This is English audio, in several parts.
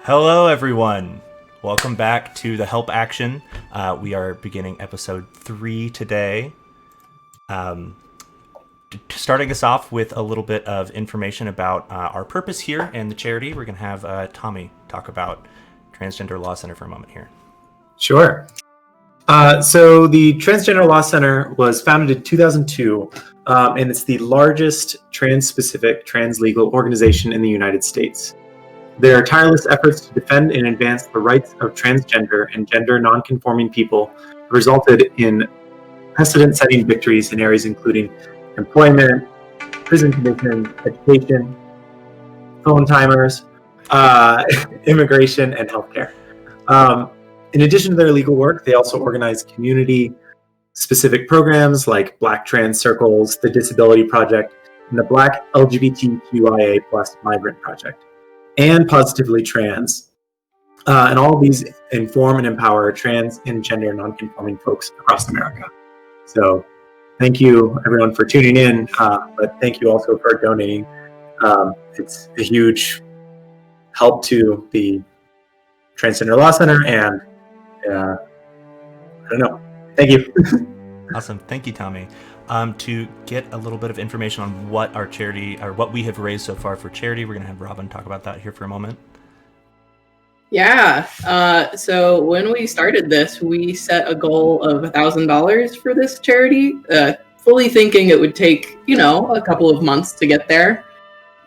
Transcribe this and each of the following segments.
Hello, everyone. Welcome back to the Help Action. We are beginning episode 3 today. Starting us off with a little bit of information about our purpose here and the charity. We're going to have Tommy talk about Transgender Law Center for a moment here. Sure. So the Transgender Law Center was founded in 2002, and it's the largest trans-specific, trans-legal organization in the United States. Their tireless efforts to defend and advance the rights of transgender and gender non-conforming people have resulted in precedent-setting victories in areas including employment, prison conditions, education, phone timers, immigration, and healthcare. In addition to their legal work, they also organize community-specific programs like Black Trans Circles, the Disability Project, and the Black LGBTQIA+ Migrant Project, and Positively Trans. And all of these inform and empower trans and gender non-conforming folks across America. So thank you, everyone, for tuning in, but thank you also for donating. It's a huge help to the Transgender Law Center, and I don't know. Thank you. Awesome. Thank you, Tommy. To get a little bit of information on what our charity, or what we have raised so far for charity, we're going to have Robin talk about that here for a moment. Yeah. So when we started this, we set a goal of $1,000 for this charity, fully thinking it would take, a couple of months to get there.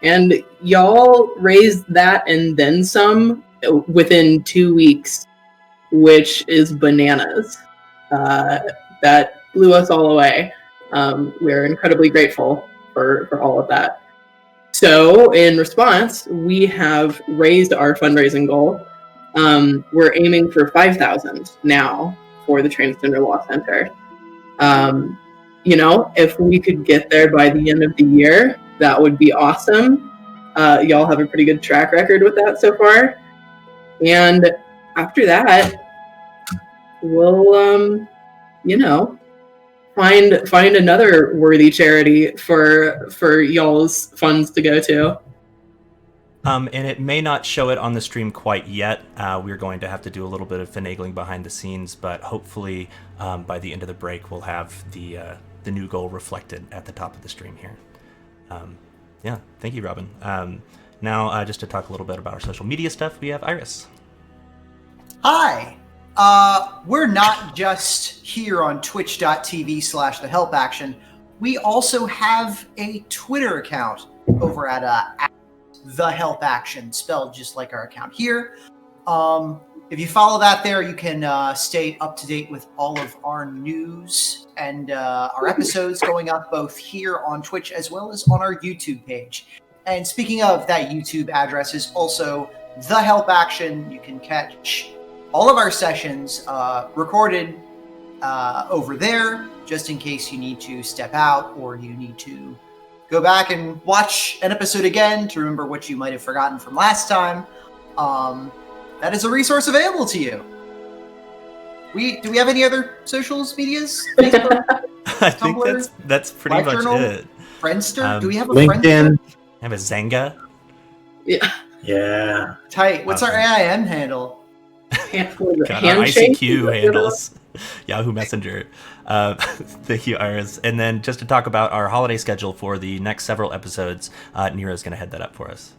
And y'all raised that and then some within 2 weeks, which is bananas. That blew us all away. We're incredibly grateful for all of that. So in response, we have raised our fundraising goal. We're aiming for $5,000 now for the Transgender Law Center. If we could get there by the end of the year, that would be awesome. Y'all have a pretty good track record with that so far. And after that, we'll, find another worthy charity for y'all's funds to go to. And it may not show it on the stream quite yet. We're going to have to do a little bit of finagling behind the scenes, but hopefully by the end of the break, we'll have the new goal reflected at the top of the stream here. Thank you, Robin. Now, just to talk a little bit about our social media stuff, we have Iris. Hi. We're not just here on twitch.tv/thehelpaction. We also have a Twitter account over at The Help Action, spelled just like our account here. If you follow that there, you can stay up to date with all of our news and our episodes going up both here on Twitch as well as on our YouTube page. And speaking of, that YouTube address is also The Help Action. You can catch all of our sessions recorded over there, just in case you need to step out or you need to go back and watch an episode again to remember what you might have forgotten from last time. That is a resource available to you. Do we have any other socials medias? Facebook, I think that's pretty much it. Friendster? Do we have a LinkedIn? I have a Zanga. Yeah. Tight. What's our AIM handle? Got our ICQ handles. Yahoo Messenger. Thank you, Iris. And then just to talk about our holiday schedule for the next several episodes, Nero's going to head that up for us.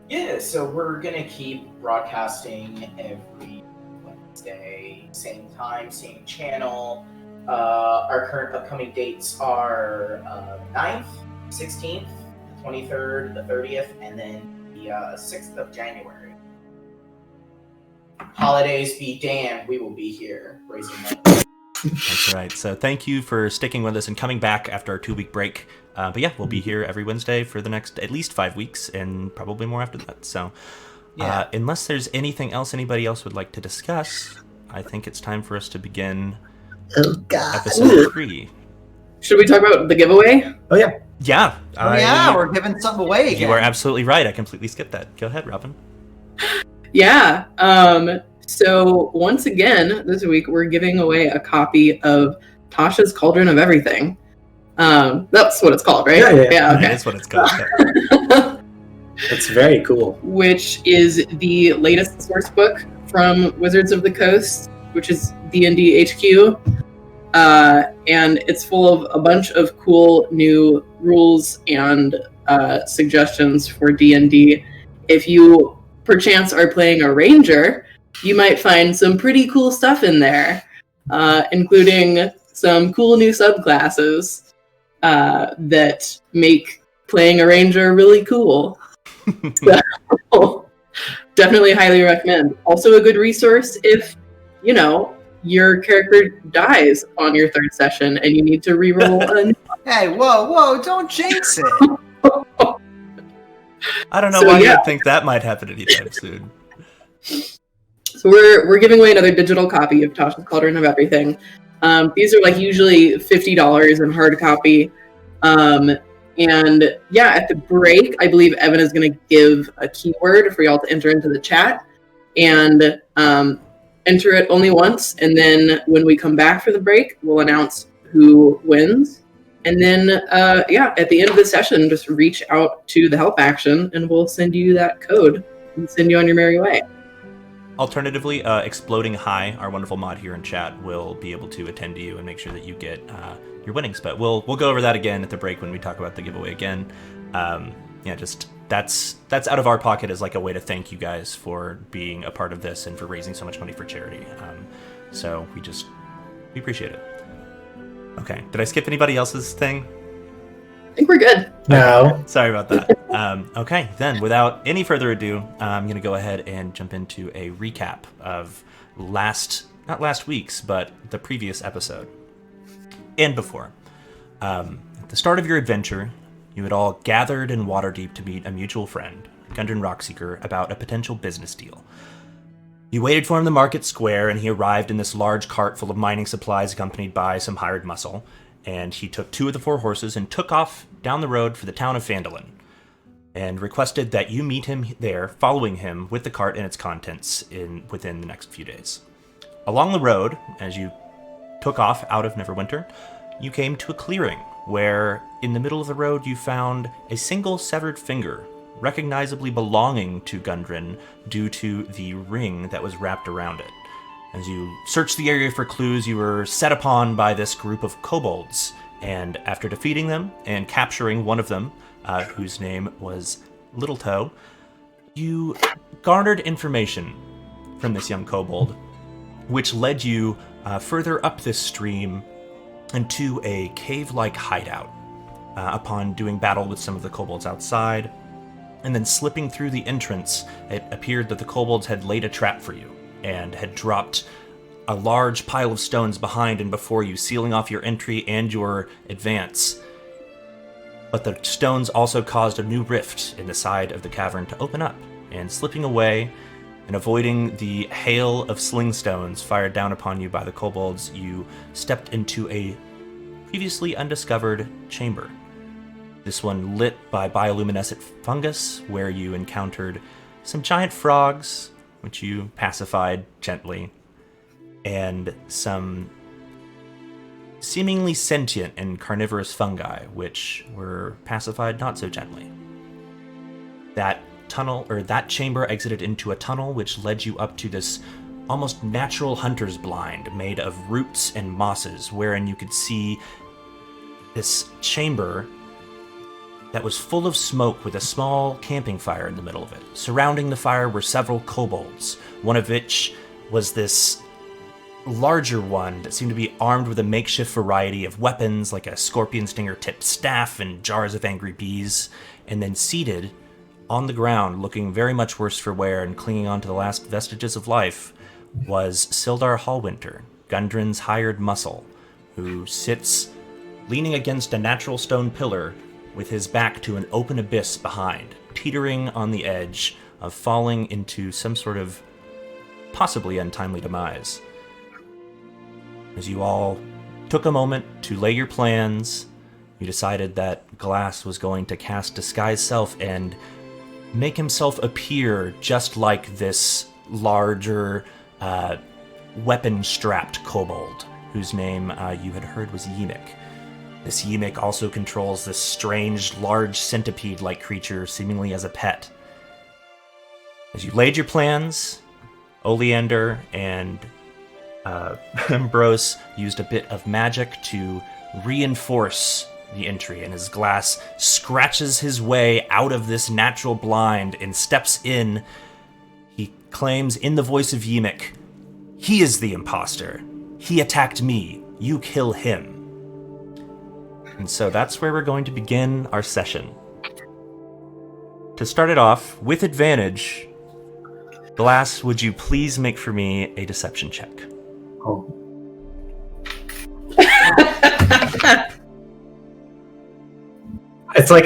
Yeah, so we're going to keep broadcasting every Wednesday, same time, same channel. Our current upcoming dates are 9th, 16th, the 23rd, the 30th, and then the 6th of January. Holidays be damned, we will be here raising money. That's right. So thank you for sticking with us and coming back after our 2-week break. But yeah, we'll be here every Wednesday for the next at least 5 weeks and probably more after that. So unless there's anything else anybody else would like to discuss, I think it's time for us to begin episode 3. Should we talk about the giveaway? Oh, yeah. Yeah. We're giving something away again. You are absolutely right. I completely skipped that. Go ahead, Robin. Yeah. So once again, this week, we're giving away a copy of Tasha's Cauldron of Everything. That's what it's called, right? Yeah. Okay. That is what it's called. That's very cool. which is the latest source book from Wizards of the Coast, which is D&D HQ. And it's full of a bunch of cool new rules and suggestions for D&D. If you perchance are playing a ranger, you might find some pretty cool stuff in there, including some cool new subclasses that make playing a ranger really cool. So, definitely highly recommend. Also a good resource if, your character dies on your third session and you need to reroll a Hey, whoa, don't jinx it. I don't know So, why yeah. you'd think that might happen anytime soon. So we're giving away another digital copy of Tasha's Cauldron of Everything. These are usually $50 in hard copy. And at the break, I believe Evan is going to give a keyword for y'all to enter into the chat, and enter it only once. And then when we come back for the break, we'll announce who wins. And then, at the end of the session, just reach out to the help action, and we'll send you that code and send you on your merry way. Alternatively, Exploding High, our wonderful mod here in chat, will be able to attend to you and make sure that you get your winnings. But we'll go over that again at the break when we talk about the giveaway again. That's out of our pocket as a way to thank you guys for being a part of this and for raising so much money for charity. So we appreciate it. Okay, did I skip anybody else's thing? I think we're good. No. Sorry about that. Okay, then, without any further ado, I'm going to go ahead and jump into a recap of not last week's, but the previous episode. And before. At the start of your adventure, you had all gathered in Waterdeep to meet a mutual friend, Gundren Rockseeker, about a potential business deal. You waited for him in the market square, and he arrived in this large cart full of mining supplies accompanied by some hired muscle. And he took 2 of the 4 horses and took off down the road for the town of Phandalin, and requested that you meet him there, following him with the cart and its contents within the next few days. Along the road, as you took off out of Neverwinter, you came to a clearing where, in the middle of the road, you found a single severed finger, recognizably belonging to Gundren due to the ring that was wrapped around it. As you searched the area for clues, you were set upon by this group of kobolds, and after defeating them and capturing one of them, whose name was Little Toe, you garnered information from this young kobold, which led you further up this stream into a cave-like hideout. Upon doing battle with some of the kobolds outside, and then slipping through the entrance, it appeared that the kobolds had laid a trap for you, and had dropped a large pile of stones behind and before you, sealing off your entry and your advance. But the stones also caused a new rift in the side of the cavern to open up, and slipping away and avoiding the hail of sling stones fired down upon you by the kobolds, you stepped into a previously undiscovered chamber. This one lit by bioluminescent fungus, where you encountered some giant frogs, which you pacified gently, and some seemingly sentient and carnivorous fungi, which were pacified not so gently. That chamber exited into a tunnel which led you up to this almost natural hunter's blind made of roots and mosses, wherein you could see this chamber that was full of smoke with a small camping fire in the middle of it. Surrounding the fire were several kobolds, one of which was this larger one that seemed to be armed with a makeshift variety of weapons, like a scorpion stinger-tipped staff and jars of angry bees, and then seated on the ground, looking very much worse for wear and clinging on to the last vestiges of life, was Sildar Hallwinter, Gundren's hired muscle, who sits leaning against a natural stone pillar with his back to an open abyss behind, teetering on the edge of falling into some sort of possibly untimely demise. As you all took a moment to lay your plans, you decided that Glass was going to cast Disguise Self and make himself appear just like this larger, weapon-strapped kobold, whose name you had heard was Yenik. This Yimik also controls this strange, large centipede-like creature, seemingly as a pet. As you laid your plans, Oleander and Ambrose used a bit of magic to reinforce the entry, and his glass scratches his way out of this natural blind and steps in. He claims in the voice of Yimik, he is the imposter. He attacked me. You kill him. And so that's where we're going to begin our session. To start it off, with advantage, Glass, would you please make for me a deception check? Oh. It's like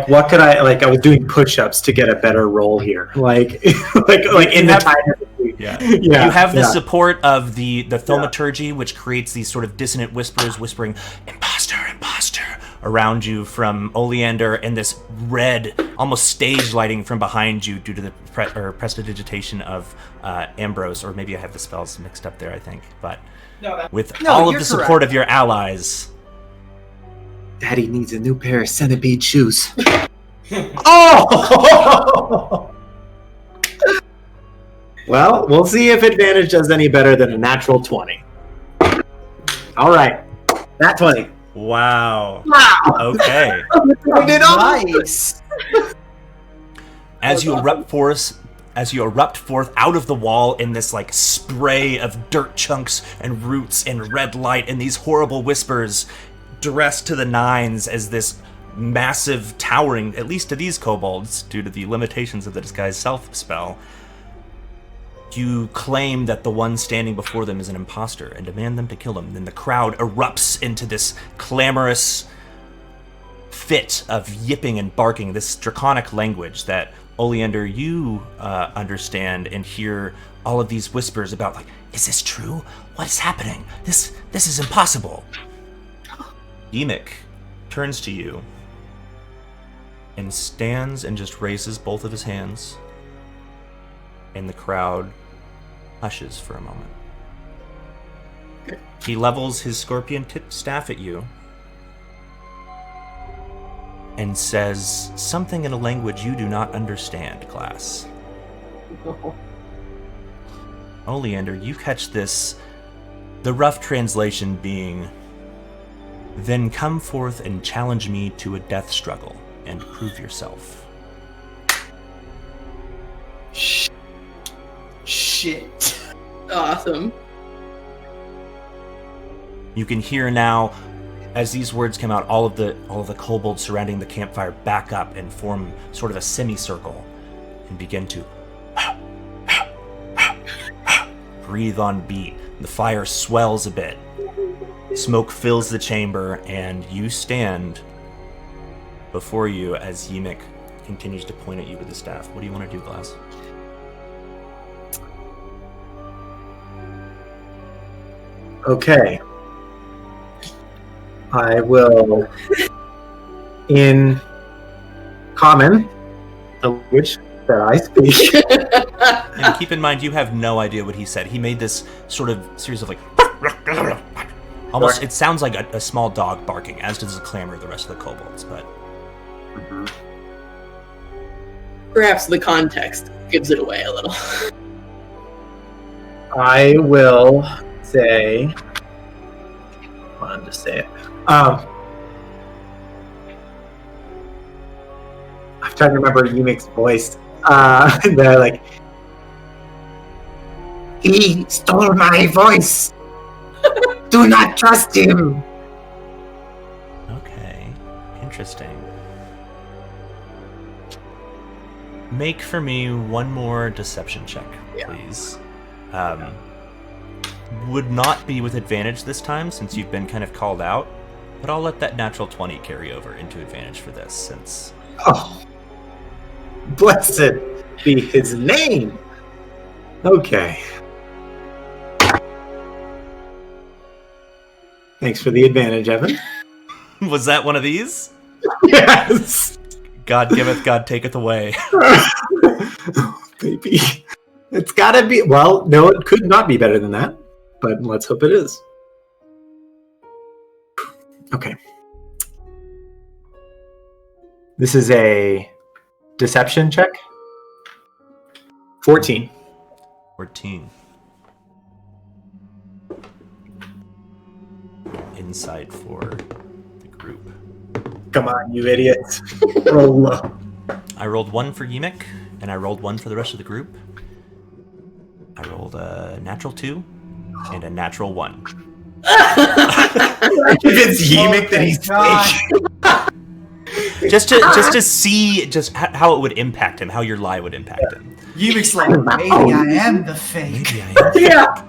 what could I I was doing push-ups to get a better roll here. Like in the time. Yeah. Yeah. You have the support of the thaumaturgy, which creates these sort of dissonant whispers whispering, imposter, imposter, around you from Oleander, and this red, almost stage lighting from behind you due to the prestidigitation of Ambrose, or maybe I have the spells mixed up there, I think. But with all of the support of your allies... Daddy needs a new pair of centipede shoes. Oh! Well, we'll see if advantage does any better than a natural 20. All right. Nat 20. Wow. Okay. Nice. As you erupt forth out of the wall in this like spray of dirt chunks and roots and red light and these horrible whispers, dressed to the nines as this massive towering, at least to these kobolds, due to the limitations of the disguise self spell, you claim that the one standing before them is an imposter and demand them to kill him. Then the crowd erupts into this clamorous fit of yipping and barking, this draconic language that, Oleander, you understand and hear all of these whispers about, like, is this true? What is happening? This is impossible. Yimik turns to you and stands and just raises both of his hands, and the crowd hushes for a moment. He levels his scorpion-tipped staff at you and says something in a language you do not understand, Glass. Oleander, you catch this, the rough translation being, then come forth and challenge me to a death struggle and prove yourself. Shit. Awesome. You can hear now, as these words come out, all of the kobolds surrounding the campfire back up and form sort of a semicircle and begin to breathe on beat. The fire swells a bit. Smoke fills the chamber, and you stand before you as Yimik continues to point at you with his staff. What do you want to do, Glass? Okay. I will, in common, the language that I speak. And keep in mind, you have no idea what he said. He made this sort of series of like... Almost, it sounds like a small dog barking, as does the clamor of the rest of the kobolds, but... Perhaps the context gives it away a little. I will say... Hold on, just say it. I'm trying to remember Yimik's voice. They're like, he stole my voice. Do not trust him. Okay, interesting. Make for me one more deception check, please. Would not be with advantage this time, since you've been kind of called out, but I'll let that natural 20 carry over into advantage for this, since... Oh, blessed be his name. Okay. Thanks for the advantage, Evan. Was that one of these? Yes. God giveth, God taketh away. Baby. It's gotta be... Well, no, it could not be better than that, but let's hope it is. Okay. This is a deception check. 14. 14. Insight for the group. Come on, you idiots. Roll low. I rolled 1 for Yimik, and I rolled 1 for the rest of the group. I rolled a natural 2 and a natural 1. If it's Yimik, then he's fake. Just to see how it would impact him, how your lie would impact him. Yimik's like, maybe I am the fake. Maybe I am. Yeah.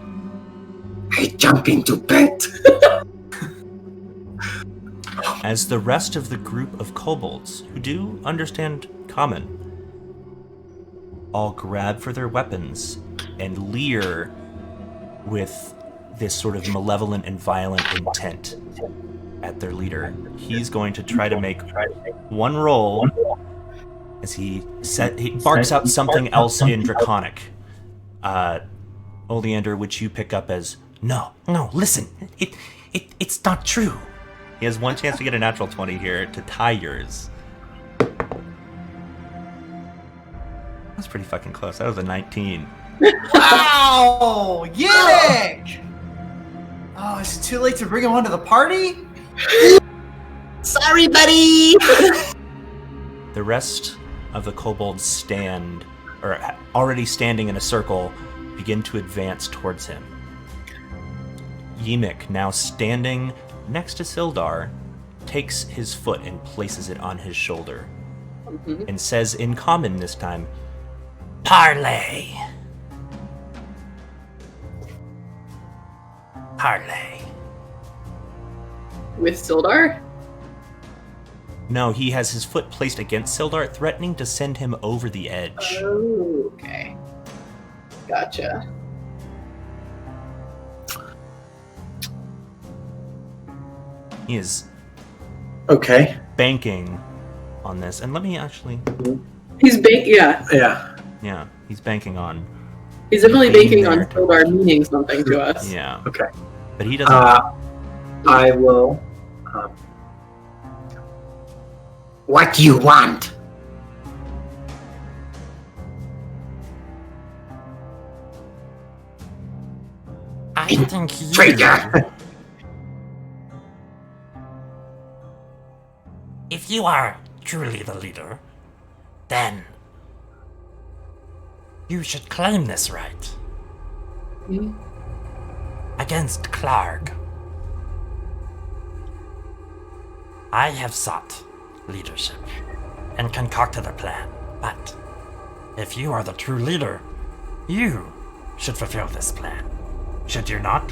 I jump into bed. As the rest of the group of kobolds, who do understand common, all grab for their weapons and leer with this sort of malevolent and violent intent at their leader. He's going to try to make one roll as he barks out something else in Draconic. Oleander, which you pick up as, no, listen, it's not true. He has one chance to get a natural 20 here to tie yours. That's pretty fucking close. That was a 19. Ow! Yimik! Oh, is it too late to bring him onto the party? Sorry, buddy. The rest of the kobolds already standing in a circle, begin to advance towards him. Yimik, now standing next to Sildar, takes his foot and places it on his shoulder, and says in common this time, "Parley! Parley." With Sildar? No, he has his foot placed against Sildar, threatening to send him over the edge. Oh, okay. Gotcha. He is Okay. banking on this, and let me actually... He's yeah. Yeah. He's banking on... He's definitely being banking on there to Sildar watch. meaning something to us. Yeah. Okay. But he doesn't... I will. What do you want? I think you... Traitor! If you are truly the leader, then you should claim this right. Hmm? Against Clark. I have sought leadership and concocted a plan, but if you are the true leader, you should fulfill this plan. Should you not?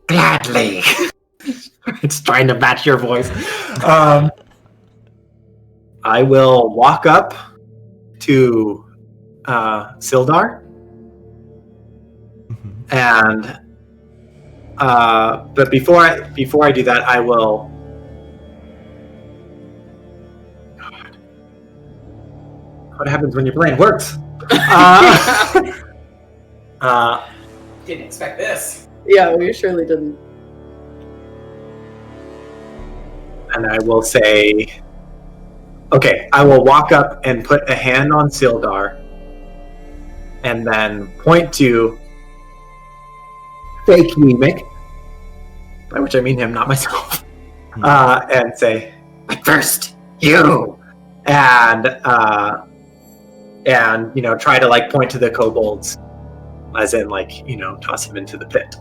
Gladly. It's trying to match your voice. I will walk up to Sildar, and but before I do that, I will. God. What happens when your plan works? Didn't expect this. Yeah, we surely didn't. And I will say, okay, I will walk up and put a hand on Sildar, and then point to fake Mimic, by which I mean him, not myself, and say, "But first, you," and try to like point to the kobolds, as in like toss him into the pit.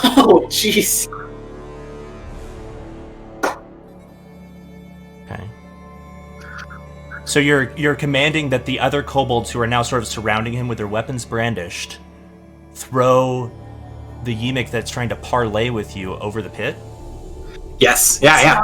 Oh, jeez. Okay. So you're commanding that the other kobolds who are now sort of surrounding him with their weapons brandished throw the Yimik that's trying to parlay with you over the pit? Yes. Yeah.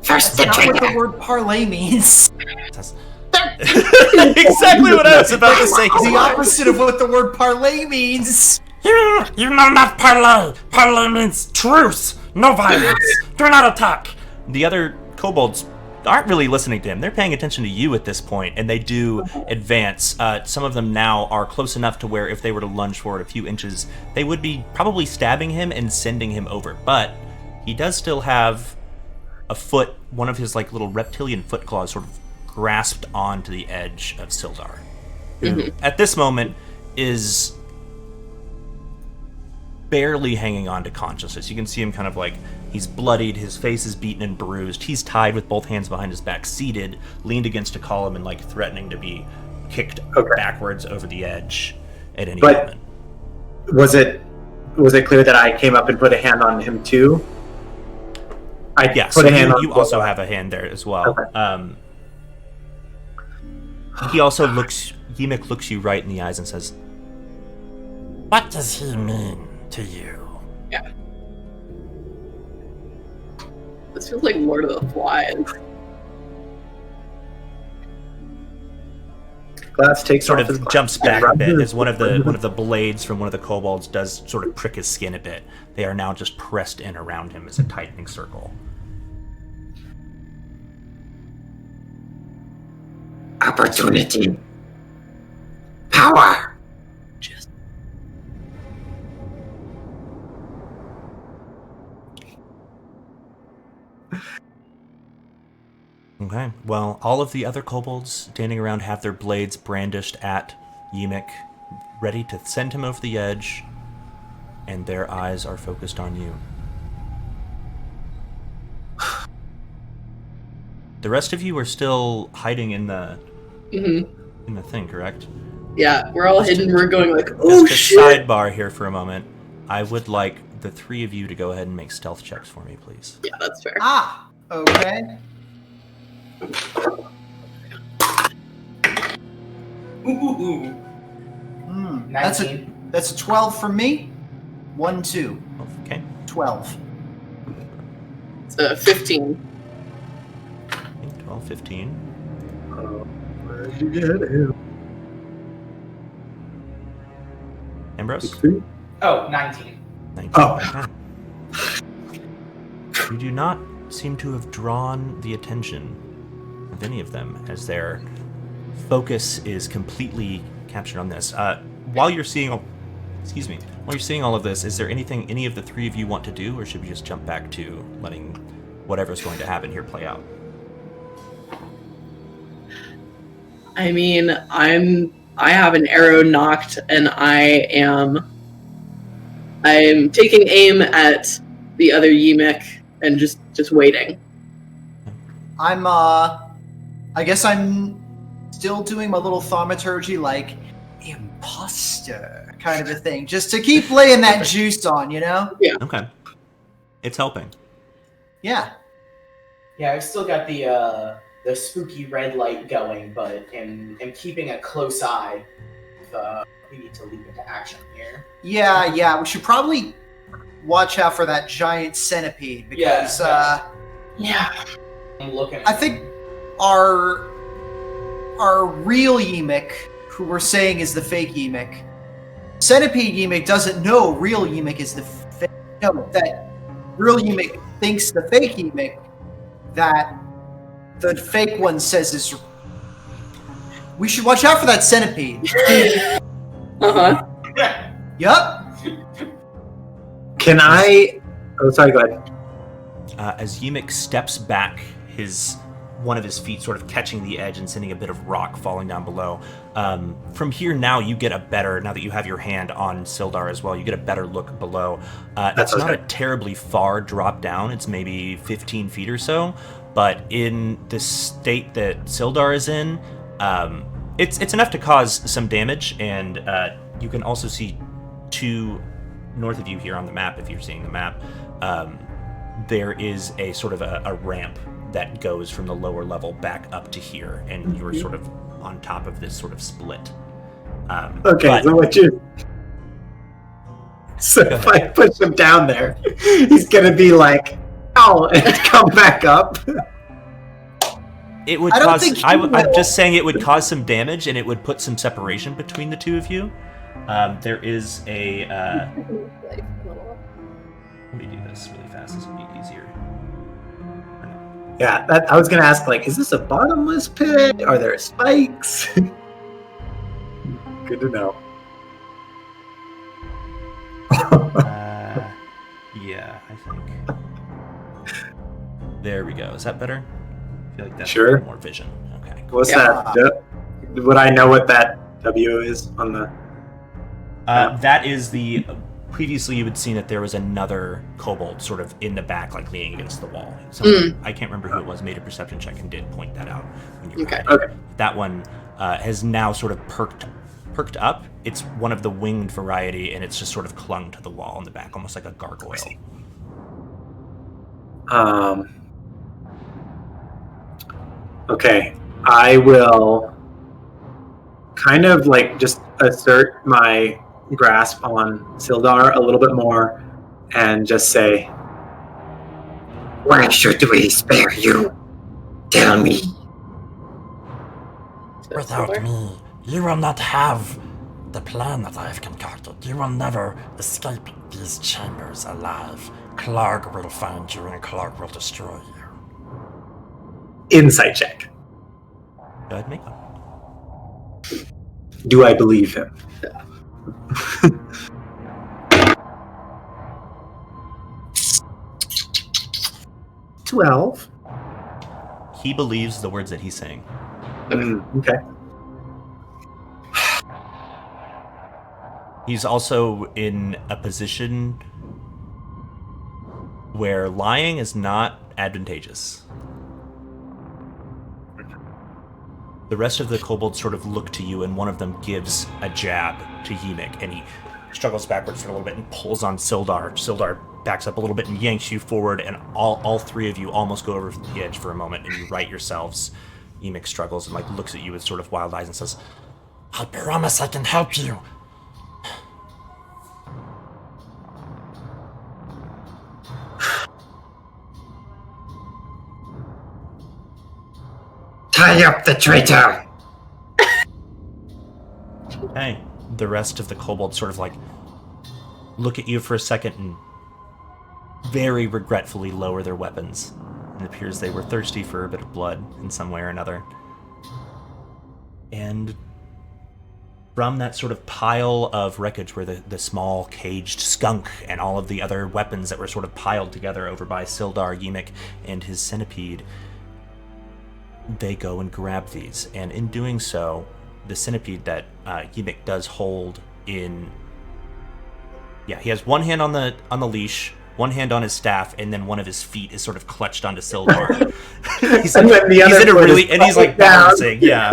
That's not what the word parlay means. That's exactly what I was about to say. The opposite of what the word parlay means. You know not parlay. Parlay means truce, no violence. Do not attack. The other kobolds aren't really listening to him. They're paying attention to you at this point, and they do advance. Some of them now are close enough to where if they were to lunge forward a few inches, they would be probably stabbing him and sending him over. But he does still have a foot, one of his like little reptilian foot claws sort of grasped onto the edge of Sildar, who at this moment is barely hanging on to consciousness. You can see him kind of like, he's bloodied, his face is beaten and bruised, he's tied with both hands behind his back, seated, leaned against a column and like threatening to be kicked backwards over the edge at any moment. Was it clear that I came up and put a hand on him too? Yes, so you also have a hand there as well. Okay. He also Yimik looks you right in the eyes and says, What does he mean to you? Yeah. This feels like Lord of the Flies. Glass takes sort off his of glass. jumps back a bit as one of the blades from one of the kobolds does sort of prick his skin a bit. They are now just pressed in around him as a tightening circle. Opportunity. Power. Okay, well, all of the other kobolds standing around have their blades brandished at Yimik, ready to send him over the edge, and their eyes are focused on you. The rest of you are still hiding in the in the thing, correct? Yeah, we're all hidden. We're going like, oh Just shit! a sidebar here for a moment. I would like the three of you to go ahead and make stealth checks for me, please. Yeah, that's fair. Ah, okay. Ooh. 19. That's a 12 from me. 1, 2. Okay. 12. It's a 15. 12, 15. Where'd you get him? Ambrose? Oh, 19. 19. Oh. You do not seem to have drawn the attention of any of them, as their focus is completely captured on this. While you're seeing all of this, is there anything any of the three of you want to do, or should we just jump back to letting whatever's going to happen here play out? I mean, I have an arrow knocked, and I'm taking aim at the other Yimik and just waiting. I guess I'm still doing my little thaumaturgy, like imposter kind of a thing, just to keep laying that juice on, you know? Yeah. Okay. It's helping. Yeah. Yeah, I've still got the spooky red light going, but am keeping a close eye. We need to leap into action here. Yeah. We should probably watch out for that giant centipede because Yeah. I'm looking. I think our real Yimik, who we're saying is the fake Yimik, Centipede Yimik doesn't know real Yimik is the fake. No, that real Yimik thinks the fake Yimik that the fake one says is. We should watch out for that centipede. Uh-huh. Yup. Can I? Oh, sorry. Go ahead. As Yimik steps back, one of his feet sort of catching the edge and sending a bit of rock falling down below. From here now, you get a better, now that you have your hand on Sildar as well, you get a better look below. It's not a terribly far drop down. It's maybe 15 feet or so. But in the state that Sildar is in, it's enough to cause some damage. And you can also see to north of you here on the map, if you're seeing the map, there is a sort of a ramp that goes from the lower level back up to here, and you're sort of on top of this sort of split. Okay, so what you... So if I push him down there, he's gonna be like, ow, and come back up. It would cause... I'm just saying it would cause some damage, and it would put some separation between the two of you. There is a... Let me do this really fast. This would be easier. Yeah, I was gonna ask, like, is this a bottomless pit? Are there spikes? Good to know. Yeah, I think. There we go. Is that better? I feel like that's Sure. more vision. Okay. What's Yeah. that? Would I know what that W is on the? That is the. Previously, you had seen that there was another kobold sort of in the back, like leaning against the wall. Someone, I can't remember who it was, made a perception check and did point that out. When you were Okay. hiding. Okay. That one has now sort of perked up. It's one of the winged variety, and it's just sort of clung to the wall in the back, almost like a gargoyle. Okay, I will kind of like just assert my grasp on Sildar a little bit more and just say, "Why should we spare you? Tell me." Without me, you will not have the plan that I have concocted. You will never escape these chambers alive. Clark will find you and Clark will destroy you. Insight check. Go ahead, make one. Do I believe him? 12. He believes the words that he's saying. Okay. He's also in a position where lying is not advantageous. The rest of the kobolds sort of look to you, and one of them gives a jab to Ymik, and he struggles backwards for a little bit and pulls on Sildar. Sildar backs up a little bit and yanks you forward, and all three of you almost go over the edge for a moment, and you right yourselves. Ymik struggles and like looks at you with sort of wild eyes and says, I promise I can help you. Tie up the traitor! "Hey." The rest of the kobolds sort of like look at you for a second and very regretfully lower their weapons. It appears they were thirsty for a bit of blood in some way or another. And from that sort of pile of wreckage where the small caged skunk and all of the other weapons that were sort of piled together over by Sildar, Ymik, and his centipede, they go and grab these. And in doing so, the centipede that Ymik does hold in... Yeah, he has one hand on the leash, one hand on his staff, and then one of his feet is sort of clutched onto Sildar. he's And then the other in a foot is really... And he's like down. balancing. Yeah,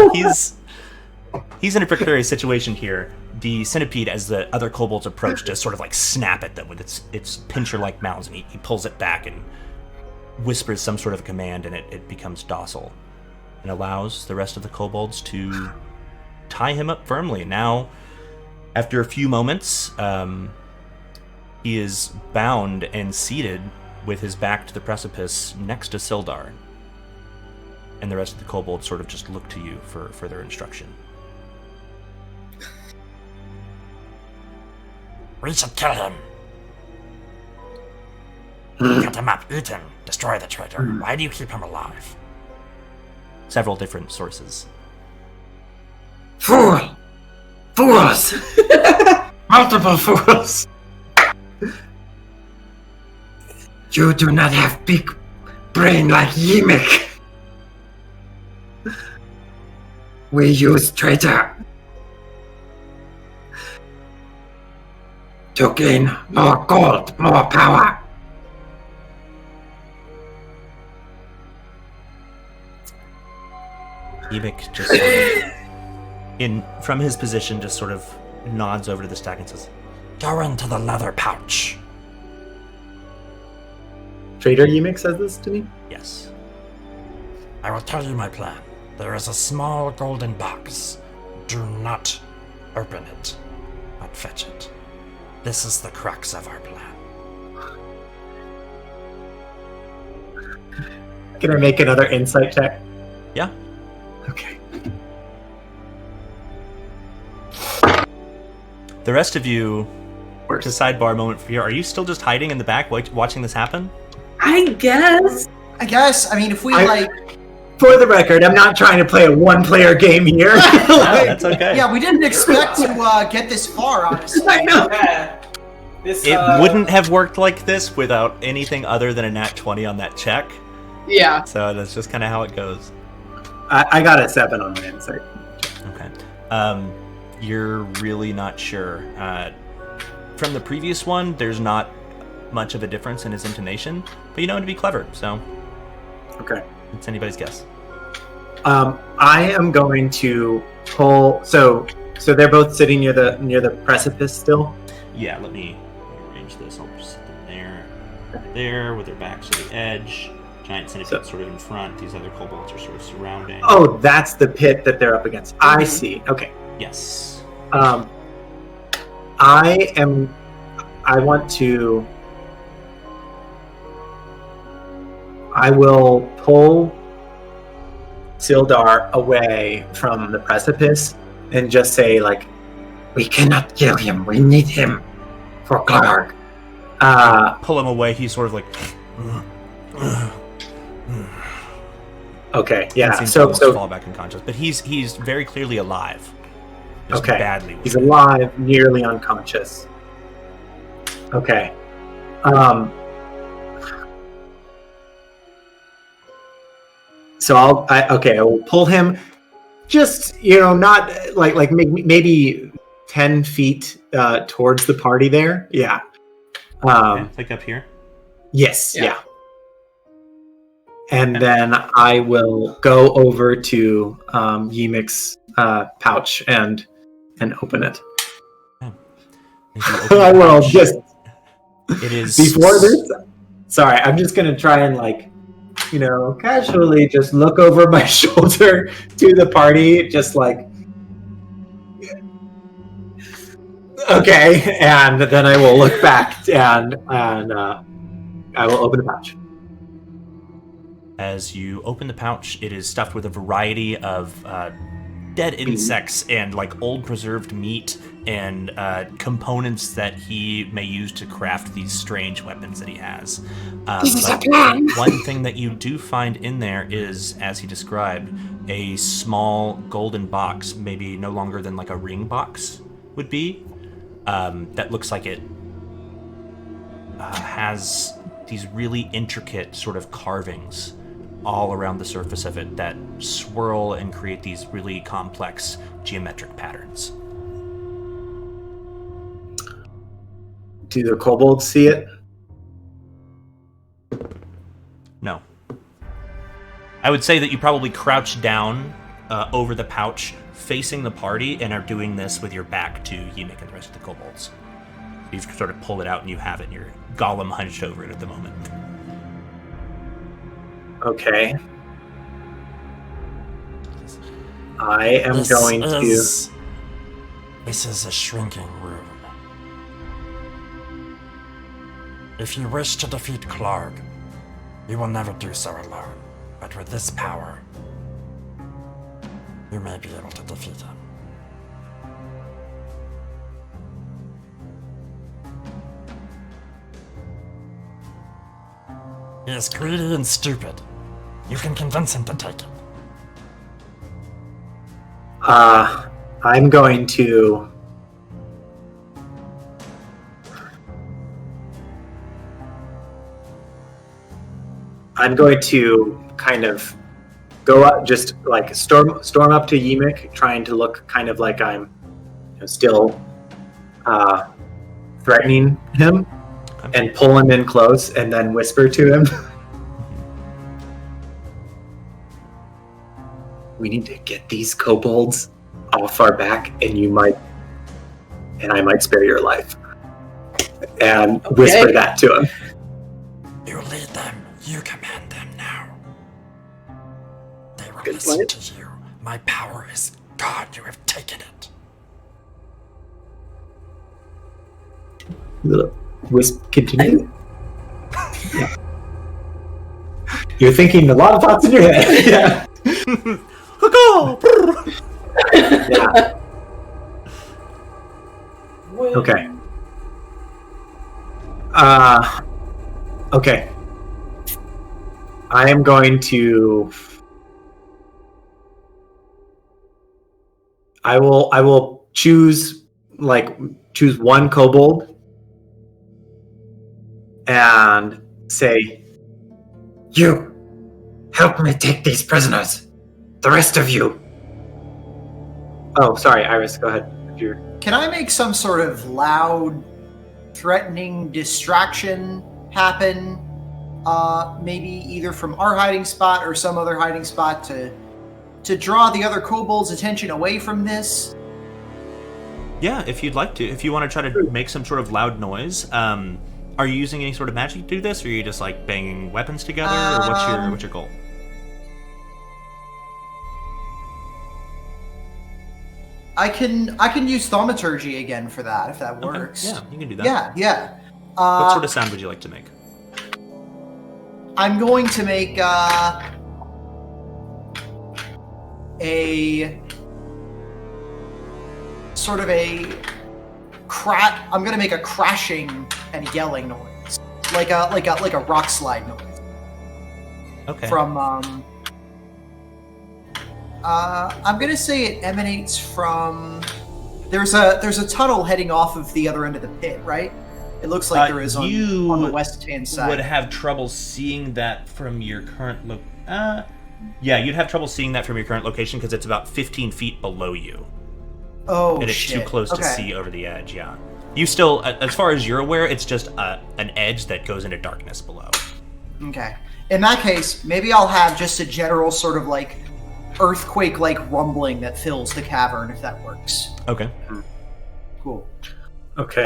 he's in a precarious situation here. The centipede, as the other kobolds approach, just sort of like snap at them with its pincher-like mouths, and he pulls it back and whispers some sort of a command, and it becomes docile and allows the rest of the kobolds to tie him up firmly. Now, after a few moments, he is bound and seated with his back to the precipice next to Sildar. And the rest of the kobolds sort of just look to you for further instruction. We should kill him. Cut him up, eat him, destroy the traitor. Why do you keep him alive? Several different sources. Fool! Fools! Multiple fools! You do not have big brain like Ymik. We use traitor to gain more gold, more power. Ymik just sort of, from his position, just sort of nods over to the stack and says, Go into the leather pouch. Trader Ymik says this to me? yes. I will tell you my plan. There is a small golden box. Do not open it, but fetch it. This is the crux of our plan. Can I make another insight check? Yeah. Okay. The rest of you, Worse. to sidebar moment for here, are you still just hiding in the back watching this happen? I guess. I guess. I mean, if we For the record, I'm not trying to play a one-player game here. That's okay. Yeah, we didn't expect to get this far, honestly. I know. Yeah. This, It wouldn't have worked like this without anything other than a nat 20 on that check. Yeah. So that's just kind of how it goes. I got a 7 on my insight. Okay. You're really not sure. From the previous one, there's not much of a difference in his intonation, but you know him to be clever, so Okay. it's anybody's guess. I am going to pull. So they're both sitting near the precipice still. Yeah, let me arrange this. I'll just sit them there, with their backs to the edge. Giant Centipede sort of in front. These other kobolds are sort of surrounding. Oh, that's the pit that they're up against. I see. Okay. Yes. I will pull Sildar away from the precipice and just say, like, we cannot kill him. We need him for Clark. Pull him away. He's sort of like. Okay, yeah. Seems to So almost fall back unconscious, but he's very clearly alive. Just okay, badly. he's alive, nearly unconscious. Okay. So I will pull him. Just not like maybe 10 feet towards the party there. Yeah. Okay, like up here. Yes. Yeah. Yeah. And then I will go over to Yimik's pouch and open it. I will just. It is Before this. Sorry, I'm just gonna try and casually just look over my shoulder to the party, just like. Okay, and then I will look back and I will open the pouch. As you open the pouch, it is stuffed with a variety of dead insects and old preserved meat and components that he may use to craft these strange weapons that he has. One thing that you do find in there is, as he described, a small golden box, maybe no longer than a ring box would be, that looks like it has these really intricate sort of carvings all around the surface of it that swirl and create these really complex geometric patterns. Do the kobolds see it? No. I would say that you probably crouch down over the pouch, facing the party, and are doing this with your back to Yimik and the rest of the kobolds. You've sort of pulled it out and you have it, and you're Gollum hunched over it at the moment. Okay. I am going to. This is a shrinking room. If you wish to defeat Clark, you will never do so alone. But with this power, you may be able to defeat him. He is greedy and stupid. You can convince him to take it. I'm going to. Kind of go up, just storm up to Yimik, trying to look kind of like I'm still threatening him, and pull him in close, and then whisper to him. We need to get these kobolds off our back, and I might spare your life. And whisper that to him. You lead them. You command them now. They will Good listen point. to you. My power is gone. You have taken it. Continue. Yeah. You're thinking a lot of thoughts in your head. Yeah. Yeah. Okay. Okay. I am going to. I will choose one kobold and say, "You help me take these prisoners. The rest of you." Oh, sorry, Iris. Go ahead. If you're... Can I make some sort of loud, threatening distraction happen? Maybe either from our hiding spot or some other hiding spot to draw the other kobolds' attention away from this? Yeah, if you'd like to. If you want to try to make some sort of loud noise, are you using any sort of magic to do this, or are you just like banging weapons together, or what's your goal? I can use thaumaturgy again for that if that works. Okay. Yeah, you can do that. Yeah. What sort of sound would you like to make? I'm going to make a sort of I'm gonna make a crashing and yelling noise, like a rock slide noise. Okay. From I'm gonna say it emanates from. There's a tunnel heading off of the other end of the pit, right? It looks like there is on the west-hand side. You would have trouble seeing that from your current yeah, you'd have trouble seeing that from your current location because it's about 15 feet below you. Oh, and it's shit. too close to see over the edge, yeah. You still, as far as you're aware, it's just an edge that goes into darkness below. Okay. In that case, maybe I'll have just a general sort of like earthquake-like rumbling that fills the cavern, if that works. Okay. Cool. Okay.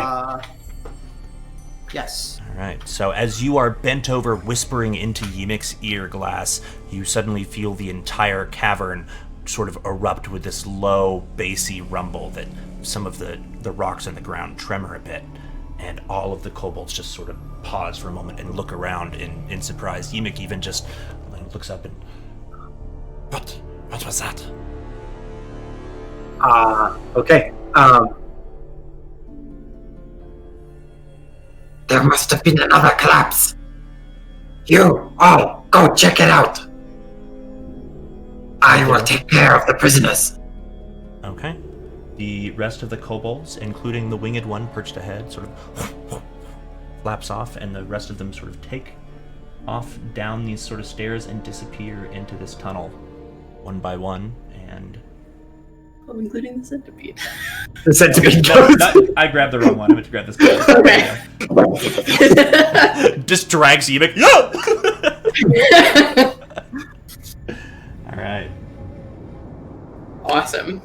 Yes. All right. So as you are bent over whispering into Ymic's ear glass, you suddenly feel the entire cavern sort of erupt with this low, bassy rumble that some of the rocks on the ground tremor a bit. And all of the kobolds just sort of pause for a moment and look around in surprise. Ymmic even just looks up and... What was that? Okay. There must have been another collapse. You all go check it out. I will take care of the prisoners. Okay. The rest of the kobolds, including the winged one perched ahead, sort of flaps off, and the rest of them sort of take off down these sort of stairs and disappear into this tunnel, one by one, and... Oh, including the centipede. The centipede No, goes. I grabbed the wrong one. I meant to grab this guy. Okay. Just drags Ymmic. All right. Awesome.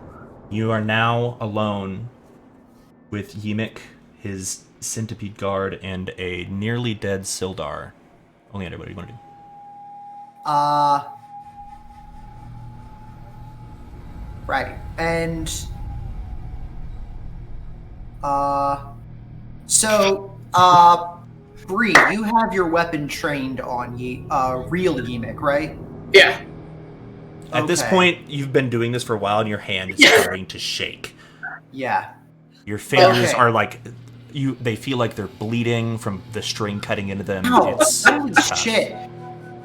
You are now alone with Ymmic, his centipede guard, and a nearly dead Sildar. Only what do you want to do? Right. And Bree, you have your weapon trained on real Ymmic, right? Yeah. At this Okay. point, you've been doing this for a while, and your hand is starting to shake. Yeah. Your fingers Okay. are like they feel like they're bleeding from the string cutting into them. Ow, It's holy tough. shit.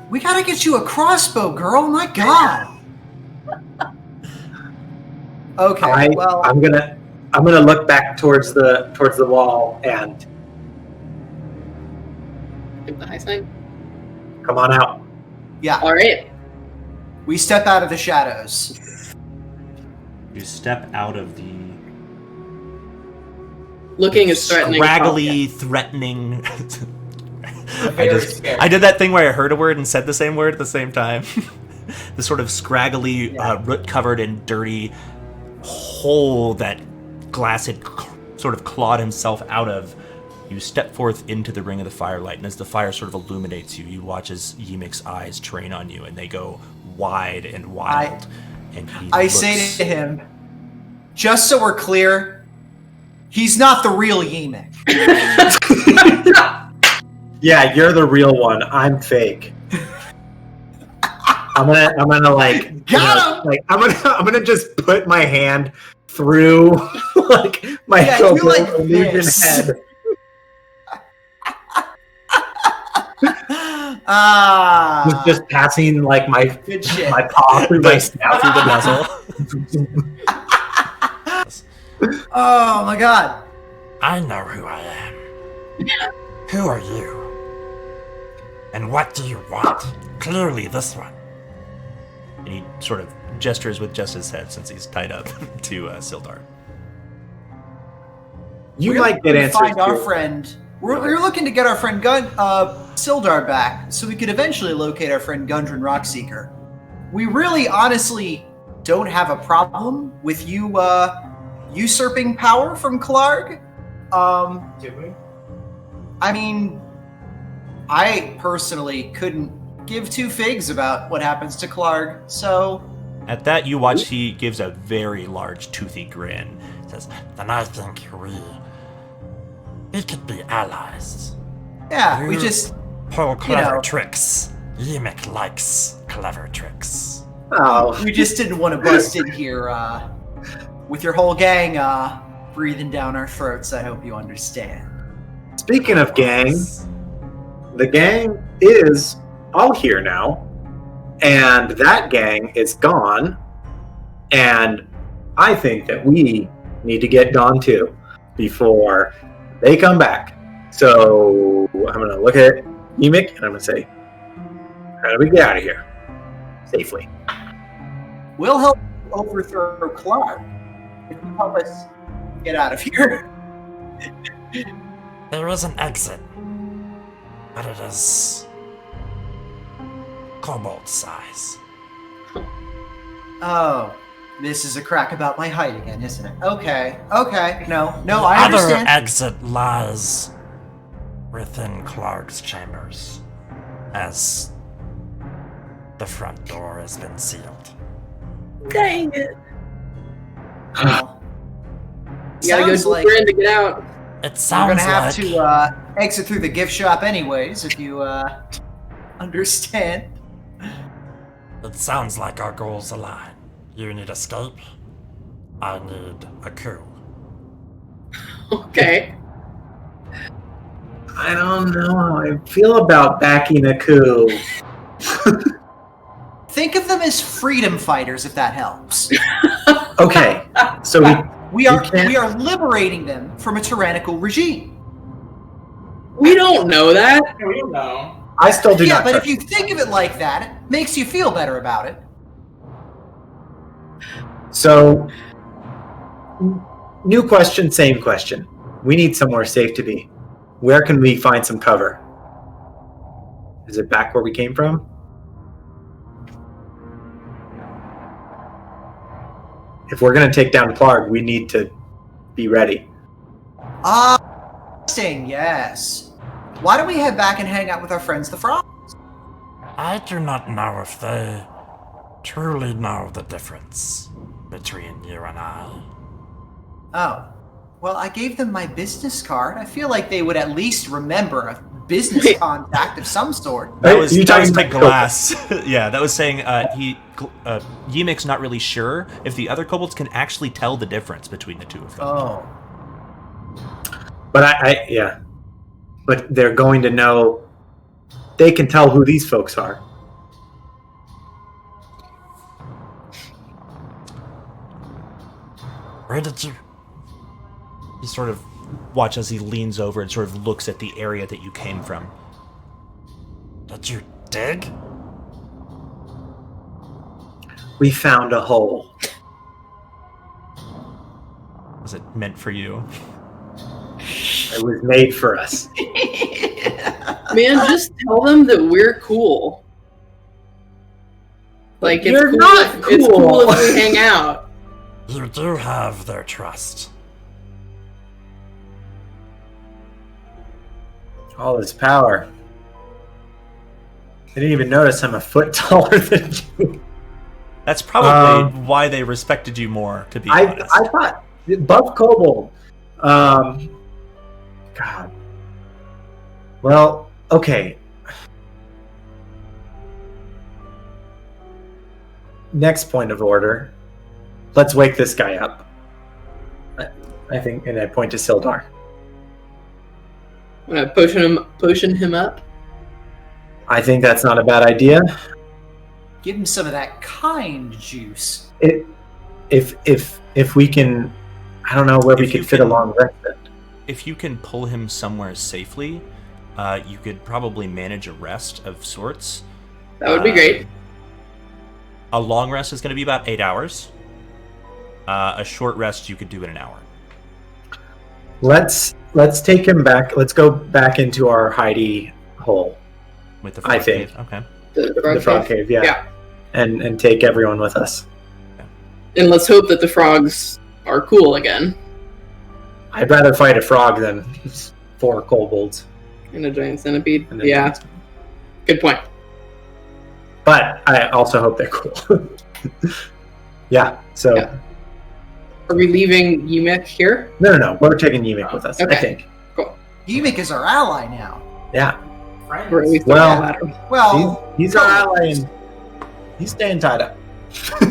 We gotta get you a crossbow, girl. My God. Okay. I'm gonna look back towards the wall and Give the high sign. come on out. Yeah. All right. We step out of the shadows. You step out of the Looking as threatening. scraggly, threatening. Very scary. I did that thing where I heard a word and said the same word at the same time. The sort of scraggly, root-covered and dirty hole that Glass had sort of clawed himself out of. You step forth into the ring of the firelight, and as the fire sort of illuminates you, you watch as Ymic's eyes train on you, and they go wide and wild. And he I looks... say to him, just so we're clear, he's not the real Ymmic. Yeah, you're the real one. I'm fake. I'm gonna like Got him! like I'm gonna just put my hand through like my Yeah, you like illusion this. head. Ah, Just passing like my good shit. my paw through my snout. Through the muzzle. Oh my god. I know who I am. Who are you? And what do you want? Clearly this one. And he sort of gestures with just his head since he's tied up to Sildar. You We're might get looking to answers. find our to- friend. We're looking to get our friend Sildar back, so we could eventually locate our friend Gundren Rockseeker. We really, honestly, don't have a problem with you usurping power from Klarg. Did we? I mean, I personally couldn't give two figs about what happens to Klarg, so At that, you watch he gives a very large, toothy grin. Says, then I think we could be allies. yeah, we You just pull clever know. tricks. Yemek likes clever tricks. Oh, we just didn't want to bust in here with your whole gang breathing down our throats. I hope you understand. speaking of gang, the gang is all here now, and that gang is gone. And I think that we need to get gone too before they come back. So I'm gonna look at Emic and I'm gonna say, "How do we get out of here safely?" We'll help you overthrow Clark if you help us get out of here. There is an exit, but it is kobold size. Oh, this is a crack about my height again, isn't it? Okay, no, I Other understand. exit lies within Clark's chambers, as the front door has been sealed. Dang it. Well, You gotta go sounds deeper like in to get out. It we're sounds gonna have like to exit through the gift shop anyways, if you understand. it sounds like our goals align. You need escape. I need a coup. Okay. I don't know how I feel about backing a coup. Think of them as freedom fighters, if that helps. Okay, so We You are can't- we are liberating them from a tyrannical regime. We don't know that. We don't know. I still do Yeah, not. but trust if you think of it like that, it makes you feel better about it. So, new question, same question. We need somewhere safe to be. Where can we find some cover? Is it back where we came from? If we're going to take down Clark, we need to be ready. Interesting, yes. Why don't we head back and hang out with our friends, the frogs? I do not know if they truly know the difference between you and I. Oh. Well, I gave them my business card. I feel like they would at least remember a business Wait. contact of some sort. That Hey, was you that was talking the about glass. Yeah, that was saying Yemik's not really sure if the other kobolds can actually tell the difference between the two of them. Oh. But yeah. But they're going to know. They can tell who these folks are. Where did you? You sort of watch as he leans over and sort of looks at the area that you came from. Did you dig? We found a hole. Was it meant for you? It was made for us. Man, just tell them that we're cool. Like, it's You're cool not if, it's cool. cool if we hang out. You do have their trust. All this power. I didn't even notice I'm a foot taller than you. That's probably why they respected you more, to be honest. I thought Buff Kobold. God. Well, okay. Next point of order. Let's wake this guy up. I think, and I point to Sildar. I'm gonna potion him up. I think that's not a bad idea. Give him some of that kind juice. If we can, I don't know where we could fit a long rest. If you can pull him somewhere safely, you could probably manage a rest of sorts. That would be great. A long rest is going to be about 8 hours. A short rest you could do in an hour. Let's take him back. Let's go back into our hidey hole. With the frog cave. Okay. The frog cave, yeah. And take everyone with us. And let's hope that the frogs are cool again. I'd rather fight a frog than 4 kobolds. And a giant centipede. Yeah. Good point. But I also hope they're cool. Yeah, so... Yeah. Are we leaving Yimik here? No. We're taking Yimik with us, okay. I think. Cool. Yimik is our ally now. Yeah. Friends. Or at least Well, he's our ally and he's staying tied up. So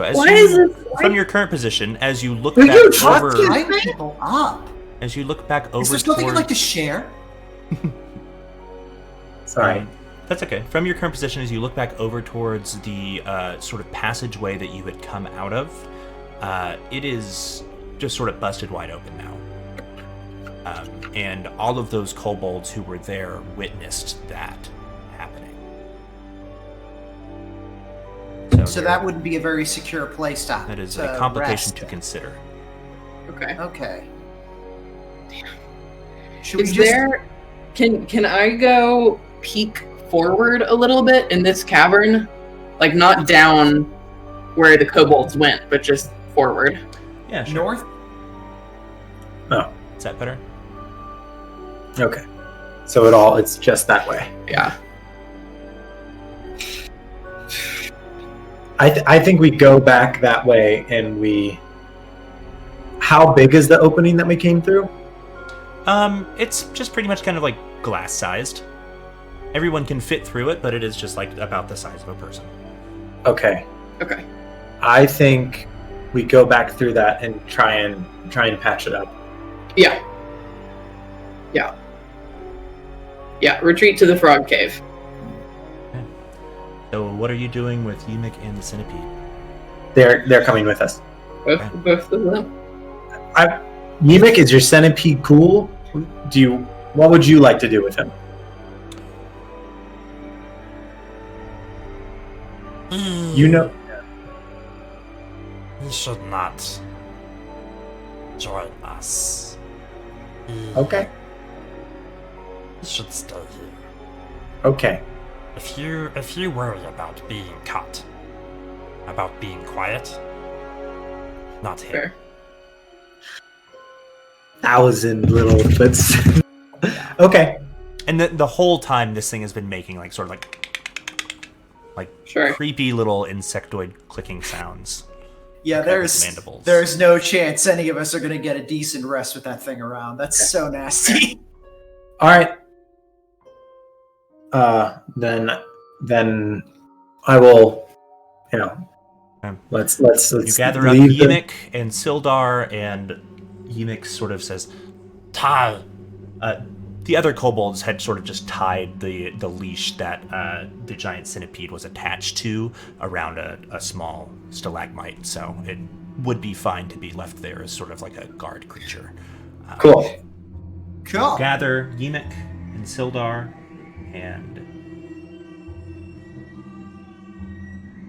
as Why you, is it? from your current position, as you look Are back you over, talking? tie people up. as you look back over Is there something you'd toward, like to share? Sorry. That's okay. From your current position, as you look back over towards the sort of passageway that you had come out of, it is just sort of busted wide open now. And all of those kobolds who were there witnessed that happening. So that wouldn't be a very secure place to that is to a complication rest. to consider. Okay. Okay. Should we Is just... there? Can I go peek forward a little bit in this cavern, like not down where the kobolds went, but just forward? Yeah, sure. North? Oh, Is that better? okay. So it's just that way. Yeah. I think we go back that way and we... How big is the opening that we came through? It's just pretty much kind of like glass-sized. Everyone can fit through it, but it is just like about the size of a person. Okay. Okay. I think we go back through that and try and patch it up. Yeah. Yeah. Yeah. Retreat to the frog cave. So what are you doing with Yimik and the centipede? They're coming with us. Both of them. Yimik, is your centipede cool? What would you like to do with him? You know. He should not join us. Okay. He should stay here. Okay. If you worry about being caught, about being quiet, not him. Fair. 1,000 little bits. Okay. And the whole time, this thing has been making like sort of like Sure. creepy little insectoid clicking sounds. Yeah, Crack its mandibles. there's no chance any of us are going to get a decent rest with that thing around. That's so nasty. All right. Then I will, let's You gather up leave Yimik and Sildar, and Yimik sort of says, Tie. the other kobolds had sort of just tied the leash that the giant centipede was attached to around a small stalagmite, so it would be fine to be left there as sort of like a guard creature. Cool. Cool. Gather Yimik and Sildar and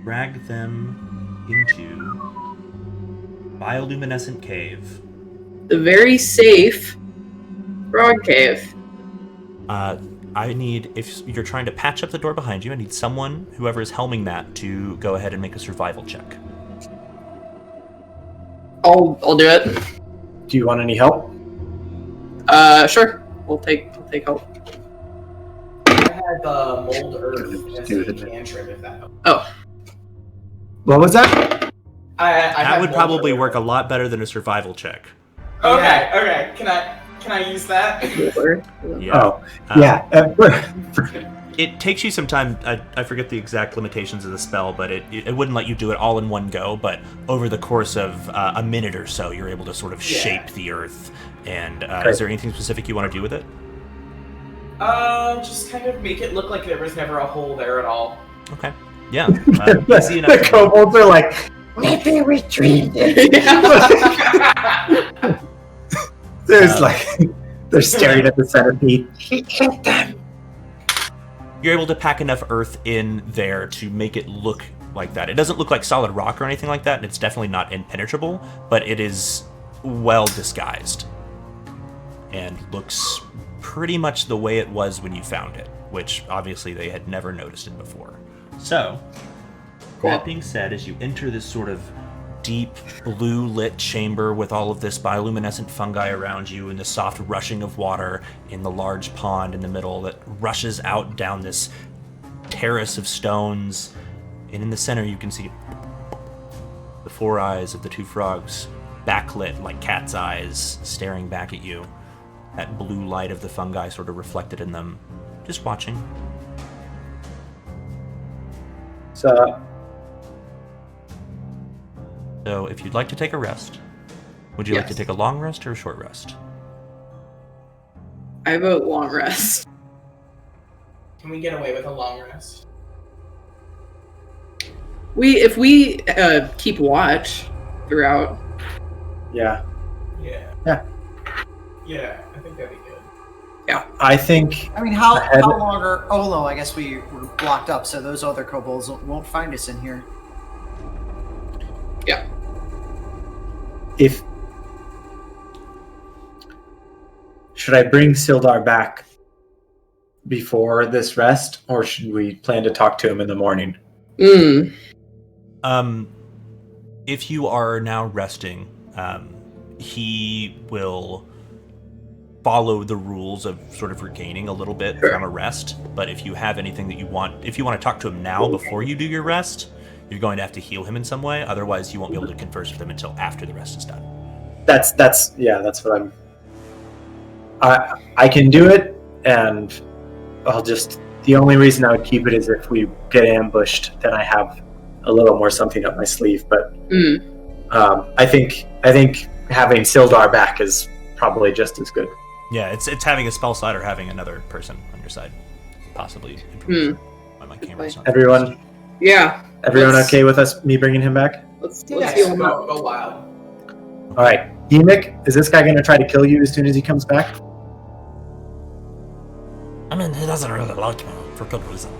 drag them into bioluminescent cave. The very safe frog cave. I need, if you're trying to patch up the door behind you, I need someone, whoever is helming that, to go ahead and make a survival check. I'll do it. Do you want any help? Sure. We'll take help. I had mold earth as a cantrip if that helps. Oh, What was that? I That have would mold probably earth. work a lot better than a survival check. Okay. Can I use that? Yeah. Oh, yeah. It takes you some time. I forget the exact limitations of the spell, but it wouldn't let you do it all in one go. But over the course of a minute or so, you're able to sort of shape the earth. And is there anything specific you want to do with it? Just kind of make it look like there was never a hole there at all. Okay. Yeah. Easy enough. The kobolds are like, Maybe retreat. there's they're staring at the centipede. Hit them. You're able to pack enough earth in there to make it look like that. It doesn't look like solid rock or anything like that, and it's definitely not impenetrable, but it is well disguised and looks pretty much the way it was when you found it, which obviously they had never noticed it before. So, that being said, as you enter this sort of deep blue lit chamber with all of this bioluminescent fungi around you and the soft rushing of water in the large pond in the middle that rushes out down this terrace of stones, and in the center you can see the four eyes of the two frogs backlit like cat's eyes staring back at you, that blue light of the fungi sort of reflected in them, just watching. So if you'd like to take a rest, would you like to Yes. take a long rest or a short rest? I vote long rest. Can we get away with a long rest? If we keep watch throughout. yeah, Yeah. Yeah. Yeah, I think that'd be good. I think I mean, how Ahead. long are... Oh, no, I guess we were blocked up, so those other kobolds won't find us in here. if should I bring Sildar back before this rest, or should we plan to talk to him in the morning? If you are now resting, he will follow the rules of sort of regaining a little bit from a rest. But if you have anything that you want, if you want to talk to him now before you do your rest, you're going to have to heal him in some way. Otherwise, you won't be able to converse with him until after the rest is done. That's what I'm. I can do it, and I'll just. The only reason I would keep it is if we get ambushed, then I have a little more something up my sleeve. But I think having Sildar back is probably just as good. Yeah, it's having a spell slot or having another person on your side, possibly. Why my camera's not. Everyone Let's- okay with us? Me bringing him back? Let's Yes, heal him up. go wild. All right, Yimik, is this guy going to try to kill you as soon as he comes back? I mean, he doesn't really like me, for good reason.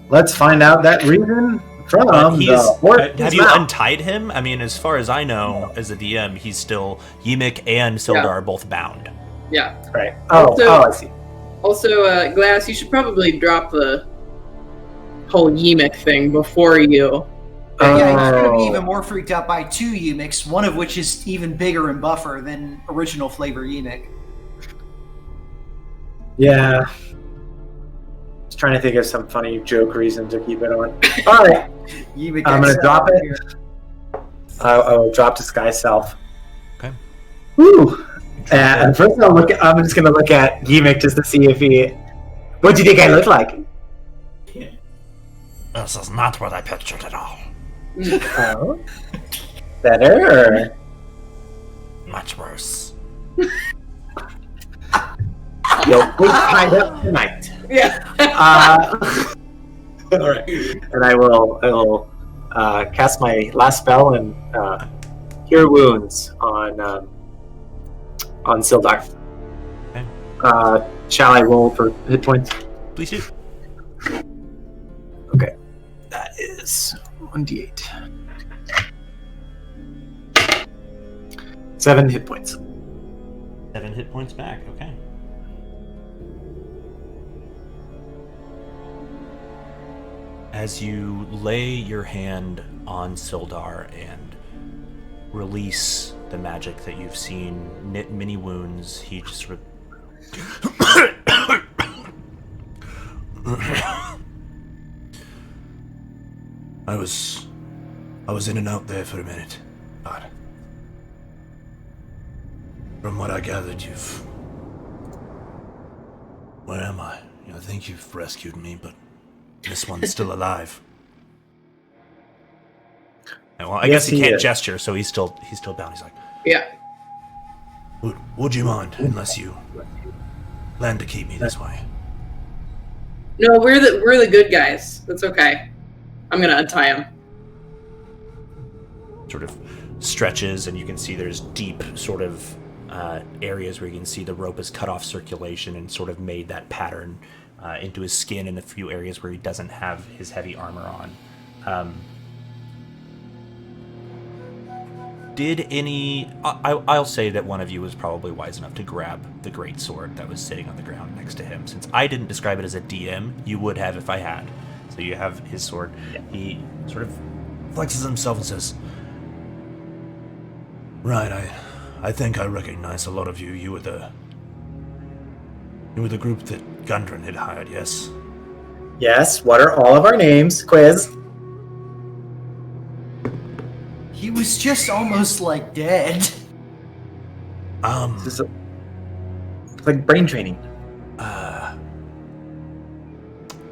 Let's find out that reason from the horse's have you mouth. untied him? I mean, as far as I know, as a DM, he's still Yimik and Sildar are both bound. Yeah. Right. So- I see. Also, Glass, you should probably drop the whole Yemic thing before you. Yeah, he's going to be Oh. even more freaked out by two Yemics, one of which is even bigger and buffer than original flavor Yemic. Yeah. Just trying to think of some funny joke reason to keep it on. All right. Yemic I'm gonna XL drop it. here. I will drop to Sky Self. Okay. Woo! And first I'm just gonna look at Yimik just to see if he. What do you think I look like? This is not what I pictured at all. Oh. Better. Or... Much worse. You'll be tied up tonight. Yeah. All right. And I will cast my last spell and cure wounds on Sildar. Okay. Shall I roll for hit points? Please do. Okay. That is 1d8. 7 hit points. 7 hit points back. Okay. As you lay your hand on Sildar and release the magic that you've seen knit many wounds, he just sort of I was in and out there for a minute, but from what I gathered, where am I? I think you've rescued me, but this one's still alive. Well, I guess he he can't is. gesture, so he's still bound. He's like, Yeah. would you mind, unless you plan to keep me this way. No, we're the good guys. That's okay. I'm gonna untie him. Sort of stretches, and you can see there's deep sort of areas where you can see the rope has cut off circulation and sort of made that pattern into his skin in a few areas where he doesn't have his heavy armor on. Did any... I'll say that one of you was probably wise enough to grab the great sword that was sitting on the ground next to him. Since I didn't describe it as a DM, you would have if I had. So you have his sword. He sort of flexes himself and says, "Right, I think I recognize a lot of you. You were the group that Gundren had hired, yes?" Yes, what are all of our names? Quiz. He was just almost like dead. This is it's like brain training.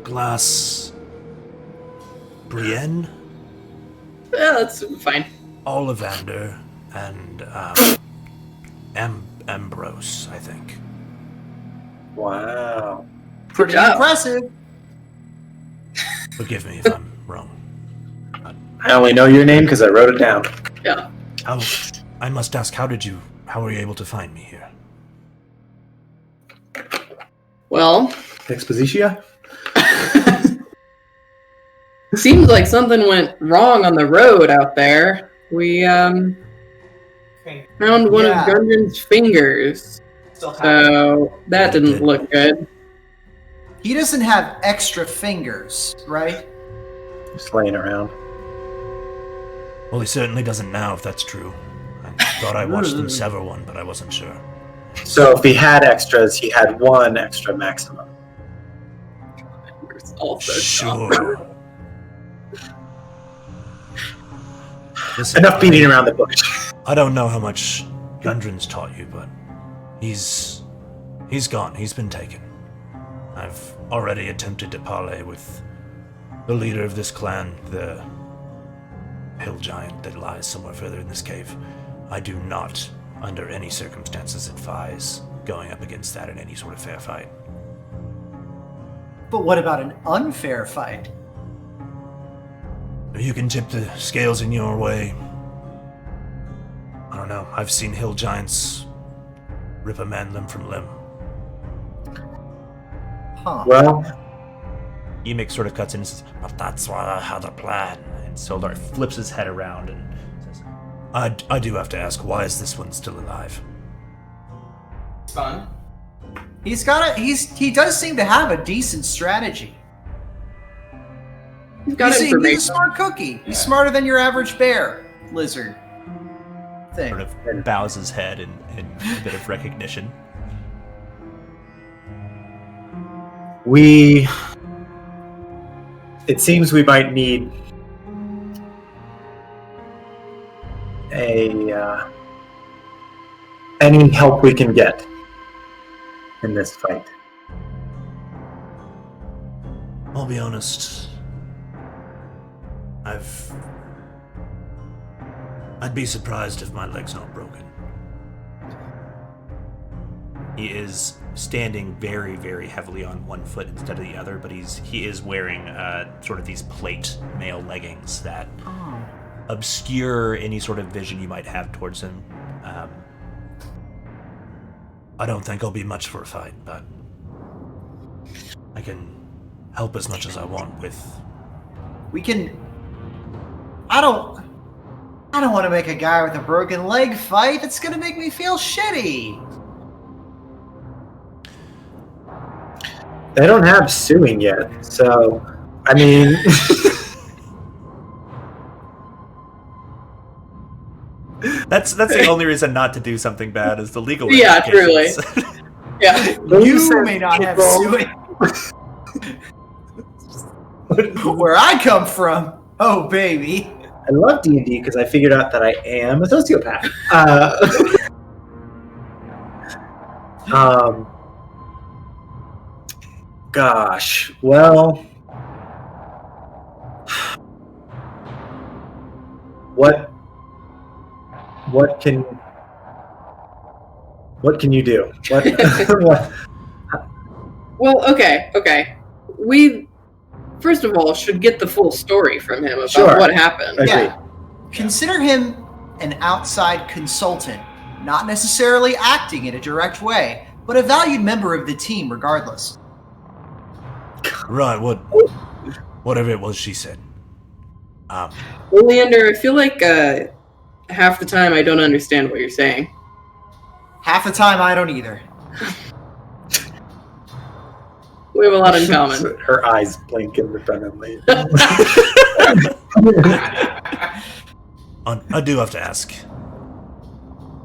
Glass... Brienne? Yeah, that's fine. Ollivander and Ambrose, I think. Wow. Pretty job. impressive. Forgive me if I'm wrong. I only know your name because I wrote it down. Yeah. I must ask, how were you able to find me here? Well, Expositia? seems like something went wrong on the road out there. We found one of Yeah. Gundren's fingers, Still have so that didn't look good. He doesn't have extra fingers, right? Just laying around. Well, he certainly doesn't now, if that's true. I thought I watched him sever one, but I wasn't sure. So if he had extras, he had one extra maximum. It's also Sure. Listen, Enough beating around the bush. I don't know how much Gundren's taught you, but he's gone. He's been taken. I've already attempted to parley with the leader of this clan, the hill giant that lies somewhere further in this cave. I do not, under any circumstances, advise going up against that in any sort of fair fight. But what about an unfair fight? You can tip the scales in your way. I don't know. I've seen hill giants rip a man limb from limb. Huh. Well, Emic sort of cuts in and says, But that's why I had a plan. and Sildar flips his head around and says, I do have to ask, why is this one still alive? fun. He does seem to have a decent strategy. He's got He's a information. smart cookie. He's smarter than your average bear lizard thing. sort of bows his head in a bit of recognition. It seems we might need any help we can get in this fight. I'll be honest. I'd be surprised if my leg's not broken. He is standing very, very heavily on one foot instead of the other, but he is wearing sort of these plate mail leggings that obscure any sort of vision you might have towards him. I don't think I'll be much for a fight, but I can help as much as I want with... We can. I don't want to make a guy with a broken leg fight. It's gonna make me feel shitty. They don't have suing yet, so I mean, That's the only reason not to do something bad is the legal Yeah, ramifications. Yeah. You may not have suing. Where I come from, oh baby. I love D&D because I figured out that I am a sociopath. Gosh, well, what can you do? Well, okay. We, first of all, should get the full story from him about Sure. what happened. Agreed. Yeah. Consider him an outside consultant, not necessarily acting in a direct way, but a valued member of the team regardless. Right, whatever it was she said. Well, Leander, I feel like half the time I don't understand what you're saying. Half the time, I don't either. We have a lot in common. Her eyes blink independently. I do have to ask,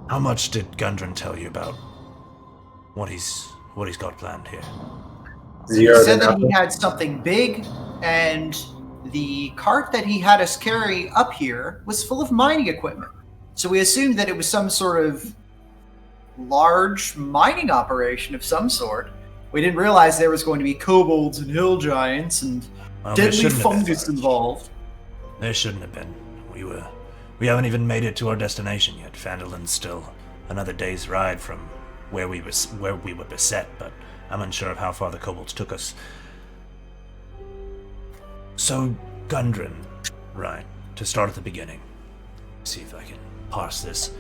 how much did Gundren tell you about what he's got planned here? He Zero to said that he nothing. had something big, and the cart that he had us carry up here was full of mining equipment. So we assumed that it was some sort of large mining operation of some sort. We didn't realize there was going to be kobolds and hill giants and Well, there deadly shouldn't have been. fungus involved. There shouldn't have been. We haven't even made it to our destination yet. Phandalon's still another day's ride from where we were beset, but I'm unsure of how far the kobolds took us. So, Gundren, right, to start at the beginning. See if I can parse this.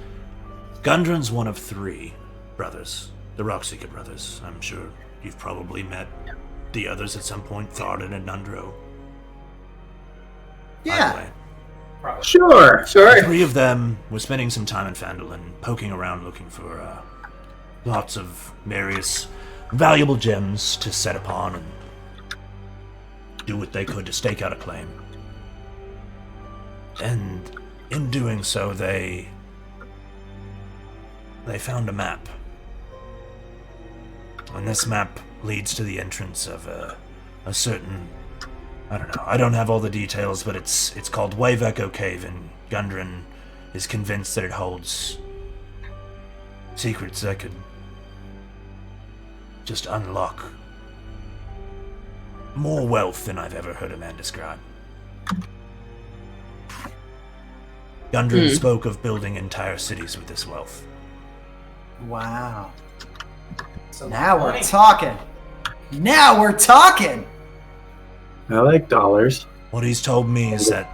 Gundren's one of 3 brothers, the Rockseeker brothers. I'm sure you've probably met the others at some point, Tharden and Nundro. By the Yeah. way, Probably. Sure. the Sure. 3 of them were spending some time in Phandalon, poking around looking for lots of various valuable gems to set upon and do what they could to stake out a claim. And in doing so, they found a map. And this map leads to the entrance of a certain... I don't know. I don't have all the details, but it's called Waveko Cave, and Gundren is convinced that it holds secrets that could just unlock more wealth than I've ever heard a man describe. Gundren spoke of building entire cities with this wealth. Wow. So Now we're money. talking. Now we're talking. I like dollars. What he's told me is that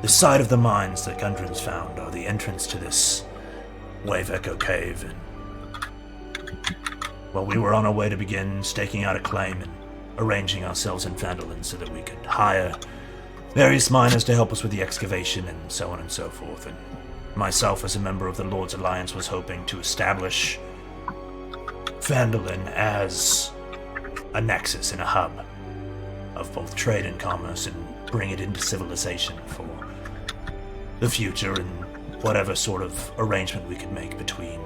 the side of the mines that Gundren's found are the entrance to this Waveko Cave, and well, we were on our way to begin staking out a claim and arranging ourselves in Phandalon so that we could hire various miners to help us with the excavation and so on and so forth. And myself, as a member of the Lord's Alliance, was hoping to establish Phandalon as a nexus and a hub of both trade and commerce, and bring it into civilization for the future and whatever sort of arrangement we could make between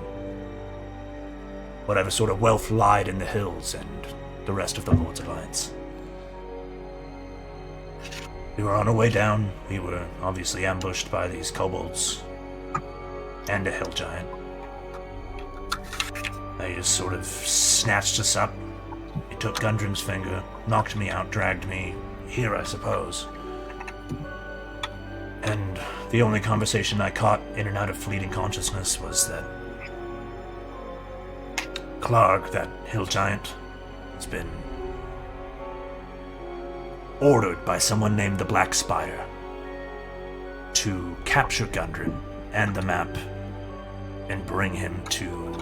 whatever sort of wealth lied in the hills and the rest of the Lord's Alliance. We were on our way down. We were obviously ambushed by these kobolds and a hill giant. They just sort of snatched us up. He took Gundren's finger, knocked me out, dragged me here, I suppose. And the only conversation I caught in and out of fleeting consciousness was that Clark, that hill giant, has been ordered by someone named the Black Spider to capture Gundren and the map and bring him to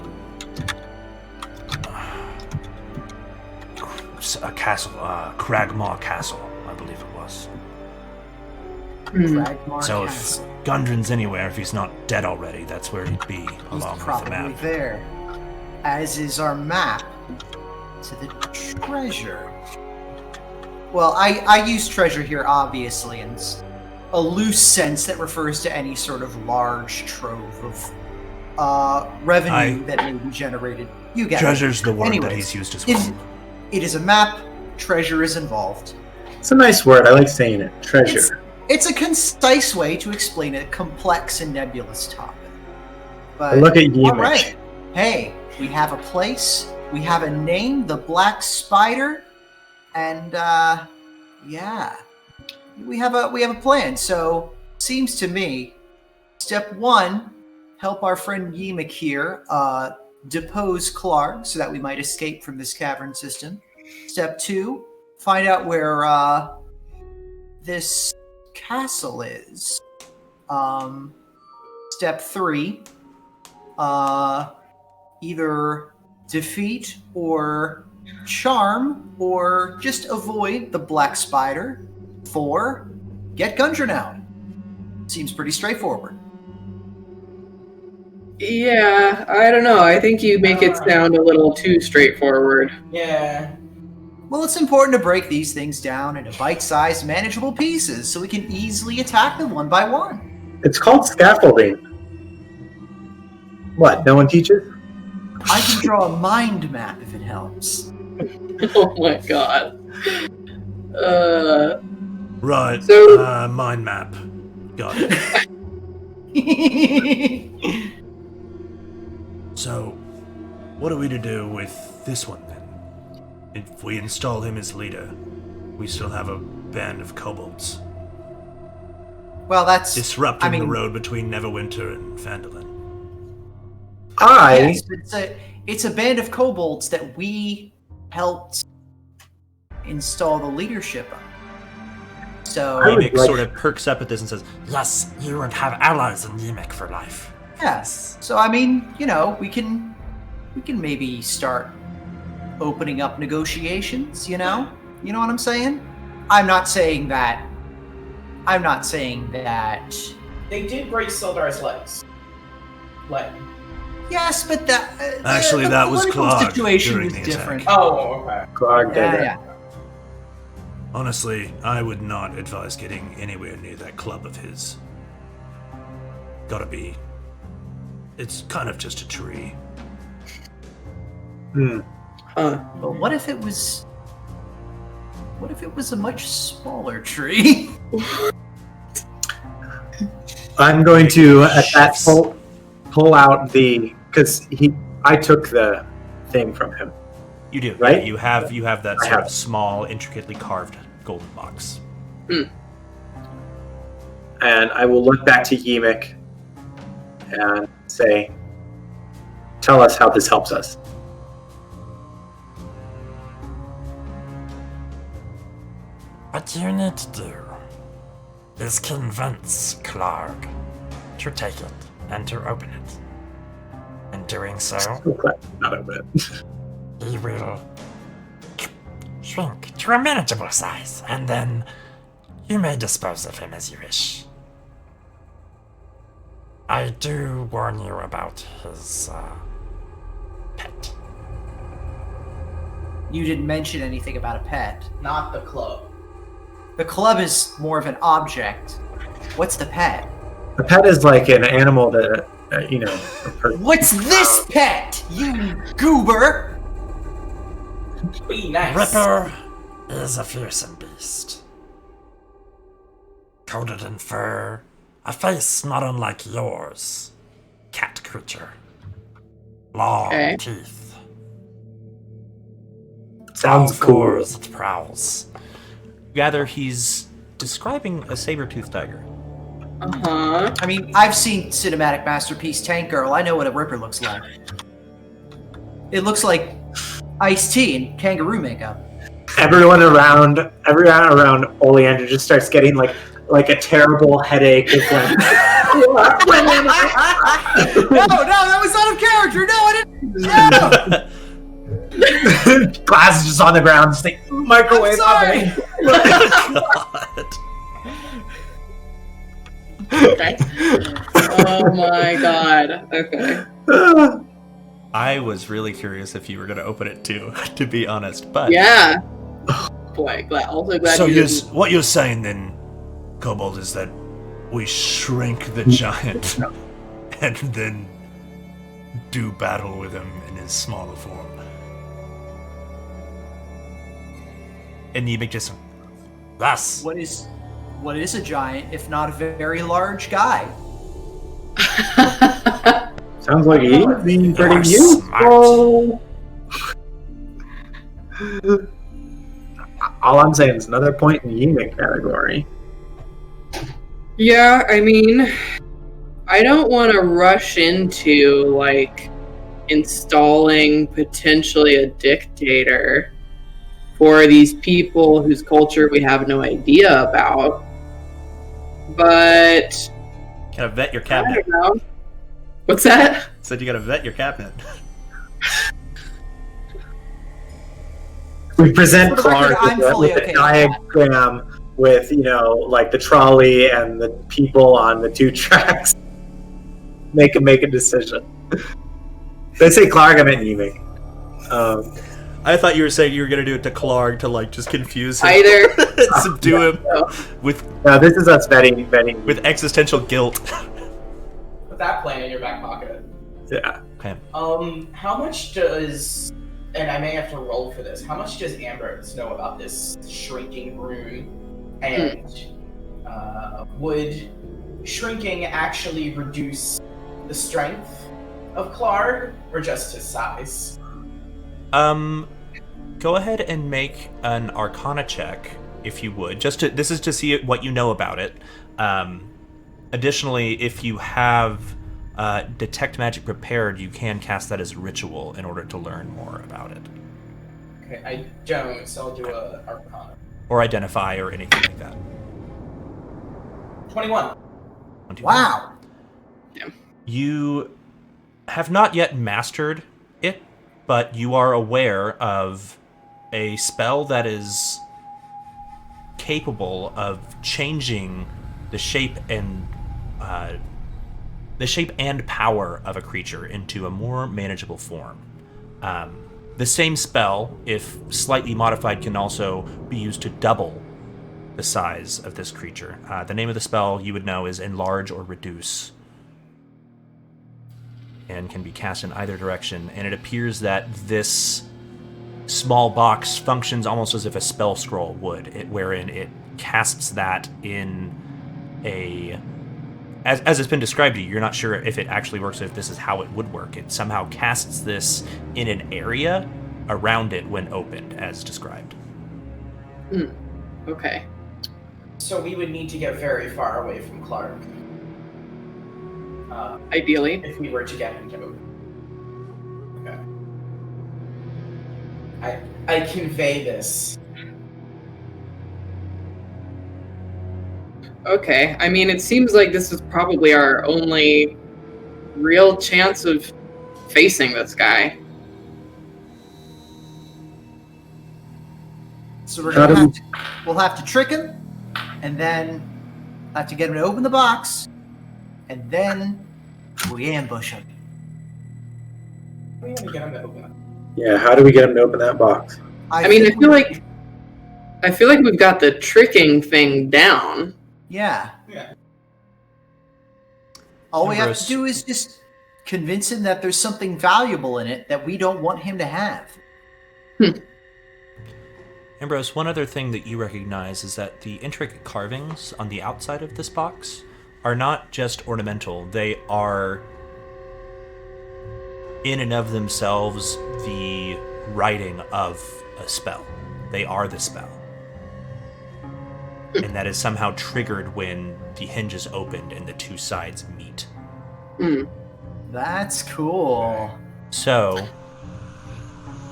a castle, Cragmaw Castle, I believe it was. Cragmaw So Castle. if Gundren's anywhere, if he's not dead already, that's where he'd be, He's along with the probably map. there. As is our map to the treasure. Well, I use treasure here, obviously, in a loose sense that refers to any sort of large trove of revenue that may be generated. You get it. Treasure's the word that Anyways, he's used as well. It is a map. Treasure is involved. It's a nice word. I like saying it. Treasure. It's a concise way to explain a complex and nebulous topic. I But look at you, all right. Hey, we have a place. We have a name, the Black Spider, and yeah, we have a plan. So seems to me, step one, help our friend Yemek here depose Clark so that we might escape from this cavern system. Step 2, find out where this castle is. Step 3, either defeat or charm or just avoid the black spider. 4, get Gundren out. Seems pretty straightforward. Yeah, I don't know. I think you make it sound a little too straightforward. Yeah. Well, it's important to break these things down into bite-sized, manageable pieces so we can easily attack them one by one. It's called scaffolding. What, no one teaches? I can draw a mind map if it helps. Oh my god. Right. So- Mind map. Got it. So, what are we to do with this one then? If we install him as leader, we still have a band of kobolds Well, that's... disrupting I mean- the road between Neverwinter and Phandalin. Yes, it's a band of kobolds that we helped install the leadership of. So, I would Emic like- sort of perks up at this and says, Yes, you would have allies in Yemek for life. yes. So, I mean, we can maybe start opening up negotiations, You know what I'm saying? I'm not saying that... They did break Sildar's legs. Leg. Yes, but that... Actually, the that was political Clark situation during was the different. attack. Oh, okay. Clark did that. Yeah. honestly, I would not advise getting anywhere near that club of his. Gotta be. It's kind of just a tree. But what if it was a much smaller tree? I'm going to at that pull out because I took the thing from him. You do, Right? Yeah, you have that I sort have. of small, intricately carved golden box. And I will look back to Yemek and say, tell us how this helps us. What you need to do is convince Clark to take it and to open it. In doing so, Not open it. he will shrink to a manageable size, and then you may dispose of him as you wish. I do warn you about his pet. You didn't mention anything about a pet. Not the club. The club is more of an object. What's the pet? A pet is like an animal that, a person. What's this pet, you goober? Be nice. Ripper is a fearsome beast. Coated in fur, a face not unlike yours. Cat creature. Long Okay. teeth. Sounds All cool. fours it prowls. Gather he's describing a saber-toothed tiger. Uh-huh. I mean, I've seen cinematic masterpiece Tank Girl. I know what a ripper looks like. It looks like iced tea and kangaroo makeup. Everyone around Oleander just starts getting like a terrible headache. It's like, No, that was out of character. No, I didn't. No. glass is just on the ground, just like microwave I'm oven. Okay. Oh my god. Okay. I was really curious if you were going to open it too, to be honest. But Yeah. Boy, also glad so you didn't. what you're saying then, Kobold, is that we shrink the giant and then do battle with him in his smaller form. And Yemek just Yes. What is a giant if not a very large guy? Sounds like he's being pretty You're useful. All I'm saying is another point in the Yemek category. Yeah, I mean, I don't want to rush into, like, installing potentially a dictator for these people whose culture we have no idea about. But Gotta vet your I cabinet. don't know. What's that? Said you gotta vet your cabinet. We present For the record, Clark I'm fully with a okay with diagram with, like the trolley and the people on the 2 tracks. Make a decision. Did I say Clark? I meant Yumi. I thought you were saying you were gonna do it to Clark to like just confuse him, Either. subdue him with No, this is us vetting. with existential guilt. Put that plan in your back pocket. Yeah. Okay. How much does, and I may have to roll for this, how much does Ambrose know about this shrinking rune? And would shrinking actually reduce the strength of Clark, or just his size? Go ahead and make an Arcana check, if you would. This is to see what you know about it. Additionally, if you have Detect Magic prepared, you can cast that as ritual in order to learn more about it. Okay, I don't, so I'll do a Arcana. Or Identify or anything like that. 21. Wow. You have not yet mastered it, but you are aware of a spell that is capable of changing the shape and power of a creature into a more manageable form. The same spell, if slightly modified, can also be used to double the size of this creature. The name of the spell you would know is Enlarge or Reduce, and can be cast in either direction. And it appears that this small box functions almost as if a spell scroll would, wherein it casts that in a... As it's been described to you, you're not sure if it actually works or if this is how it would work. It somehow casts this in an area around it when opened, as described. Okay. So we would need to get very far away from Clark. Ideally. If we were to get him to open. Okay. I convey this. Okay. I mean, it seems like this is probably our only real chance of facing this guy. So we'll have to trick him, and then have to get him to open the box, and then we ambush him. We have to get him to open it. Yeah, how do we get him to open that box? I feel like we've got the tricking thing down. Yeah. Yeah. All we have Ambrose. to do is just convince him that there's something valuable in it that we don't want him to have. Ambrose, one other thing that you recognize is that the intricate carvings on the outside of this box are not just ornamental. They are, in and of themselves, the writing of a spell. They are the spell. And that is somehow triggered when the hinge is opened and the 2 sides meet. That's cool. So,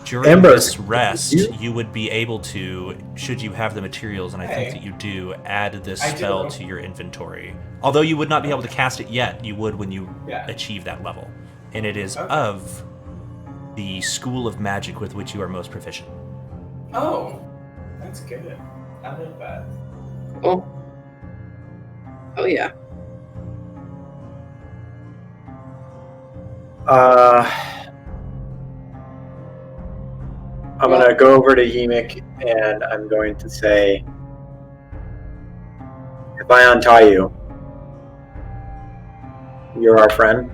during Ambrose, this rest, you would be able to, should you have the materials, and I think that you do, add this I do. spell to your inventory. Although you would not be able to cast it yet, you would when you Yeah. achieve that level. And it is Okay. of the school of magic with which you are most proficient. Oh, that's good. I like that. Oh yeah. I'm going to go over to Yemik, and I'm going to say, if I untie you, you're our friend.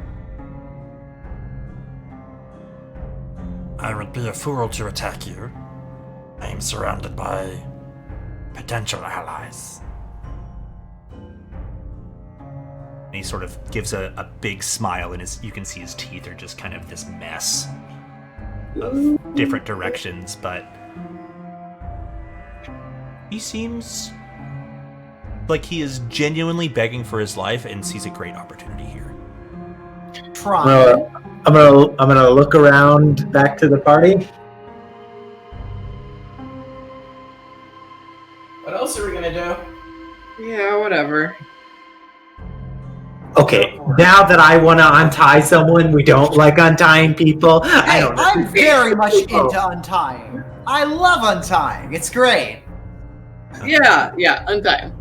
I would be a fool to attack you. I am surrounded by potential allies. And he sort of gives a big smile, and you can see his teeth are just kind of this mess of different directions, but he seems like he is genuinely begging for his life and sees a great opportunity here. Try. Well, I'm gonna look around back to the party. What else are we gonna do? Yeah, whatever. Okay, now that I want to untie someone, we don't like untying people. I Hey, don't know. I'm very much into untying. I love untying. It's great. Yeah, untie.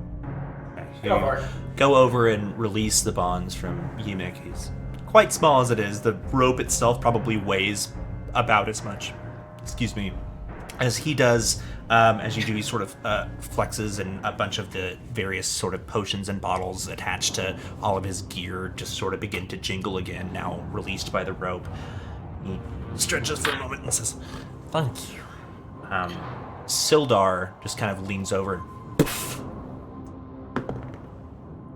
Go for it. Go over and release the bonds from Yimik. He's quite small as it is. The rope itself probably weighs about as much, as he does. As you do, he sort of flexes, and a bunch of the various sort of potions and bottles attached to all of his gear just sort of begin to jingle again, now released by the rope. He stretches for a moment and says, Thank you. Sildar just kind of leans over and poof.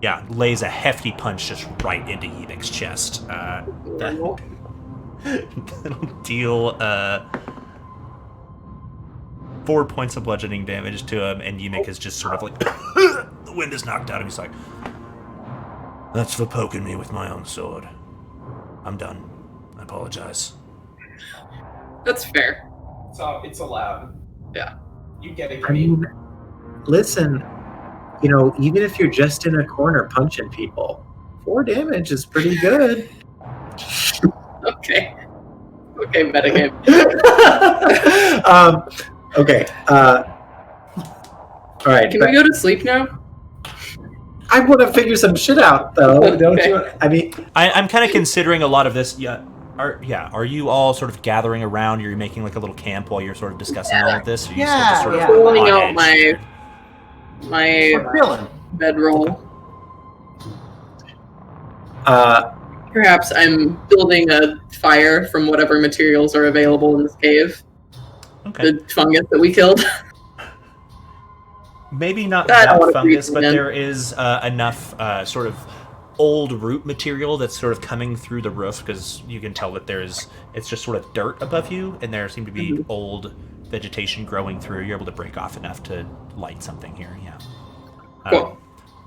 Yeah, lays a hefty punch just right into Yimik's chest. That'll deal 4 points of bludgeoning damage to him, and Yimik is just sort of like the wind is knocked out of him. He's like, "That's for poking me with my own sword. I'm done. I apologize." That's fair. So it's allowed. Yeah. You get it. I mean, listen, even if you're just in a corner punching people, 4 damage is pretty good. Okay, metagame. Okay. All right. Can we go to sleep now? I want to figure some shit out, though. Don't Okay. you? I mean, I'm kind of considering a lot of this. Yeah. Are you all sort of gathering around? Are you making like a little camp while you're sort of discussing all of this? Or are you still just sort of Pulling on out edge? my We're chilling. bedroll. uh, Perhaps I'm building a fire from whatever materials are available in this cave. Okay. The fungus that we killed. Maybe not I don't that wanna fungus, breathe but in. there is enough sort of old root material that's sort of coming through the roof, because you can tell that it's just sort of dirt above you, and there seem to be old vegetation growing through. You're able to break off enough to light something here. Yeah. Cool.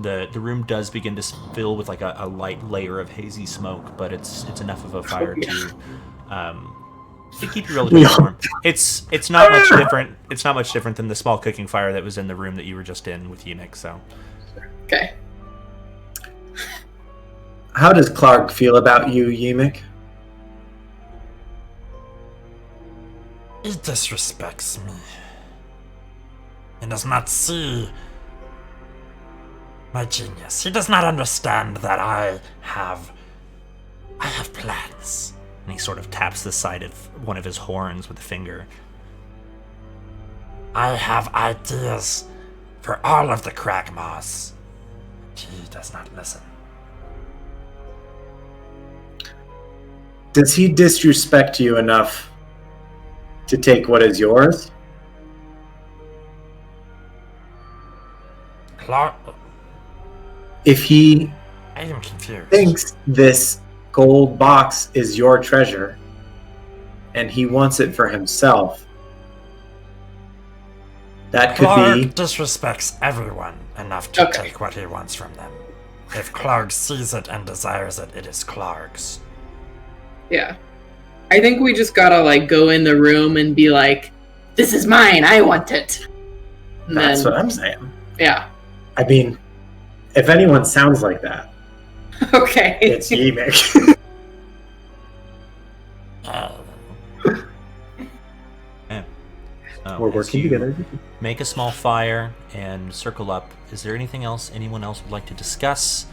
The room does begin to fill with like a light layer of hazy smoke, but it's enough of a fire to keep you relatively warm. It's not much different. It's not much different than the small cooking fire that was in the room that you were just in with Yimik. So Okay. how does Clark feel about you, Yimik? He disrespects me. He does not see my genius. He does not understand that I have plans. and he sort of taps the side of one of his horns with a finger. I have ideas for all of the Cragmaws. He does not listen. Does he disrespect you enough to take what is yours? Clark, If he I am confused. thinks this gold box is your treasure and he wants it for himself, that could Clark be. disrespects everyone enough to Okay. take what he wants from them. If Clark sees it and desires it, it is Clark's. Yeah. I think we just gotta go in the room and be like, "This is mine, I want it." And That's then, what I'm saying. yeah. I mean, if anyone sounds like that, Okay. it's Yimik. So We're as working you together. Make a small fire and circle up. Is there anything else anyone else would like to discuss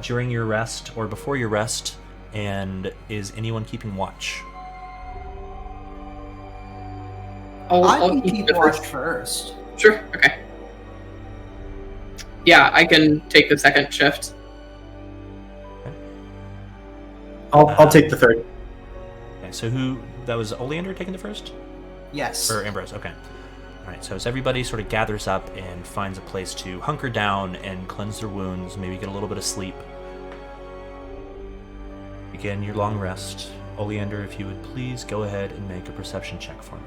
during your rest or before your rest? And is anyone keeping watch? I'll I can keep keep the watch first. first. Sure. Okay. Yeah, I can take the second shift. I'll take the third. Okay, so that was Oleander taking the first? Yes. Or Ambrose, okay. Alright, so as everybody sort of gathers up and finds a place to hunker down and cleanse their wounds, maybe get a little bit of sleep. Begin your long rest. Oleander, if you would please go ahead and make a perception check for me.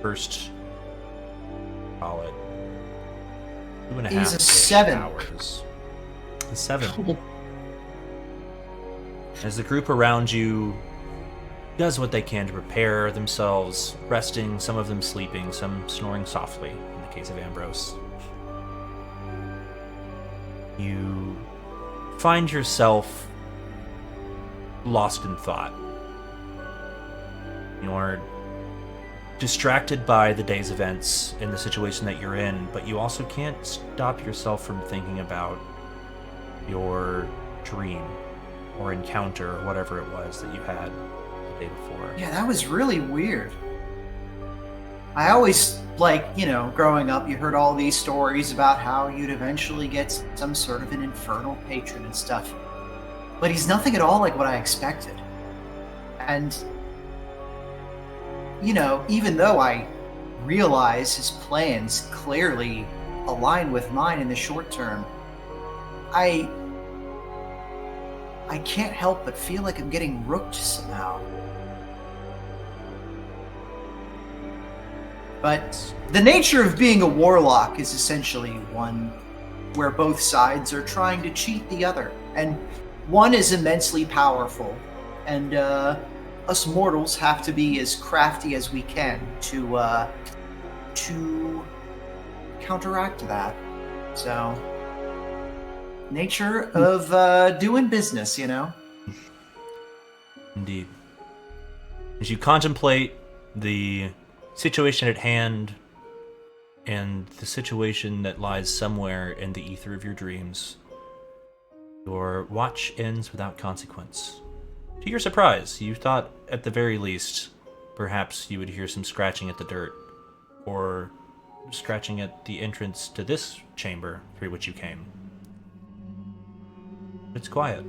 First, call it 2.5 He's a 7. hours. A 7. As the group around you does what they can to prepare themselves, resting, some of them sleeping, some snoring softly, in the case of Ambrose, you find yourself lost in thought. You're distracted by the day's events and the situation that you're in, but you also can't stop yourself from thinking about your dream or encounter or whatever it was that you had the day before. Yeah, that was really weird. I always, growing up, you heard all these stories about how you'd eventually get some sort of an infernal patron and stuff. But he's nothing at all like what I expected. And, even though I realize his plans clearly align with mine in the short term, I can't help but feel like I'm getting rooked somehow. But the nature of being a warlock is essentially one where both sides are trying to cheat the other. And one is immensely powerful, and us mortals have to be as crafty as we can to counteract that. So, nature of doing business, Indeed. As you contemplate the situation at hand and the situation that lies somewhere in the ether of your dreams, your watch ends without consequence. To your surprise, you thought at the very least perhaps you would hear some scratching at the dirt, or scratching at the entrance to this chamber through which you came. It's quiet.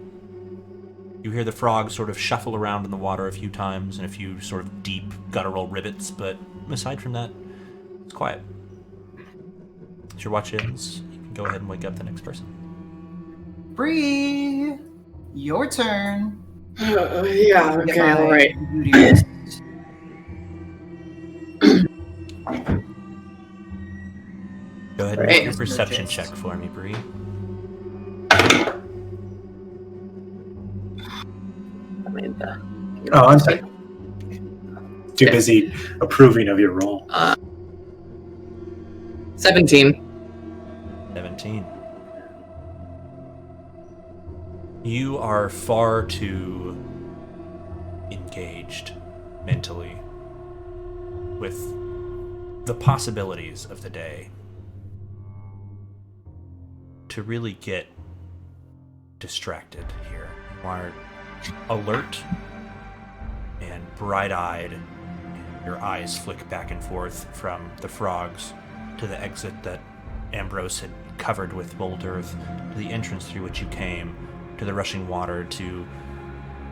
You hear the frog sort of shuffle around in the water a few times and a few sort of deep guttural rivets, but aside from that, it's quiet. As your watch ends, you can go ahead and wake up the next person. Bree, your turn. Yeah, okay, alright. Go ahead and make your perception check for me, Bree. Oh, I'm sorry. Too busy approving of your roll. 17. 17. You are far too engaged mentally with the possibilities of the day to really get distracted here. You are alert and bright-eyed. Your eyes flick back and forth from the frogs to the exit that Ambrose had covered with mold earth, to the entrance through which you came, to the rushing water, to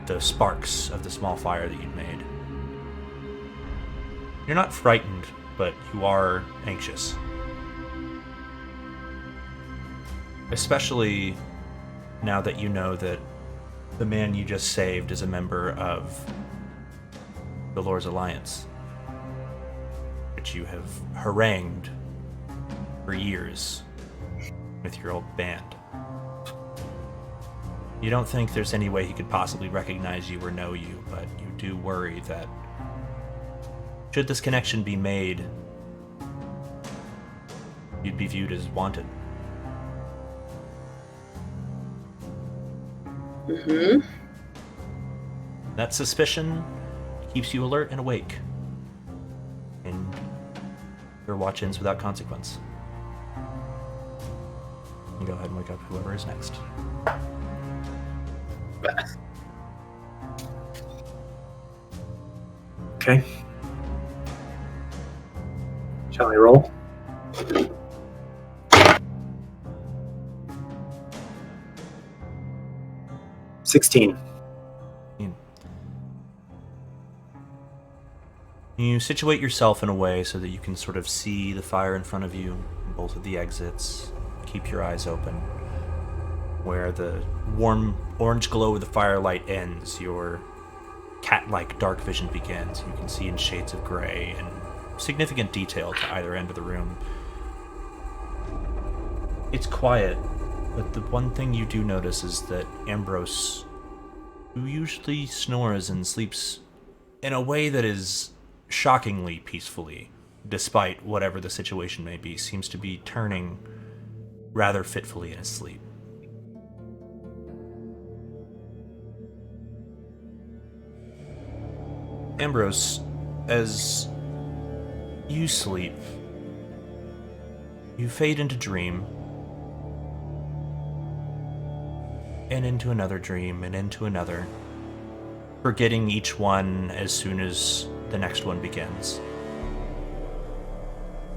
the sparks of the small fire that you'd made. You're not frightened, but you are anxious. Especially now that you know that the man you just saved is a member of the Lord's Alliance, which you have harangued for years with your old band. You don't think there's any way he could possibly recognize you or know you, but you do worry that should this connection be made, you'd be viewed as wanted. Mm-hmm. That suspicion keeps you alert and awake, and your watch ends without consequence. You go ahead and wake up whoever is next. Okay. Shall I roll? $16. You situate yourself in a way so that you can sort of see the fire in front of you, both of the exits. Keep your eyes open. Where the warm orange glow of the firelight ends, your cat-like dark vision begins. You can see in shades of gray and significant detail to either end of the room. It's quiet, but the one thing you do notice is that Ambrose who usually snores and sleeps in a way that is shockingly peacefully, despite whatever the situation may be, seems to be turning rather fitfully in his sleep. Ambrose, as you sleep, you fade into dream, and into another dream, and into another, forgetting each one as soon as the next one begins.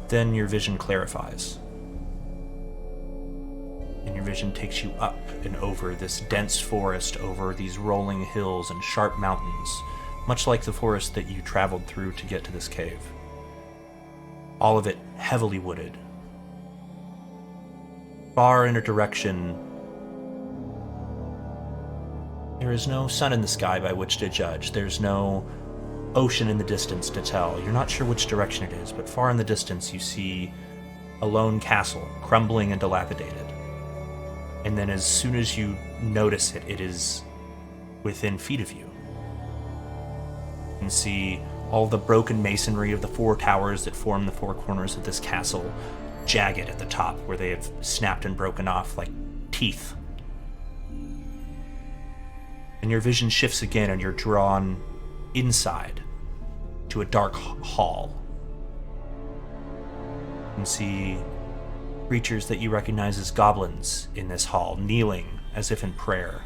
Then your vision clarifies, and your vision takes you up and over this dense forest, over these rolling hills and sharp mountains, much like the forest that you traveled through to get to this cave. All of it heavily wooded. Far in a direction, there is no sun in the sky by which to judge. There's no ocean in the distance to tell. You're not sure which direction it is, but far in the distance you see a lone castle, crumbling and dilapidated. And then as soon as you notice it, it is within feet of you. You can see all the broken masonry of the four towers that form the four corners of this castle, jagged at the top, where they have snapped and broken off like teeth. And your vision shifts again, and you're drawn inside to a dark hall. You can see creatures that you recognize as goblins in this hall, kneeling as if in prayer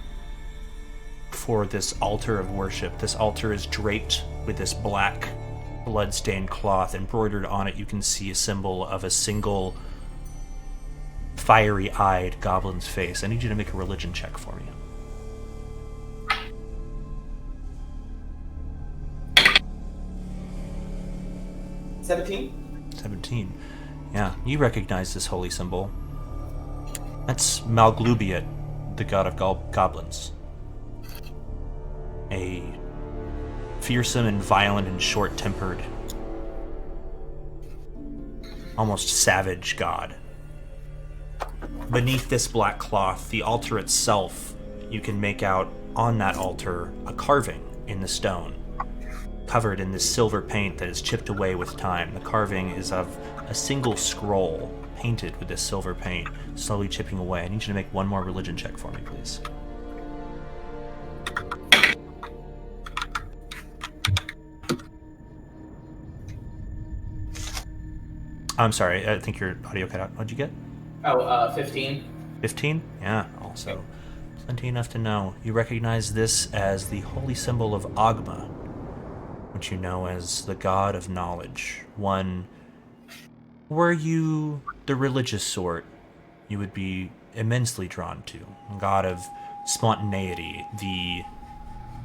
before this altar of worship. This altar is draped with this black blood-stained cloth. Embroidered on it, you can see a symbol of a single fiery-eyed goblin's face. I need you to make a religion check for me. 17. Yeah, you recognize this holy symbol. That's Malglubiet, the god of goblins. A fearsome and violent and short-tempered, almost savage god. Beneath this black cloth, the altar itself, you can make out on that altar a carving in the stone, covered in this silver paint that is chipped away with time. The carving is of a single scroll painted with this silver paint, slowly chipping away. I need you to make one more religion check for me, please. I'm sorry, I think your audio cut out. What'd you get? 15. 15? Yeah, also plenty enough to know. You recognize this as the holy symbol of Agma, which you know as the god of knowledge. One, were you the religious sort, you would be immensely drawn to. A god of spontaneity, the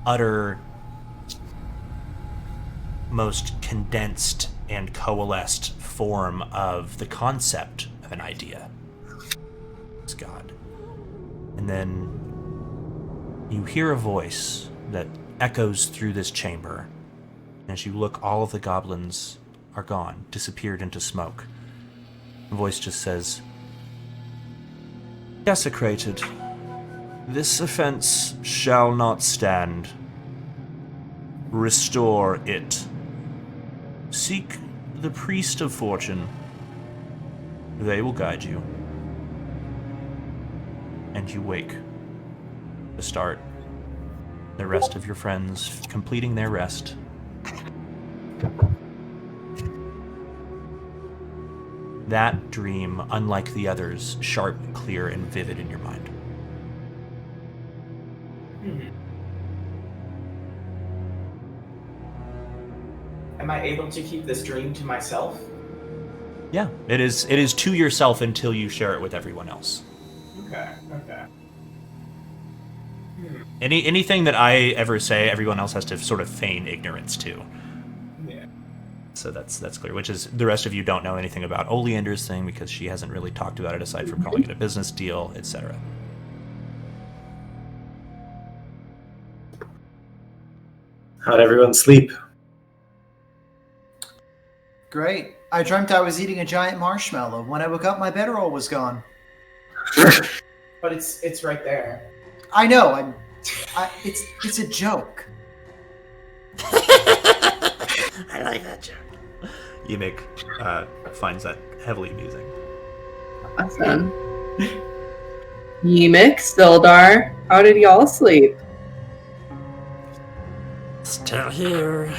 utter, most condensed and coalesced form of the concept of an idea. It's God. And then you hear a voice that echoes through this chamber. As you look, all of the goblins are gone, disappeared into smoke. The voice just says, "Desecrated. This offense shall not stand. Restore it. Seek the priest of fortune. They will guide you." And you wake to start the rest of your friends completing their rest. That dream, unlike the others, sharp, clear, and vivid in your mind. Am I able to keep this dream to myself? Yeah, it is to yourself until you share it with everyone else. Okay. Anything that I ever say, everyone else has to sort of feign ignorance to. Yeah. So that's clear, which is the rest of you don't know anything about Oleander's thing because she hasn't really talked about it aside from calling it a business deal, etc. How'd everyone sleep? Great. I dreamt I was eating a giant marshmallow. When I woke up, my bedroll was gone. But it's right there. I know. I'm It's a joke. I like that joke. Yimik finds that heavily amusing. Awesome. Yemik, Sildar, how did y'all sleep? Still here.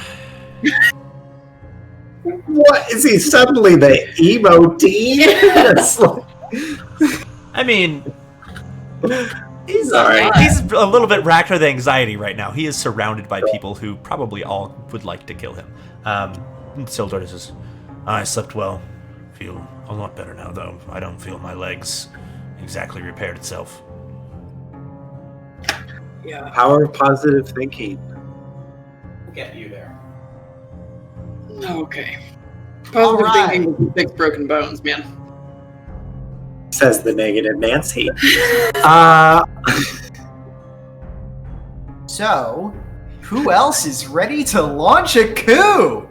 What is he suddenly the emo teen? It's like- I mean, he's Sorry. he's a little bit racked with anxiety right now. He is surrounded by people who probably all would like to kill him. Sildar says, I slept well. Feel a lot better now, though. I don't feel my legs exactly repaired itself. Yeah. Power of positive thinking. We'll get you there. Okay. Positive Alright. thinking with six broken bones, man. Says the negative Nancy. So, who else is ready to launch a coup?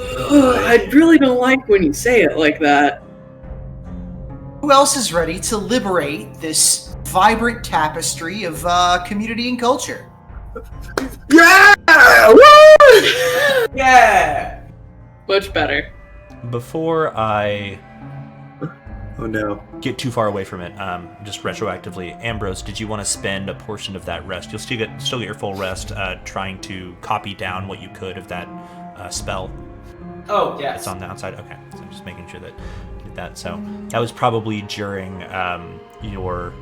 I really don't like when you say it like that. Who else is ready to liberate this vibrant tapestry of community and culture? Yeah! Woo! Yeah! Much better. Before I Oh no. get too far away from it, just retroactively, Ambrose, did you want to spend a portion of that rest? You'll still get your full rest, trying to copy down what you could of that spell. Oh, yes. It's on the outside. Okay, so I'm just making sure that you did that. So that was probably during your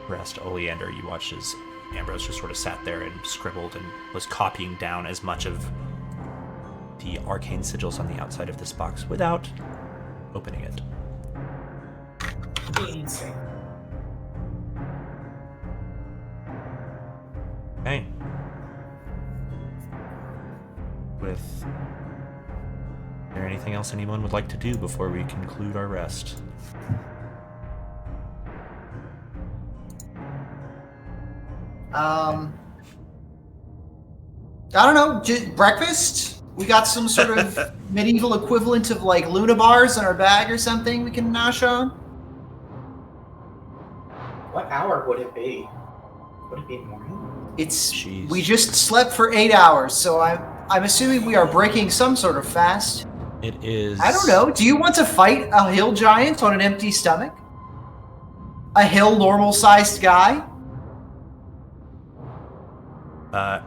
rest, Oleander. You watched as Ambrose just sort of sat there and scribbled and was copying down as much of the arcane sigils on the outside of this box without opening it. Insane. Okay. Is there anything else anyone would like to do before we conclude our rest? I don't know, breakfast? We got some sort of medieval equivalent of like Luna bars in our bag or something we can nosh on? What hour would it be? Would it be morning? It's Jeez. we just slept for 8 hours, so I'm assuming we are breaking some sort of fast. It is... I don't know. Do you want to fight a hill giant on an empty stomach? A hill normal-sized guy?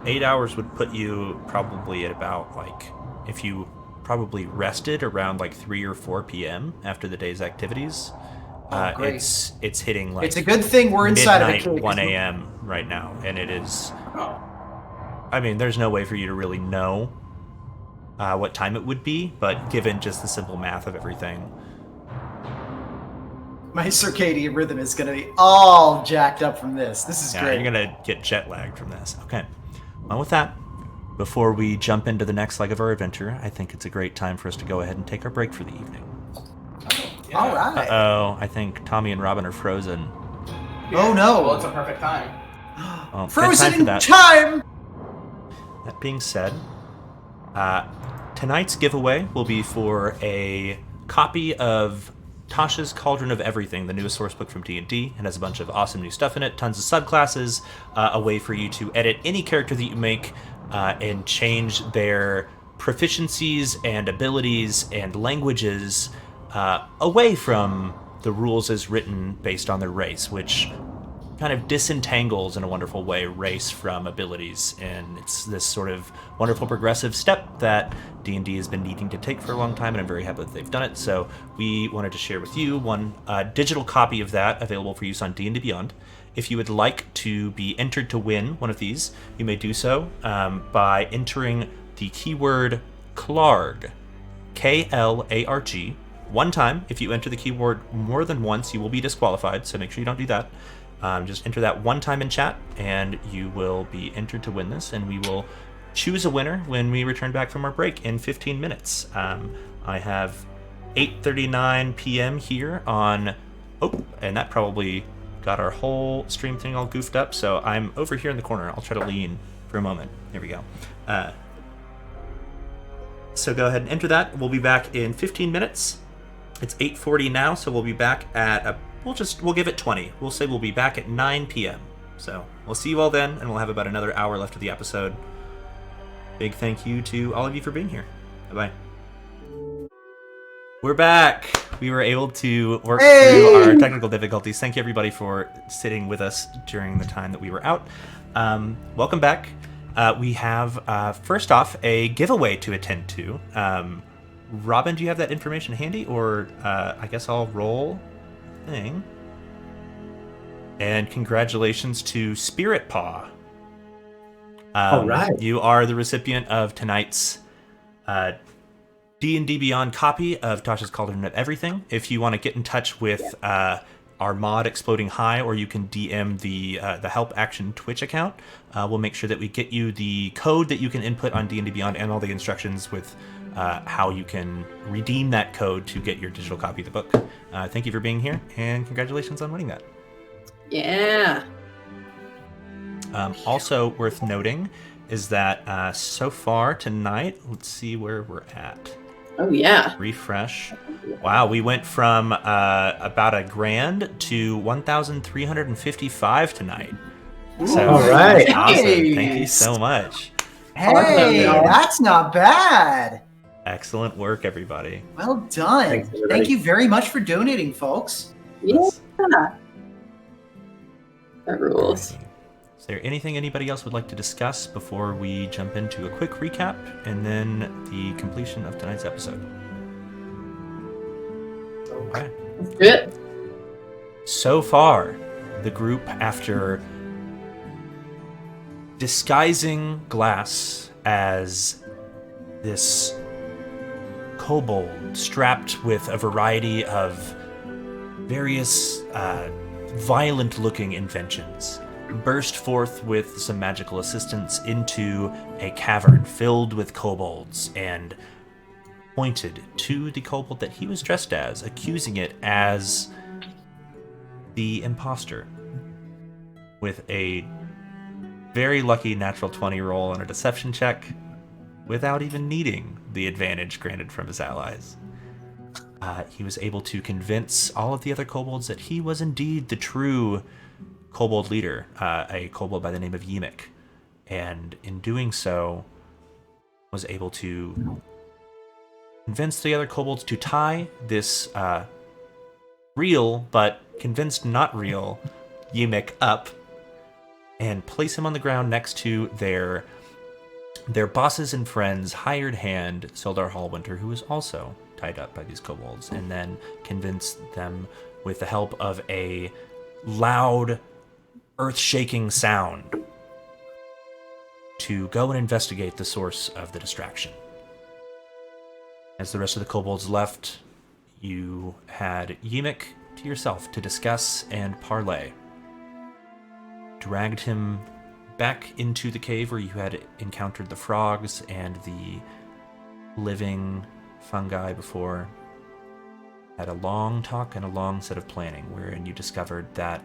8 hours would put you probably at about, like, if you probably rested around, like, 3 or 4 p.m. after the day's activities. Great. It's hitting, like, It's a good thing we're inside of a midnight, cave. 1 a.m. right now, and it is... Oh. I mean, there's no way for you to really know what time it would be, but given just the simple math of everything... My circadian rhythm is going to be all jacked up from this. This is Yeah, great. you're gonna get jet lagged from this. Okay. Well, with that, before we jump into the next leg of our adventure, I think it's a great time for us to go ahead and take our break for the evening. Yeah. All right. Uh-oh, I think Tommy and Robin are frozen. Oh, no. Well, it's a perfect time. Well, good Frozen time for in that. time! That being said, tonight's giveaway will be for a copy of Tasha's Cauldron of Everything, the newest source book from D&D. It has a bunch of awesome new stuff in it, tons of subclasses, a way for you to edit any character that you make and change their proficiencies and abilities and languages away from the rules as written based on their race, which kind of disentangles in a wonderful way race from abilities, and it's this sort of wonderful progressive step that D&D has been needing to take for a long time, and I'm very happy that they've done it. So we wanted to share with you one digital copy of that available for use on D&D Beyond. If you would like to be entered to win one of these, you may do so by entering the keyword Klarg, K-L-A-R-G, one time. If you enter the keyword more than once, you will be disqualified, so make sure you don't do that. Just enter that one time in chat, and you will be entered to win this, and we will choose a winner when we return back from our break in 15 minutes. I have 8:39 p.m. here on... Oh, and that probably got our whole stream thing all goofed up, so I'm over here in the corner. I'll try to lean for a moment. There we go. So go ahead and enter that. We'll be back in 15 minutes. It's 8:40 now, so we'll be back at... We'll give it 20. We'll say we'll be back at 9 p.m. So we'll see you all then, and we'll have about another hour left of the episode. Big thank you to all of you for being here. Bye-bye. We're back. We were able to work through our technical difficulties. Thank you, everybody, for sitting with us during the time that we were out. Welcome back. We have, first off, a giveaway to attend to. Robin, do you have that information handy? Or I guess I'll roll the thing. And congratulations to Spirit Paw. All right. You are the recipient of tonight's D&D Beyond copy of Tasha's Cauldron of Everything. If you want to get in touch with our mod Exploding High, or you can DM the Help Action Twitch account, we'll make sure that we get you the code that you can input on D&D Beyond and all the instructions with how you can redeem that code to get your digital copy of the book. Thank you for being here, and congratulations on winning that. Yeah. Also worth noting is that so far tonight, let's see where we're at. Oh, yeah. Refresh. Wow, we went from about $1,000 to 1,355 tonight. So, all right. That's awesome. Hey. Thank you so much. Hey, Awesome. that's not bad. Excellent work, everybody. Well done. Thanks, everybody. Thank you very much for donating, folks. Yeah. That rules. Is there anything anybody else would like to discuss before we jump into a quick recap and then the completion of tonight's episode? Okay. Let's do it. So far, the group, after disguising Glass as this kobold strapped with a variety of various violent-looking inventions, burst forth with some magical assistance into a cavern filled with kobolds and pointed to the kobold that he was dressed as, accusing it as the imposter, with a very lucky natural 20 roll on a deception check without even needing the advantage granted from his allies. He was able to convince all of the other kobolds that he was indeed the true kobold leader, a kobold by the name of Yimik, and in doing so was able to convince the other kobolds to tie this real but convinced not real Yimik up and place him on the ground next to their bosses and friends hired hand Sildar Hallwinter, who was also tied up by these kobolds, and then convince them with the help of a loud, earth-shaking sound to go and investigate the source of the distraction. As the rest of the kobolds left, you had Yimik to yourself to discuss and parley. Dragged him back into the cave where you had encountered the frogs and the living fungi before. Had a long talk and a long set of planning, wherein you discovered that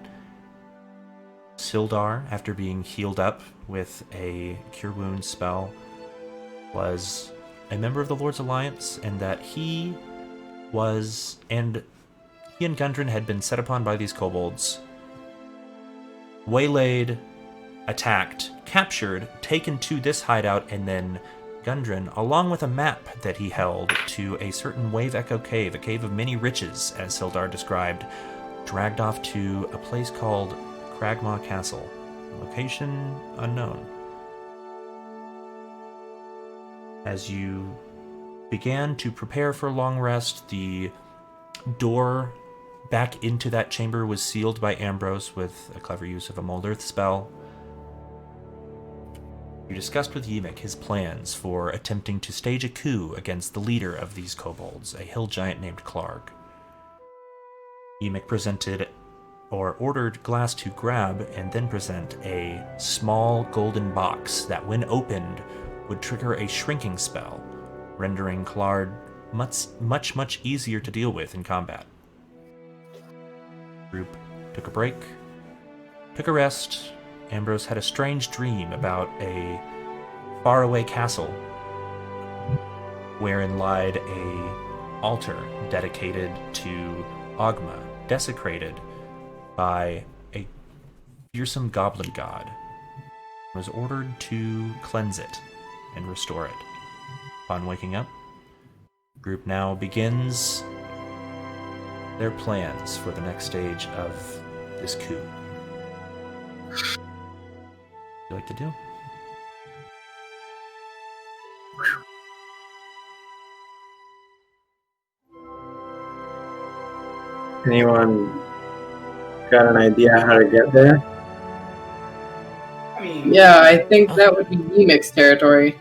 Sildar, after being healed up with a Cure Wounds spell, was a member of the Lord's Alliance, and that he and Gundren had been set upon by these kobolds, waylaid, attacked, captured, taken to this hideout, and then Gundren, along with a map that he held to a certain Wave Echo cave, a cave of many riches, as Sildar described, dragged off to a place called Cragmaw Castle, location unknown. As you began to prepare for a long rest, the door back into that chamber was sealed by Ambrose with a clever use of a Mold Earth spell. You discussed with Yimik his plans for attempting to stage a coup against the leader of these kobolds, a hill giant named Clark. Yimik ordered Glass to grab and then present a small golden box that, when opened, would trigger a shrinking spell, rendering Clark much easier to deal with in combat. The group took a break, took a rest. Ambrose had a strange dream about a faraway castle wherein lied a altar dedicated to Ogma, desecrated by a fearsome goblin god was ordered to cleanse it and restore it. Upon waking up, the group now begins their plans for the next stage of this coup. What would you like to do? Anyone got an idea how to get there? I mean, Yeah, I think that would be Emix territory.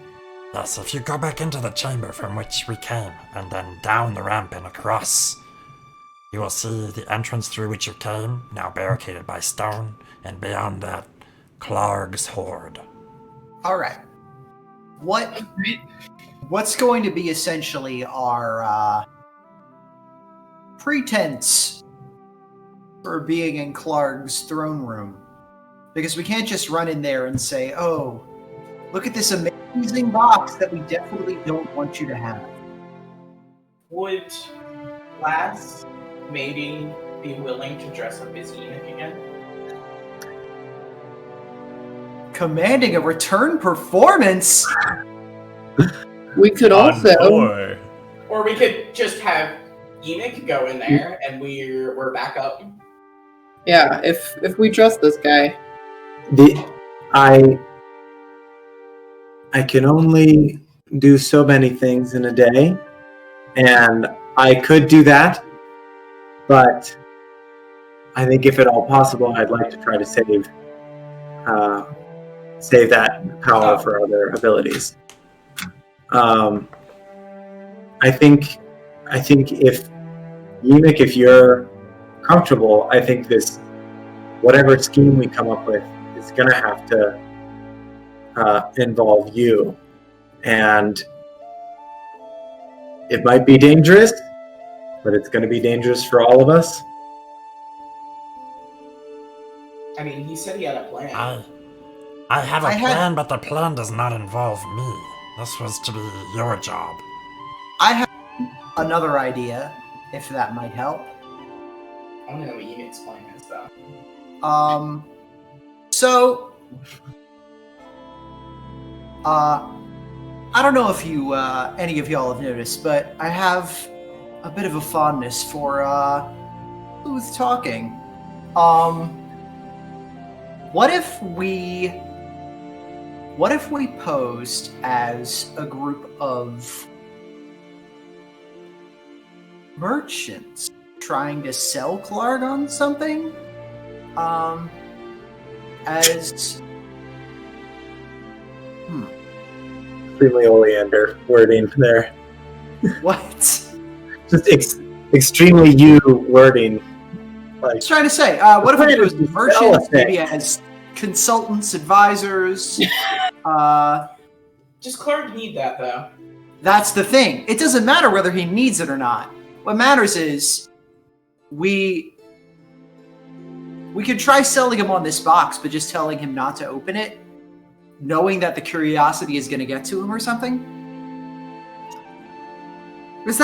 Yes, if you go back into the chamber from which we came, and then down the ramp and across, you will see the entrance through which you came, now barricaded by stone, and beyond that, Clarg's horde. All right. What's going to be essentially our pretense for being in Clarg's throne room? Because we can't just run in there and say, "Oh, look at this amazing box that we definitely don't want you to have." would Lass maybe be willing to dress up as Enoch again? Commanding a return performance. We could also. Or we could just have Enoch go in there and we're back up. Yeah, if we trust this guy. I can only do so many things in a day, and I could do that, but I think if at all possible, I'd like to try to save that power for other abilities. I think if Eunuch, if you're comfortable, I think this whatever scheme we come up with is going to have to involve you, and it might be dangerous, but it's going to be dangerous for all of us. I mean, he said he had a plan. I have a plan, but the plan does not involve me. This was to be your job. I have another idea, if that might help. I don't know what Enoch's plan is, though. So, I don't know if you, any of y'all have noticed, but I have a bit of a fondness for, smooth talking. What if we posed as a group of merchants trying to sell Clarg on something? Extremely oleander wording there. What? Just extremely you wording. I was trying to say, what if we posed as merchants, maybe as consultants, advisors? Does Clarg need that, though? That's the thing. It doesn't matter whether he needs it or not. What matters is we could try selling him on this box, but just telling him not to open it, knowing that the curiosity is going to get to him or something. This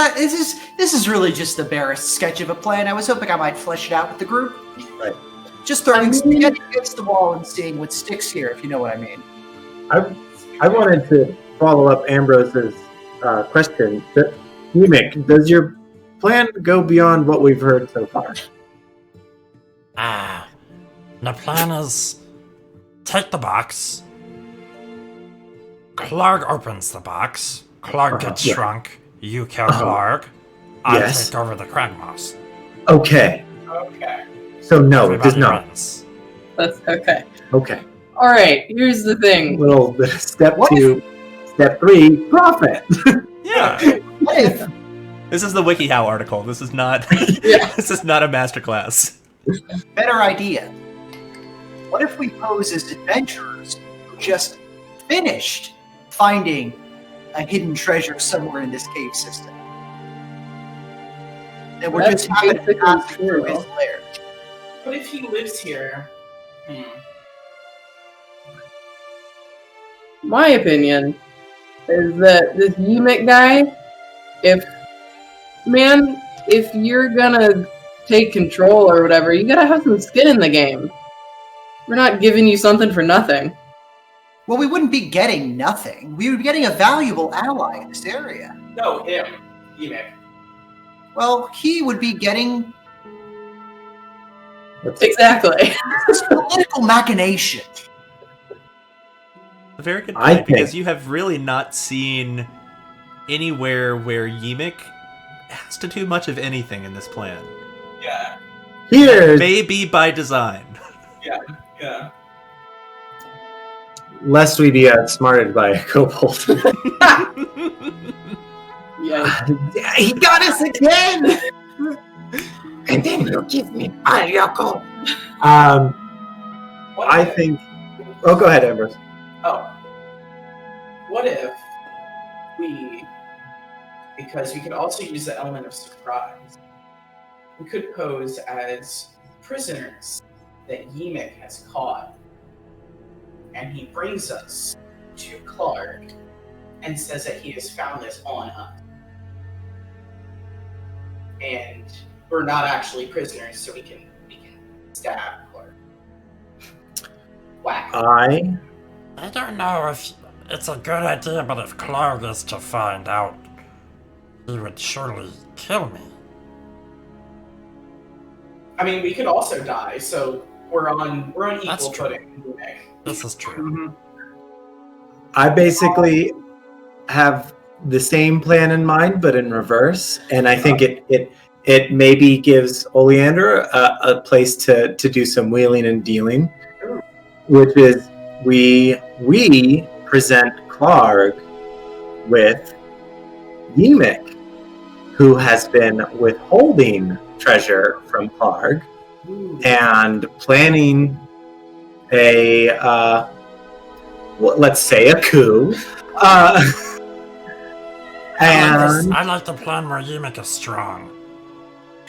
is really just the barest sketch of a plan. I was hoping I might flesh it out with the group. Right. Just throwing spaghetti against the wall and seeing what sticks here, if you know what I mean. I wanted to follow up Ambrose's question. Eunuch, does your plan go beyond what we've heard so far? The plan is take the box. Clarg opens the box. Clarg gets shrunk. You kill Clarg. I take over the Cragmaws. Okay. Okay. So no, it does Everybody not. wins. That's okay. Okay. Alright, here's the thing. Little step 2, step 3, profit. Yeah. What if This is the WikiHow article. This is not. This is not a masterclass. better idea? What if we pose as adventurers who just finished finding a hidden treasure somewhere in this cave system? And we're That's just happening to basically pass through true. his lair. But if he lives here... My opinion is that this Eunuch guy, if you're gonna take control or whatever, you gotta have some skin in the game. We're not giving you something for nothing. Well, we wouldn't be getting nothing. We would be getting a valuable ally in this area. No, him. Emic. Well, he would be getting Exactly. this political machination. A very good I point, because think- you have really not seen anywhere where Ymik has to do much of anything in this plan. Yeah. Here's Maybe by design. Yeah. lest we be outsmarted by a kobold. Yeah. He got us again! And then you give me Marioko. What I if- think... Oh, go ahead, Ambrose. Oh. What if we, because we could also use the element of surprise, we could pose as prisoners that Ymik has caught, and he brings us to Clark and says that he has found this on us. And we're not actually prisoners, so we can stab Clark. Whack. I don't know if it's a good idea, but if Clark is to find out, he would surely kill me. I mean, we could also die, so we're on That's equal true. footing. Ymik. This is true. I basically have the same plan in mind, but in reverse. And I think it maybe gives Oleander a place to do some wheeling and dealing, which is we present Clark with Ymik, who has been withholding treasure from Clark and planning a let's say a coup. And I like the plan where Ymik is strong.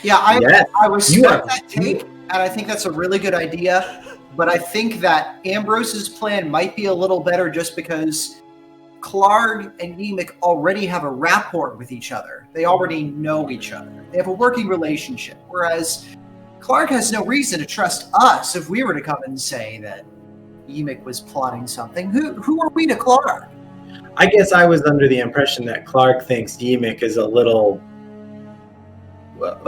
Yeah, yes, I respect are. that take, and I think that's a really good idea. But I think that Ambrose's plan might be a little better just because Clark and Ymik already have a rapport with each other. They already know each other. They have a working relationship. Whereas Clark has no reason to trust us if we were to come and say that Ymik was plotting something. Who are we to Clark? I guess I was under the impression that Clark thinks Ymik is a little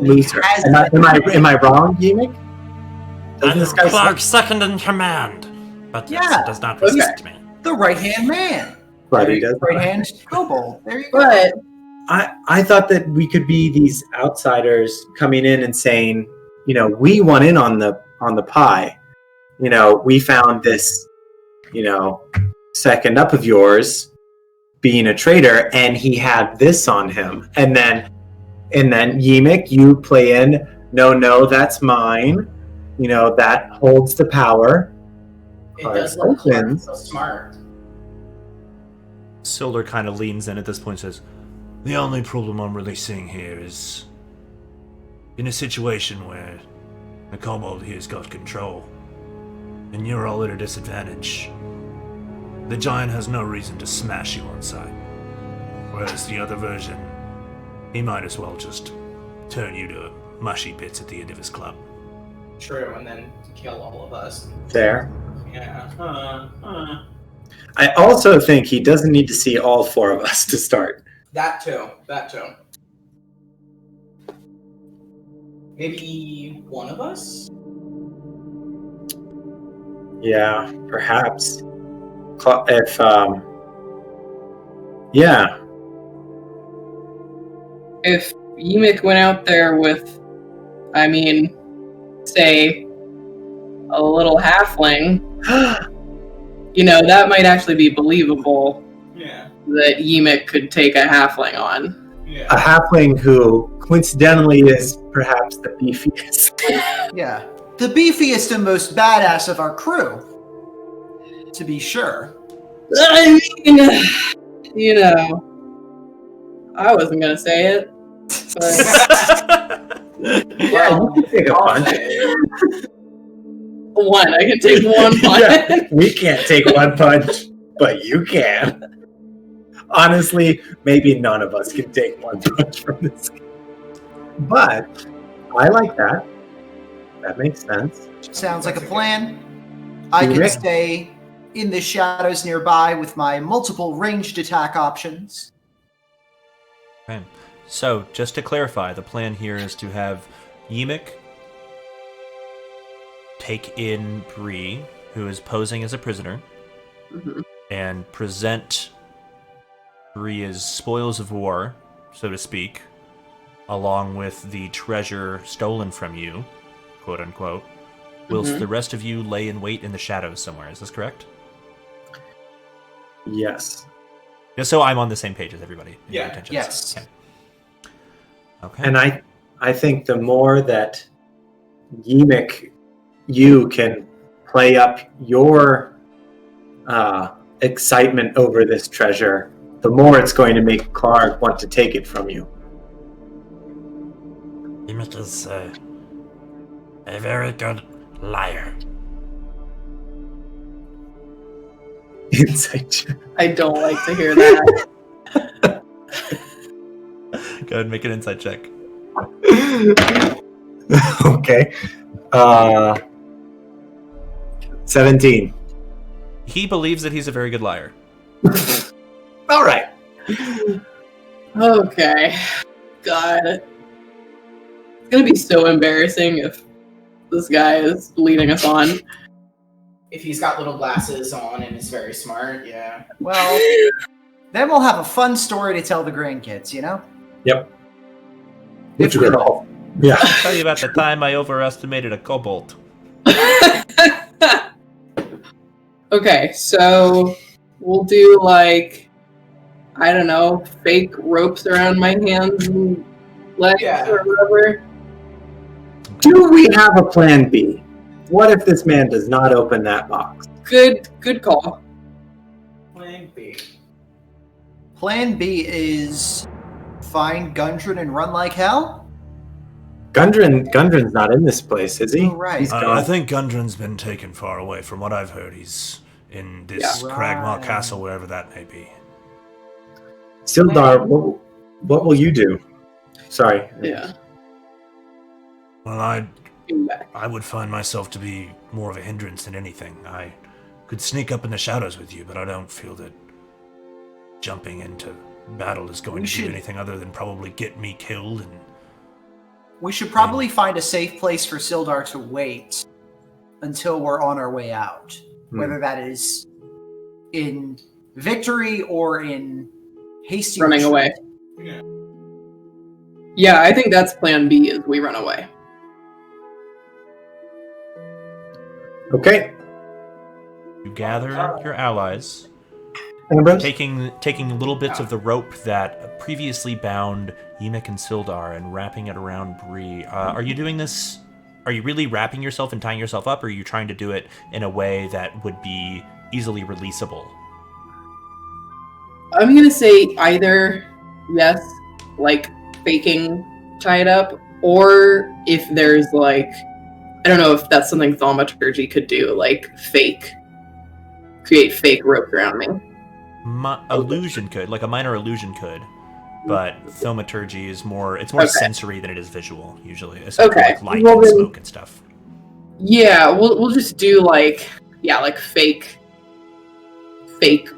looser. has- Am I wrong, Ymik? Doesn't this guy Clark's second in command, but yes, Yeah. he does not resist me. The right-hand man. But he does. Right-hand kobold. There you go. But I thought that we could be these outsiders coming in and saying, you know, we want in on the pie. You know, we found this, you know, second up of yours being a traitor, and he had this on him. And then Ymik, you play in, no, that's mine. You know, that holds the power. It does look Clark so smart. Silder kind of leans in at this point and says, the only problem I'm really seeing here is in a situation where the Kobold here's got control, and you're all at a disadvantage. The giant has no reason to smash you on sight. Whereas the other version, he might as well just turn you to mushy bits at the end of his club. True, and then kill all of us. There. Yeah. I also think he doesn't need to see all four of us to start. That too. Maybe one of us? Yeah, perhaps. If yeah. if Ymik went out there with, I mean, say, a little halfling, you know, that might actually be believable Yeah. that Ymik could take a halfling on. Yeah. A halfling who coincidentally is perhaps the beefiest. Yeah. The beefiest and most badass of our crew. To be sure. I mean, you know, I wasn't gonna say it, but Yeah, you can take a punch. one, I can take one punch. Yeah, we can't take one punch, but you can. Honestly, maybe none of us can take one punch from this game. But I like that. That makes sense. Sounds like a plan. I can Rick? stay in the shadows nearby with my multiple ranged attack options. Okay. So, just to clarify, the plan here is to have Yimik take in Bree, who is posing as a prisoner, and present Bree as spoils of war, so to speak, along with the treasure stolen from you, quote unquote, whilst the rest of you lay in wait in the shadows somewhere. Is this correct? Yes. Just so I'm on the same page as everybody. Yeah. Intentions. Yes. Okay. And I think the more that you can play up your excitement over this treasure, the more it's going to make Clark want to take it from you. Yimik is a very good liar. Insight check. I don't like to hear that. Go ahead and make an insight check. Okay. 17. He believes that he's a very good liar. All right. Okay. God. It's gonna be so embarrassing if this guy is leading us on. If he's got little glasses on and is very smart, yeah. Well, then we'll have a fun story to tell the grandkids, you know? Yep. If Which we girl? Yeah. I'll tell you about the time I overestimated a kobold. Okay, so we'll do like, I don't know, fake ropes around my hands and legs Yeah. or whatever. Do we have a plan B? What if this man does not open that box? Good call. Plan B. Plan B is find Gundren and run like hell? Gundren's not in this place, is he? Oh, right. He's I gone. think Gundren's been taken far away. From what I've heard, he's in this Yeah. Cragmaw Right. Castle, wherever that may be. Sildar, what will you do? Sorry. Yeah. Well, Come back. I would find myself to be more of a hindrance than anything. I could sneak up in the shadows with you, but I don't feel that jumping into battle is going We to do should- anything other than probably get me killed. And We should probably find a safe place for Sildar to wait until we're on our way out. Whether that is in victory or in hasty Running retreat. away. Yeah, I think that's plan B is we run away. Okay. You gather your allies, Ambrose? taking little bits of the rope that previously bound Yimik and Sildar and wrapping it around Bree. Are you doing this? Are you really wrapping yourself and tying yourself up, or are you trying to do it in a way that would be easily releasable? I'm gonna say either yes, like faking tied up, or if there's like, I don't know if that's something thaumaturgy could do, like create fake rope around me. Illusion could, like a minor illusion could, but thaumaturgy is more. It's more Okay. sensory than it is visual usually. Aside from, Okay. like light Well, and then- smoke and stuff. Yeah, we'll just do like fake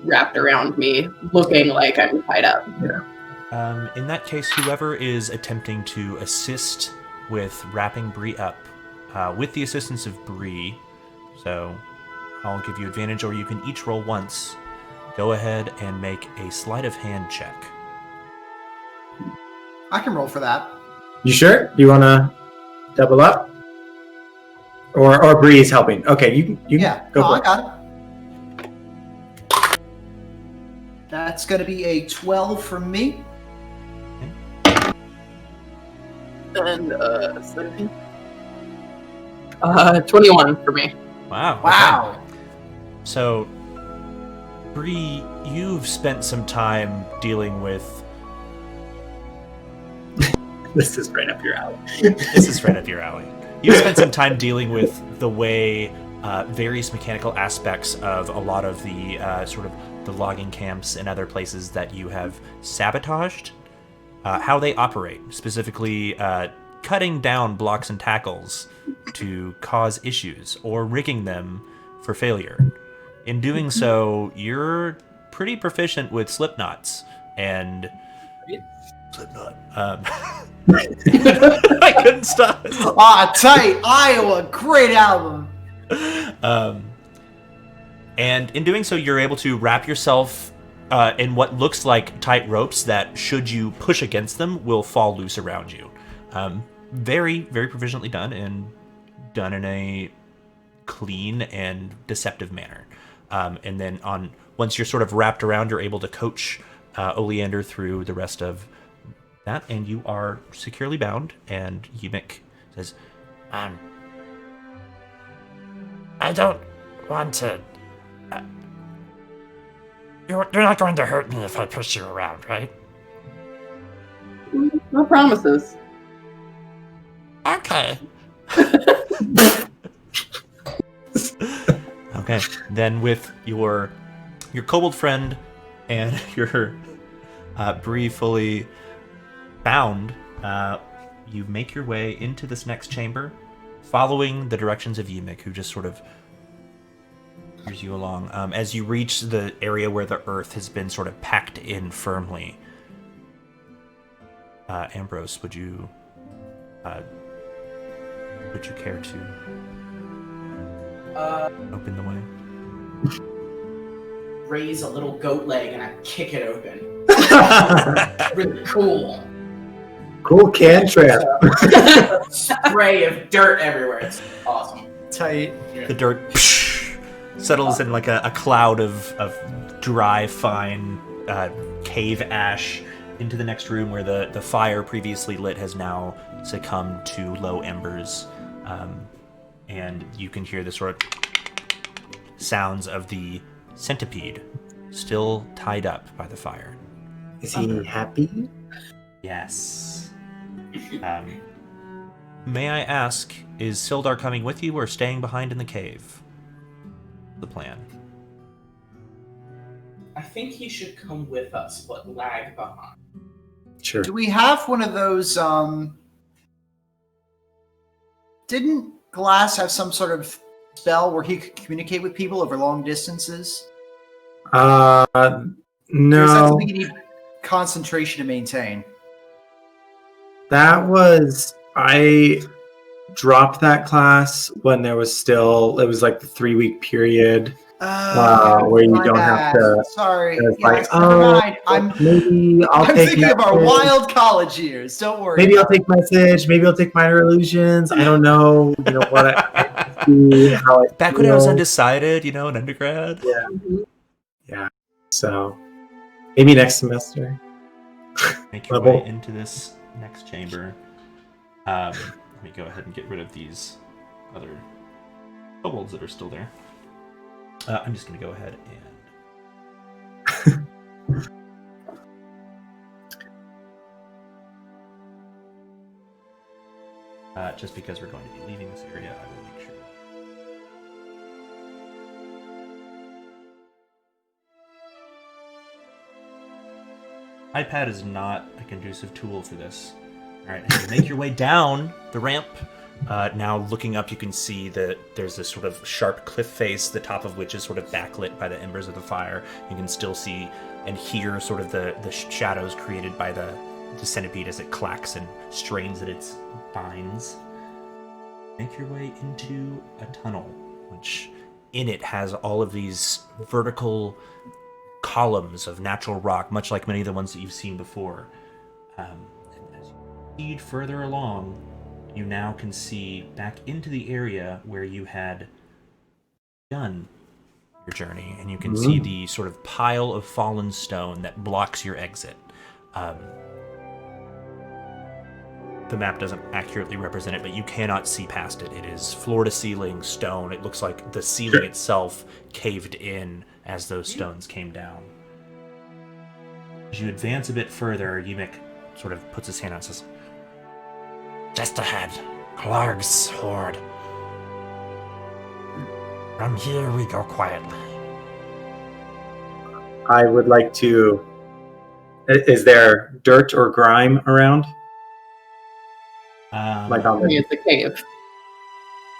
wrapped around me, looking like I'm tied up. In that case, whoever is attempting to assist with wrapping Bree up, with the assistance of Bree, so I'll give you advantage, or you can each roll once. Go ahead and make a sleight of hand check. I can roll for that. You sure? Do you want to double up? Or Bree's helping? Okay, you Yeah, go no, for I it. got it. That's going to be a 12 from me. And 17. 21 for me. Wow. okay. Wow. So, Bree, you've spent some time dealing with. This is right up your alley. This is right up your alley. You've spent some time dealing with the way various mechanical aspects of a lot of the sort of the logging camps and other places that you have sabotaged, how they operate, specifically cutting down blocks and tackles to cause issues, or rigging them for failure. In doing so, you're pretty proficient with slip knots and Slipknot. I couldn't stop. Tight! Iowa, great album! And in doing so, you're able to wrap yourself in what looks like tight ropes that, should you push against them, will fall loose around you. Very, very proficiently done, and done in a clean and deceptive manner. And then once you're sort of wrapped around, you're able to coach Oleander through the rest of that, and you are securely bound. And Yumik says, I don't want to. You're not going to hurt me if I push you around, right? No promises. Okay. okay. Then with your kobold friend and your Bree fully bound, you make your way into this next chamber, following the directions of Yumik, who just sort of steers you along. As you reach the area where the earth has been sort of packed in firmly, Ambrose, would you care to open the way? Raise a little goat leg and I kick it open. Really cool. Cool cantrip. Spray of dirt everywhere. It's awesome. Tight. The dirt settles in like a cloud of dry, fine cave ash into the next room, where the fire previously lit has now succumbed to low embers. And you can hear the sort of sounds of the centipede still tied up by the fire. Is he happy? Yes. May I ask, is Sildar coming with you or staying behind in the cave? The plan. I think he should come with us, but lag behind. Sure. Do we have one of those, didn't Glass have some sort of spell where he could communicate with people over long distances? No. Or is that something you need concentration to maintain? That was, I dropped that class when there was still, it was like the 3-week period where you don't have to. Sorry. It's Yes, like, never mind. maybe I'll I'm take thinking of our message. wild college years. Don't worry. Maybe I'll take message. Maybe I'll take minor illusions. I don't know. You know what I see, how I Back when I was feel. undecided, in undergrad. Yeah. So maybe next semester. Make your way into this next chamber. Let me go ahead and get rid of these other kobolds that are still there. I'm just going to go ahead and... just because we're going to be leaving this area, I will make sure. iPad is not a conducive tool for this. Alright, as you make your way down the ramp, now looking up you can see that there's this sort of sharp cliff face, the top of which is sort of backlit by the embers of the fire. You can still see and hear sort of the shadows created by the centipede as it clacks and strains at its binds. Make your way into a tunnel, which in it has all of these vertical columns of natural rock, much like many of the ones that you've seen before. And as you proceed further along, you now can see back into the area where you had done your journey, and you can see the sort of pile of fallen stone that blocks your exit. The map doesn't accurately represent it, but you cannot see past it. It is floor-to-ceiling stone. It looks like the ceiling itself caved in as those stones came down. As you advance a bit further, Yumik sort of puts his hand out and says, Just ahead, Clark's horde. From here we go quietly. I would like to. Is there dirt or grime around? Like on I mean, the. it's a cave.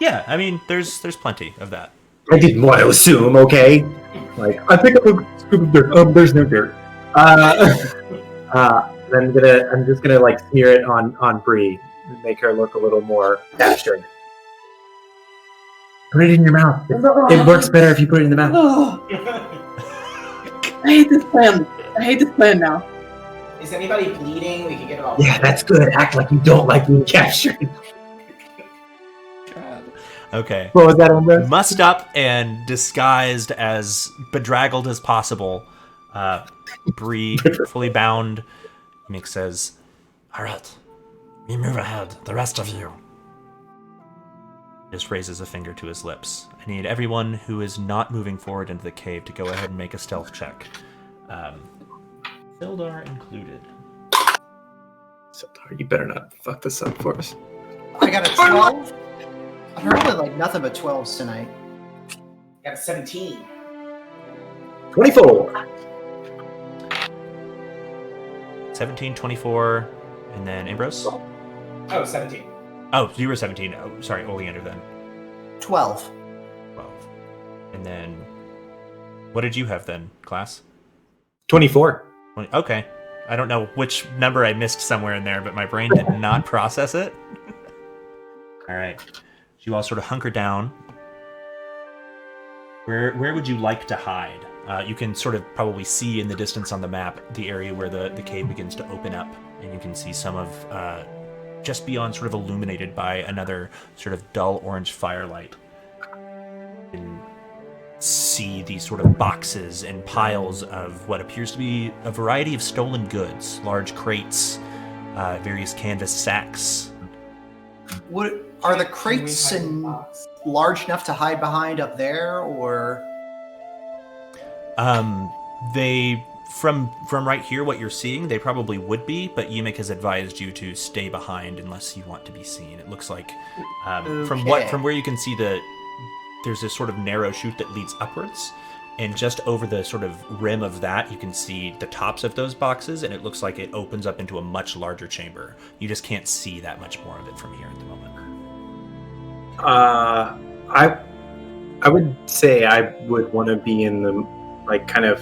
yeah, I mean, there's plenty of that. I didn't want to assume, okay? Like, I pick up a scoop of dirt. There's no dirt. I'm just gonna like smear it on Bree, and make her look a little more captured. Put it in your mouth. It works better if you put it in the mouth. I hate this plan. I hate this plan now. Is anybody bleeding? We can get it all. Yeah, that's good. Act like you don't like being captured. Okay. What was that, Umbra? Mussed up and disguised as bedraggled as possible, Bree, fully bound. Mick says, Alright, we move ahead, the rest of you. just raises a finger to his lips. I need everyone who is not moving forward into the cave to go ahead and make a stealth check. Sildar included. Sildar, you better not fuck this up for us. I got a 12. I've heard like nothing but 12s tonight. Got a 17. 24. 17, 24, and then Ambrose? Oh, 17. Oh, you were 17. Oh, sorry, Oleander then. 12. 12. And then, what did you have then, class? 24. 20, okay. I don't know which number I missed somewhere in there, but my brain did not process it. All right. So you all sort of hunker down. Where would you like to hide? You can sort of probably see in the distance on the map the area where the cave begins to open up, and you can see some of just beyond, sort of illuminated by another sort of dull orange firelight. You can see these sort of boxes and piles of what appears to be a variety of stolen goods, large crates, various canvas sacks. What are the crates and large enough to hide behind up there, or? They from right here, what you're seeing, they probably would be, but Yimik has advised you to stay behind unless you want to be seen. It looks like from where you can see there's this sort of narrow chute that leads upwards, and just over the sort of rim of that, you can see the tops of those boxes, and it looks like it opens up into a much larger chamber. You just can't see that much more of it from here at the moment. I would say I would want to be in the like kind of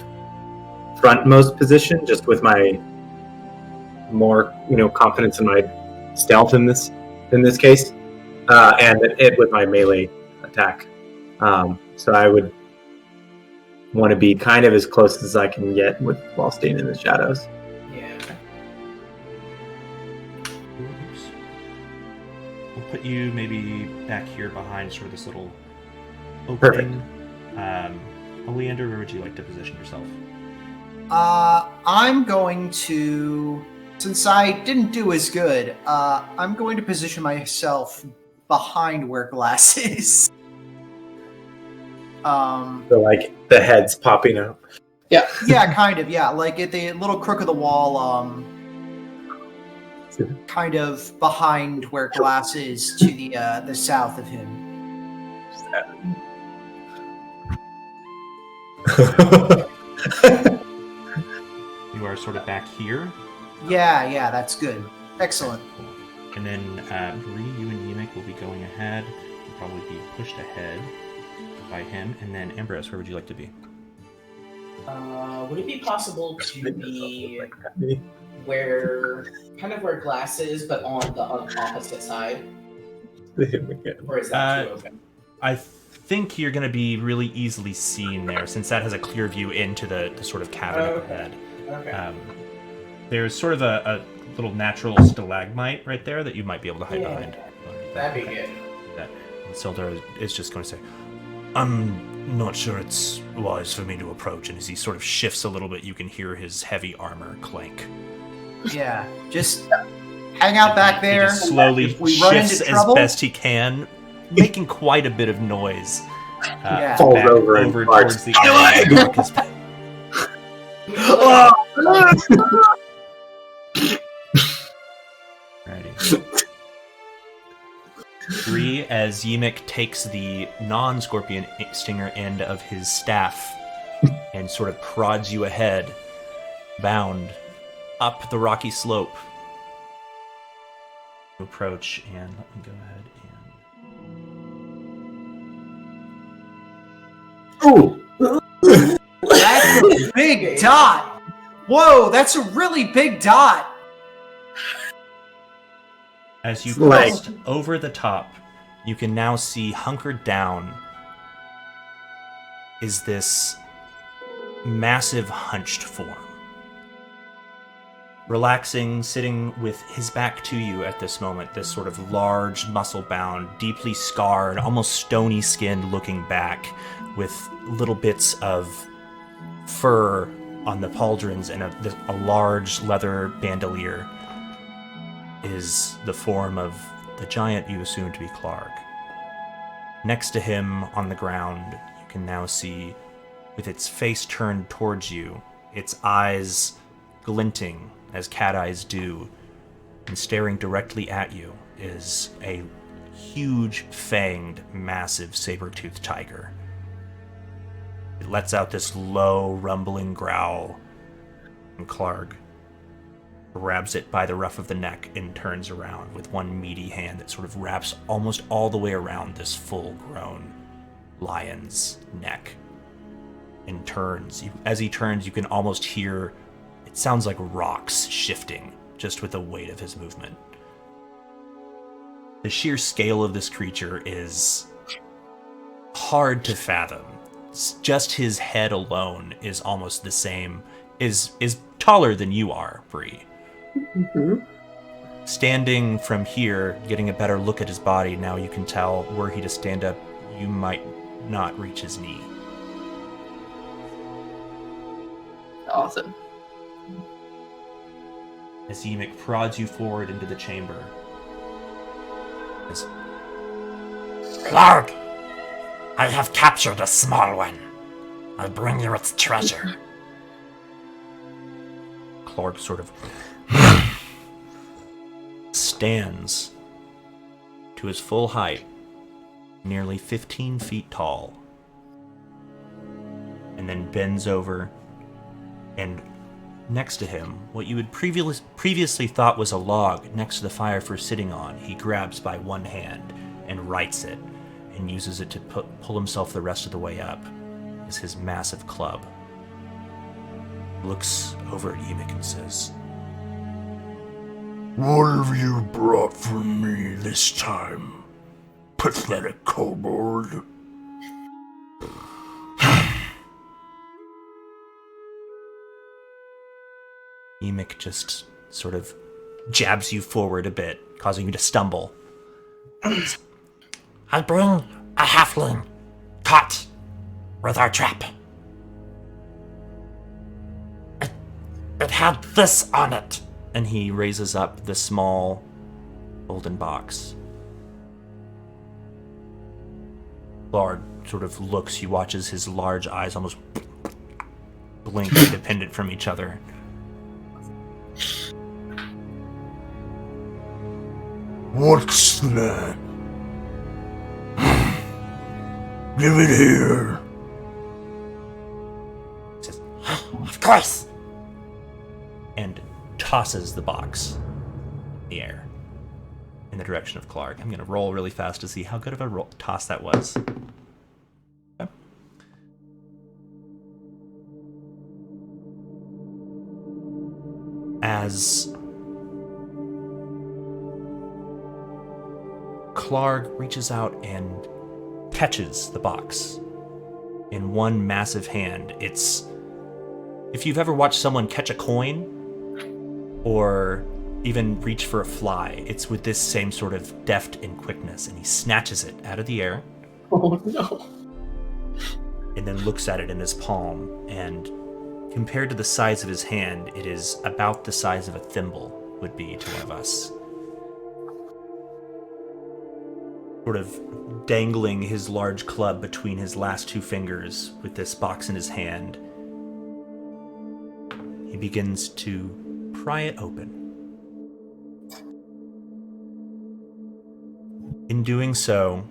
frontmost position, just with my more confidence in my stealth in this case, and it with my melee attack. So I would want to be kind of as close as I can get while staying in the shadows. Yeah. Oops. We'll put you maybe back here behind sort of this little opening. Oleander, where would you like to position yourself? I'm going to, since I didn't do as good, I'm going to position myself behind where Glass is. So like the heads popping up. Yeah, kind of. Yeah, like at the little crook of the wall, kind of behind where Glass is, to the south of him. You are sort of back here. Yeah, that's good. Excellent. Cool. And then Bree, you and Yimik will be going ahead. You'll probably be pushed ahead by him. And then Ambrose, where would you like to be? Would it be possible to be where Glass is, but on the opposite side? Or is that too open? I think you're going to be really easily seen there, since that has a clear view into the sort of cavern up ahead. Okay. There's sort of a little natural stalagmite right there that you might be able to hide behind. That'd be good. And Sildar is just going to say, I'm not sure it's wise for me to approach. And as he sort of shifts a little bit, you can hear his heavy armor clank. Yeah, just hang out back there. He just slowly if we run shifts into as trouble, best he can, making quite a bit of noise. Yeah. Falls back over and towards the end. Alrighty. Bree, as Yimik takes the non-scorpion stinger end of his staff and sort of prods you ahead, bound up the rocky slope. You approach, and let me go ahead and Oh! That's a big dot. Whoa, that's a really big dot. As you It's like- crest over the top, you can now see hunkered down is this massive hunched form. Relaxing, sitting with his back to you at this moment, this sort of large, muscle-bound, deeply scarred, almost stony skinned looking back with little bits of fur on the pauldrons and a large leather bandolier is the form of the giant you assume to be Clark. Next to him on the ground, you can now see, with its face turned towards you, its eyes glinting as cat eyes do, and staring directly at you is a huge, fanged, massive saber-toothed tiger. It lets out this low, rumbling growl, and Clark grabs it by the ruff of the neck and turns around with one meaty hand that sort of wraps almost all the way around this full-grown lion's neck. And turns. As he turns, you can almost hear, it sounds like rocks shifting just with the weight of his movement. The sheer scale of this creature is hard to fathom. Just his head alone is almost the same, is taller than you are, Bree. Mm-hmm. Standing from here, getting a better look at his body, now you can tell, were he to stand up, you might not reach his knee. Awesome. As Emic prods you forward into the chamber. Clark, I have captured a small one. I bring you its treasure. Clark sort of stands to his full height, nearly 15 feet tall, and then bends over, and next to him, what you had previously thought was a log next to the fire for sitting on, he grabs by one hand and rights it, and uses it to pull himself the rest of the way up, is his massive club. Looks over at Emic and says, "What have you brought for me this time, pathetic kobold?" Emic just sort of jabs you forward a bit, causing you to stumble. I bring a halfling caught with our trap. It had this on it. And he raises up the small golden box. Bard sort of looks, he watches his large eyes almost blink independent from each other. What's that? Give it here. Says, of course. And tosses the box in the air in the direction of Clark. I'm going to roll really fast to see how good of a toss that was. Okay. As Clark reaches out and catches the box in one massive hand, it's, if you've ever watched someone catch a coin or even reach for a fly, it's with this same sort of deft and quickness, and he snatches it out of the air. Oh no. And then looks at it in his palm, and compared to the size of his hand, it is about the size of a thimble would be to one of us. Sort of dangling his large club between his last two fingers with this box in his hand, he begins to pry it open. In doing so,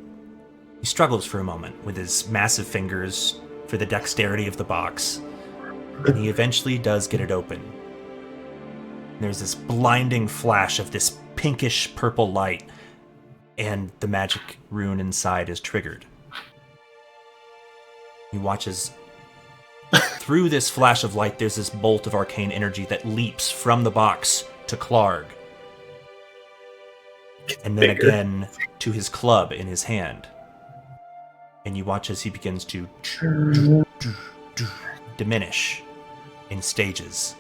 he struggles for a moment with his massive fingers for the dexterity of the box, and he eventually does get it open. There's this blinding flash of this pinkish purple light, and the magic rune inside is triggered. You watch as through this flash of light, there's this bolt of arcane energy that leaps from the box to Clarg. And then again to his club in his hand. And you watch as he begins to diminish in stages.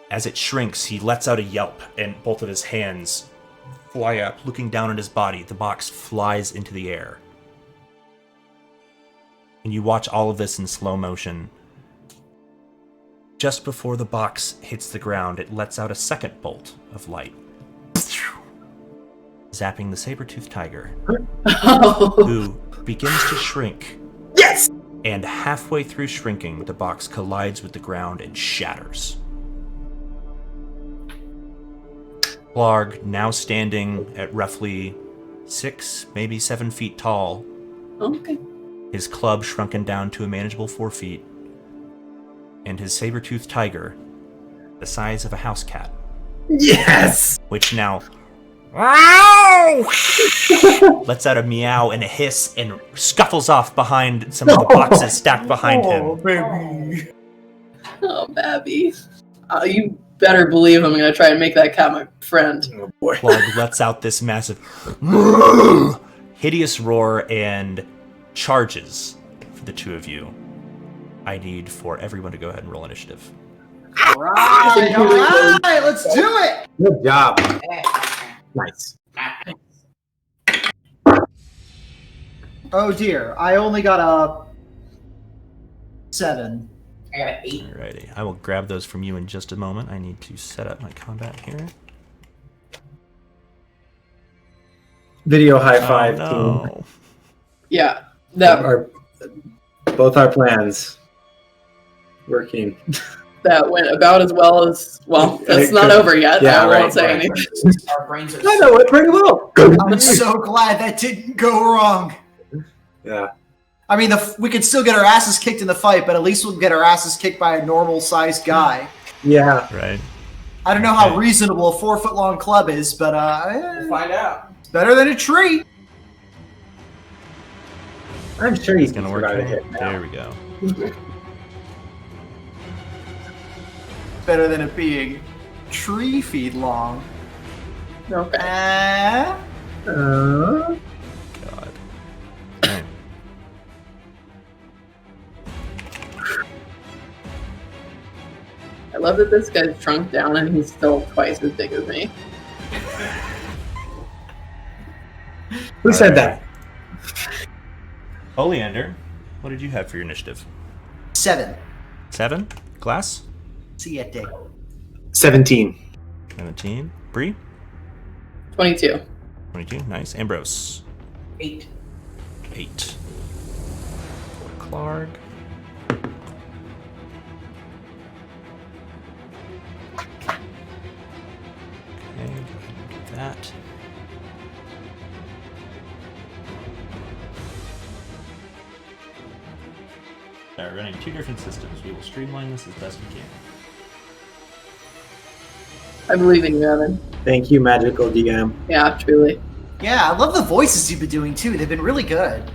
As it shrinks, he lets out a yelp, and both of his hands fly up. Looking down at his body, the box flies into the air. And you watch all of this in slow motion. Just before the box hits the ground, it lets out a second bolt of light, zapping the saber-toothed tiger, who begins to shrink. Yes! And halfway through shrinking, the box collides with the ground and shatters. Clarg, now standing at roughly 6, maybe 7 feet tall, Okay. his club shrunken down to a manageable 4 feet, and his saber-toothed tiger, the size of a house cat, Yes! which now lets out a meow and a hiss and scuffles off behind some of the boxes stacked behind him. Baby. Oh, Babby. You better believe I'm gonna try and make that cat my friend. Oh boy. Clarg lets out this massive hideous roar and charges for the two of you. I need for everyone to go ahead and roll initiative. All right, let's do it. Good job. Nice. Oh dear, I only got a 7. I got an 8. Alrighty, I will grab those from you in just a moment. I need to set up my combat here. Video high five, Oh, team. no. Yeah. That Both our plans working. that went about as well as it's not over yet. Yeah, I right, won't say right. anything. Our brains are I know it pretty well. I'm so glad that didn't go wrong. Yeah. I mean, we could still get our asses kicked in the fight, but at least we'll get our asses kicked by a normal-sized guy. Yeah. Right. I don't know how Okay. reasonable a 4-foot-long club is, but We'll find out. it's better than a tree. I'm sure he's It's gonna gonna work. survive a hit now. There we go. Better than it being 3 feet long. Okay. God. Alright. I love that this guy's shrunk down and he's still twice as big as me. Who said that? Oleander, what did you have for your initiative? 7. 7? Glass? Siete. 17. 17. Bree? 22. 22. Nice. Ambrose? 8. 8. Clarg? Okay, go ahead and do that. We're running 2 different systems. We will streamline this as best we can. I believe in you, Evan. Thank you, magical DM. Yeah, truly. Yeah, I love the voices you've been doing too. They've been really good.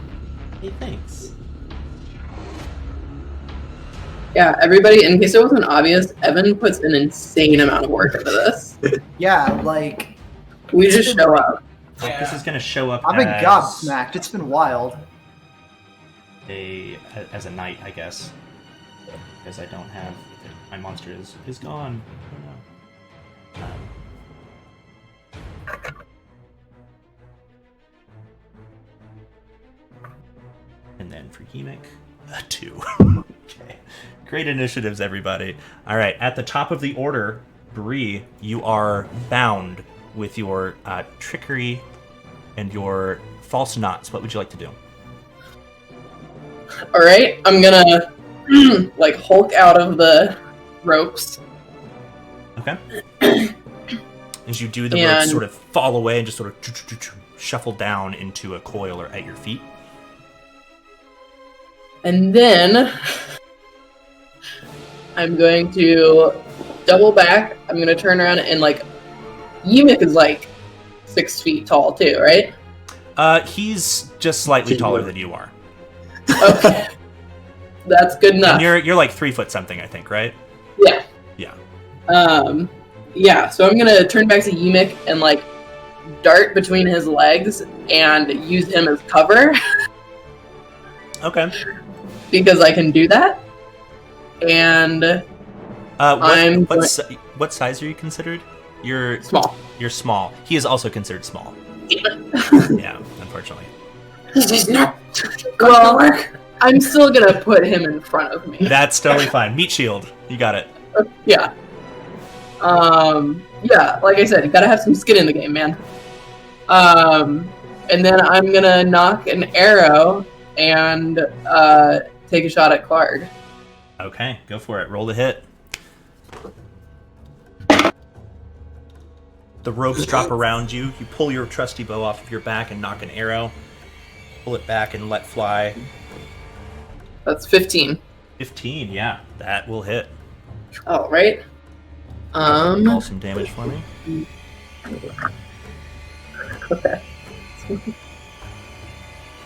Hey, thanks. Yeah, everybody, in case it wasn't obvious, Evan puts an insane amount of work into this. Yeah, like We just show up. Like, this is going to show up I've been as gobsmacked. It's been wild. as a knight, I guess. Because I don't have... My monster is gone. I don't know. And then for Hemic, a 2. Okay. Great initiatives, everybody. All right, at the top of the order, Bree, you are bound with your trickery and your false knots. What would you like to do? All right, I'm gonna like Hulk out of the ropes. Okay. As you do, the And- ropes sort of fall away and just sort of shuffle down into a coil or at your feet. And then I'm going to double back. I'm going to turn around and like, Yimik is like 6 feet tall too, right? He's just slightly taller than you are. Okay. That's good enough. And you're like 3 foot something, I think, right? Yeah. Yeah. Yeah, so I'm gonna turn back to Yimik and like dart between his legs and use him as cover Okay. because I can do that. And What size are you considered? You're small. You're small. He is also considered small. Yeah, unfortunately. Well, I'm still gonna put him in front of me. That's totally fine. Meat shield. You got it. Yeah. Yeah, like I said, you gotta have some skin in the game, man. And then I'm gonna knock an arrow and take a shot at Clark. Okay, go for it. Roll the hit. The ropes drop around you. You pull your trusty bow off of your back and knock an arrow. Pull it back and let fly. That's 15. 15, yeah. That will hit. Oh, right. Roll some damage for me. Okay.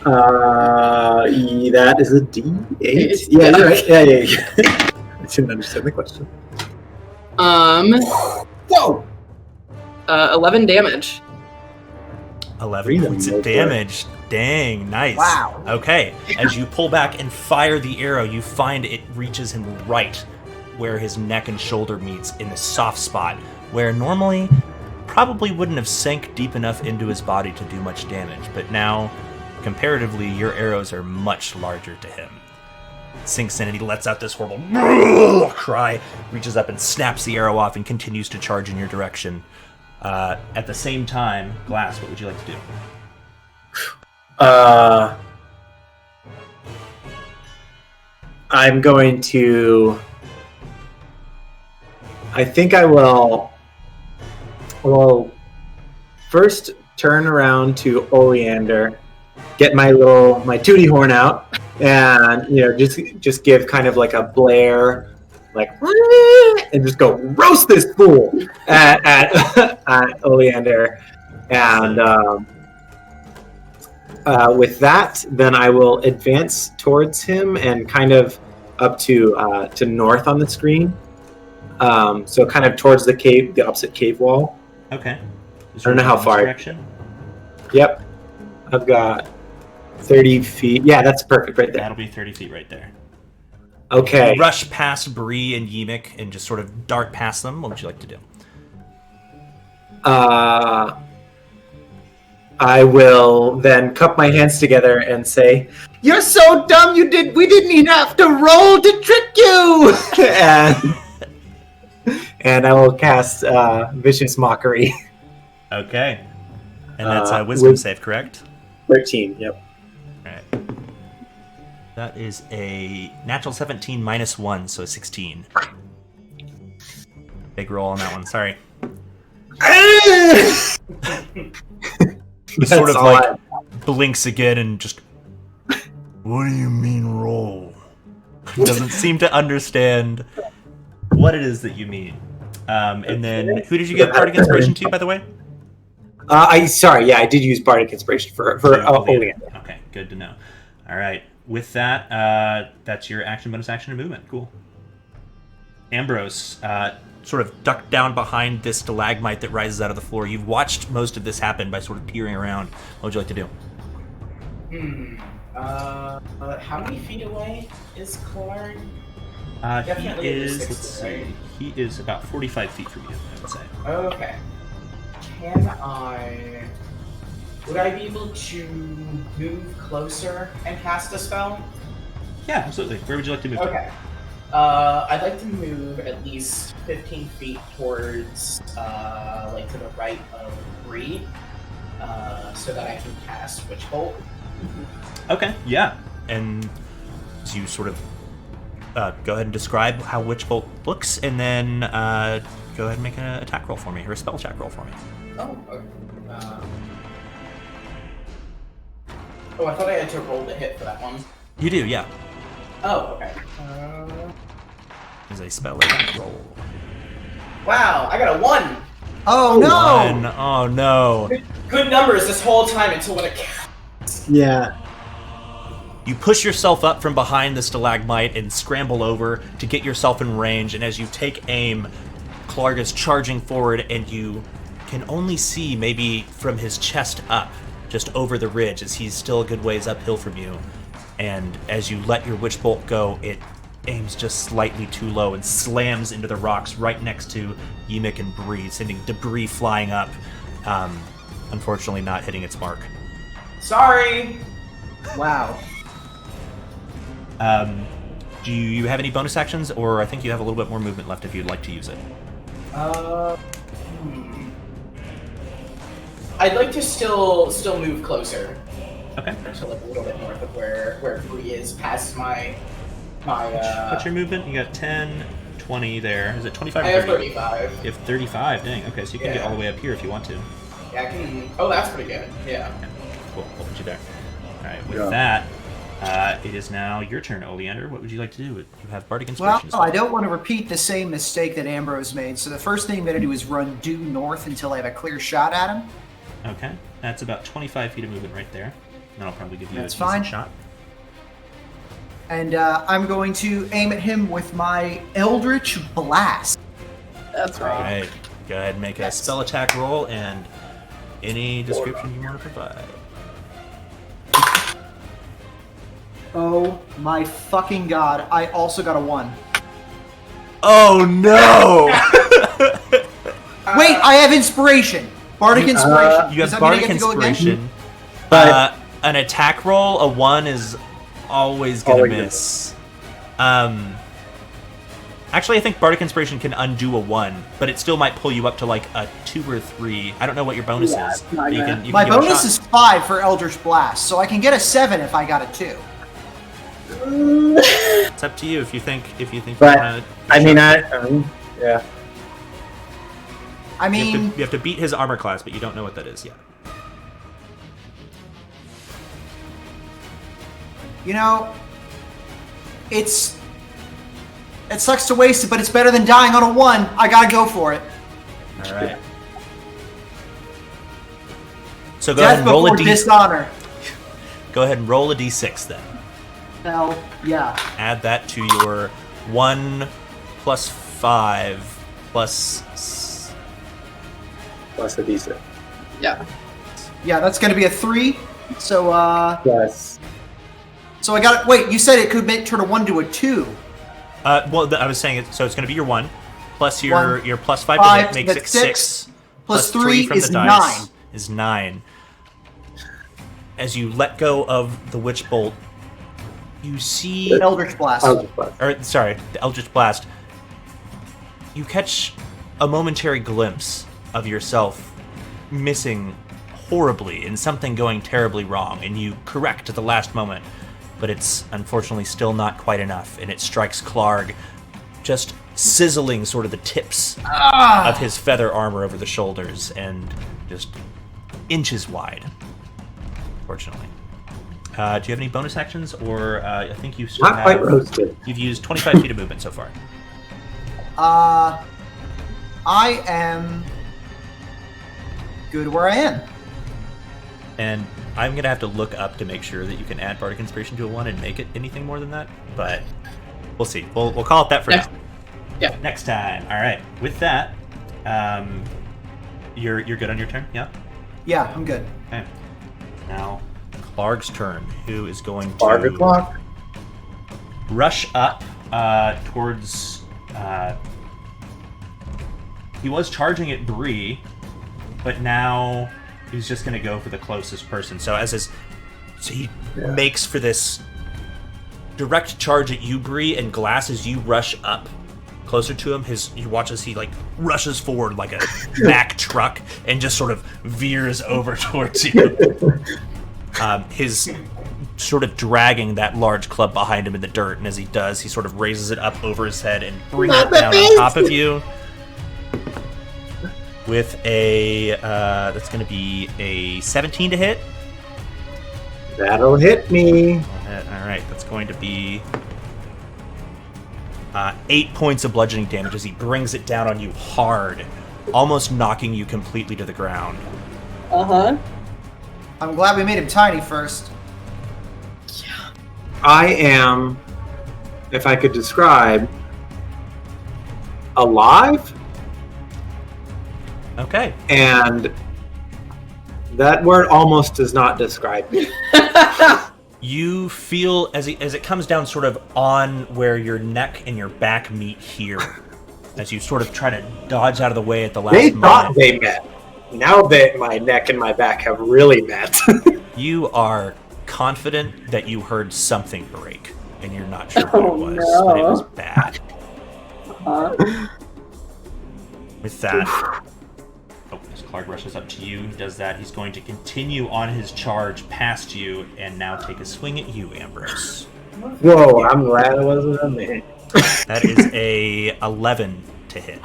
That is a D8. Yeah, you're right. Yeah. I didn't understand the question. Whoa! 11 damage. 11 points of damage. Dang, nice. Wow. Okay, as you pull back and fire the arrow, you find it reaches him right where his neck and shoulder meets in the soft spot, where normally probably wouldn't have sank deep enough into his body to do much damage, but now, comparatively, your arrows are much larger to him. Sinks in and he lets out this horrible cry, reaches up and snaps the arrow off and continues to charge in your direction. At the same time, Glass, what would you like to do? I'm going to... I think I will first turn around to Oleander, get my tootie horn out, and just give kind of like a blare, like, and just go roast this fool at Oleander, and with that, then I will advance towards him and kind of up to north on the screen. So kind of towards the cave, the opposite cave wall. Okay. I don't know how far. Direction? Yep. I've got 30 feet. Yeah, that's perfect right there. That'll be 30 feet right there. Okay. You rush past Bree and Yimik and just sort of dart past them. What would you like to do? I will then cup my hands together and say, "You're so dumb! We didn't even have to roll to trick you!" and I will cast Vicious Mockery. Okay. And that's a wisdom save, correct? 13, yep. Alright. That is a natural 17 minus 1, so 16. Big roll on that one, sorry. He sort of like blinks again and just, what do you mean roll? Doesn't seem to understand what it is that you mean. And then, who did you give Bardic Inspiration to, by the way? I did use Bardic Inspiration for Oleander. Okay, good to know. All right, with that, that's your action, bonus action, and movement. Cool. Ambrose, sort of ducked down behind this stalagmite that rises out of the floor. You've watched most of this happen by sort of peering around. What would you like to do? How many feet away is Clark? He is about 45 feet from you, I would say. Okay. Would I be able to move closer and cast a spell? Yeah, absolutely. Where would you like to move? Okay. I'd like to move at least 15 feet towards, to the right of Bree, so that I can cast Witch Bolt. Okay, yeah. And as you sort of go ahead and describe how Witch Bolt looks, and then go ahead and make an attack roll for me, or a spell check roll for me. Oh, okay. I thought I had to roll the hit for that one. You do, yeah. Oh, okay. Is a spell attack roll. Wow, I got a 1! Oh, no! 1. Oh, no. Good numbers this whole time until when it counts. Yeah. You push yourself up from behind the stalagmite and scramble over to get yourself in range, and as you take aim, Clark is charging forward, and you can only see maybe from his chest up, just over the ridge, as he's still a good ways uphill from you. And as you let your witch bolt go, it aims just slightly too low and slams into the rocks right next to Yimik and Bree, sending debris flying up, unfortunately not hitting its mark. Sorry. Wow. Do you have any bonus actions, or I think you have a little bit more movement left if you'd like to use it? I'd like to still move closer. Okay. To like a little bit north of where Bree is, past my. What's your movement? You got 10, 20 there. Is it 25 or I have 30? 35. You have 35, dang. Okay, so you can get all the way up here if you want to. Yeah, I can. Oh, that's pretty good. Yeah. Okay. Cool, we'll put you there. Alright, with that, it is now your turn, Oleander. What would you like to do? You have Bardic Inspiration. Well, I don't want to repeat the same mistake that Ambrose made, so the first thing I'm going to do is run due north until I have a clear shot at him. Okay, that's about 25 feet of movement right there. And that'll probably give you That's a fine. decent shot. And I'm going to aim at him with my Eldritch Blast. That's right. Alright, go ahead and make a spell attack roll and any description you want to provide. Oh my fucking god, I also got a 1. Oh no! Wait, I have Inspiration! Bardic Inspiration. You Does have that mean I Bardic get to go again? Inspiration. But An attack roll, a 1 is always gonna Always miss. Actually, I think Bardic Inspiration can undo a 1, but it still might pull you up to like a 2 or 3. I don't know what your bonus Yeah, is. it's not but you gonna- can My give it a bonus shot. is 5 for Eldritch Blast, so I can get a 7 if I got a 2. It's up to you if you think But, you wanna yeah. I mean, you have to beat his armor class, but you don't know what that is yet. you know, it sucks to waste it, but it's better than dying on a 1. I gotta go for it. All right. So go ahead Death and roll a before d. dishonor. Go ahead and roll a d6 then. Hell, yeah. Add that to your 1 plus 5 plus. Plus a D6. Yeah. Yeah, that's gonna be a 3. So, Yes. so I got it. Wait, you said it could turn a 1 to a 2. Well, I was saying it. So it's going to be your 1 plus your One, your plus 5 5, to hit makes it that's 6. six, plus 3 3 from is the dice 9. is 9. As you let go of the witch bolt, you see, Eldritch Blast. or sorry, the Eldritch Blast. You catch a momentary glimpse of yourself missing horribly and something going terribly wrong, and you correct at the last moment, but it's unfortunately still not quite enough, and it strikes Clark, just sizzling sort of the tips of his feather armor over the shoulders, and just inches wide, fortunately. Do you have any bonus actions, or I think you still Not quite have... roasted. You've used 25 feet of movement so far. I am good where I am. And I'm going to have to look up to make sure that you can add Bardic Inspiration to a 1 and make it anything more than that, but we'll see. We'll call it that for now. Yeah. Next time. All right. With that, you're good on your turn? Yeah? Yeah, I'm good. Okay. Now, Clark's turn, who is going Barge to o'clock. rush up towards... he was charging at Bree, but now he's just going to go for the closest person. So he makes for this direct charge at you, Bree, and Glass, as you rush up closer to him, you watch as he like rushes forward like a Mack truck and just sort of veers over towards you. His sort of dragging that large club behind him in the dirt, and as he does, he sort of raises it up over his head and brings it down on top of you with a that's going to be a 17 to hit. That'll hit me. All right, that's going to be 8 points of bludgeoning damage as he brings it down on you hard, almost knocking you completely to the ground. Uh-huh. I'm glad we made him tiny first. I am, if I could describe, alive. Okay. And that word almost does not describe me. You feel as it comes down sort of on where your neck and your back meet here, as you sort of try to dodge out of the way at the last They moment. thought they met. Now that my neck and my back have really met. You are confident that you heard something break, and you're not sure what Oh, it was, no. but it was bad. Uh-huh. With that, as Clark rushes up to you, he does that. He's going to continue on his charge past you, and now take a swing at you, Ambrose. Whoa, I'm glad it wasn't a man. That is a 11 to hit.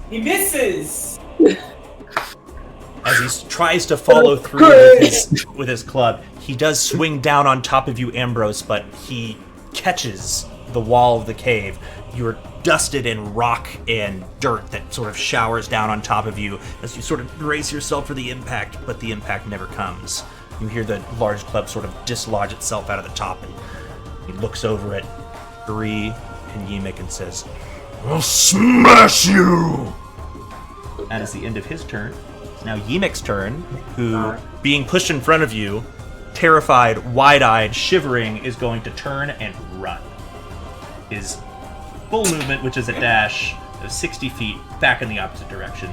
He misses. As he tries to follow through with his club, he does swing down on top of you, Ambrose, but he catches the wall of the cave. You're dusted in rock and dirt that sort of showers down on top of you as you sort of brace yourself for the impact, but the impact never comes. You hear the large club sort of dislodge itself out of the top, and he looks over at Bree and Yimik and says, I'll smash you! that is the end of his turn. It's now Yimik's turn, who, being pushed in front of you, terrified, wide-eyed, shivering, is going to turn and run. His full movement, which is a dash of 60 feet back in the opposite direction,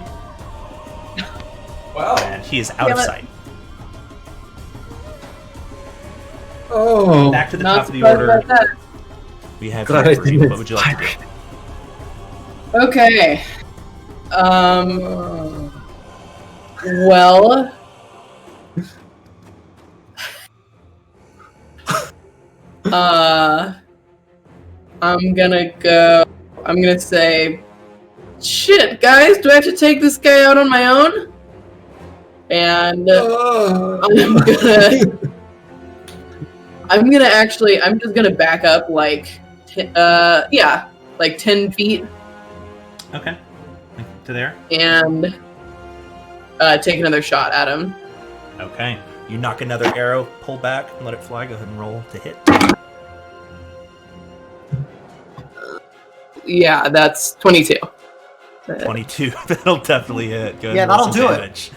Wow. and he is out of sight. Oh, Back to the Not top of the surprised order, about that. we have God, I Bree. didn't What would you like to do? Okay. Well. I'm gonna say, shit, guys, do I have to take this guy out on my own? And I'm just gonna back up like 10 feet Okay. To there. and take another shot at him. Okay. You knock another arrow, pull back, and let it fly. Go ahead and roll to hit. Yeah, that's 22. 22. That'll definitely hit. Go ahead Yeah, and roll that'll some do it. damage.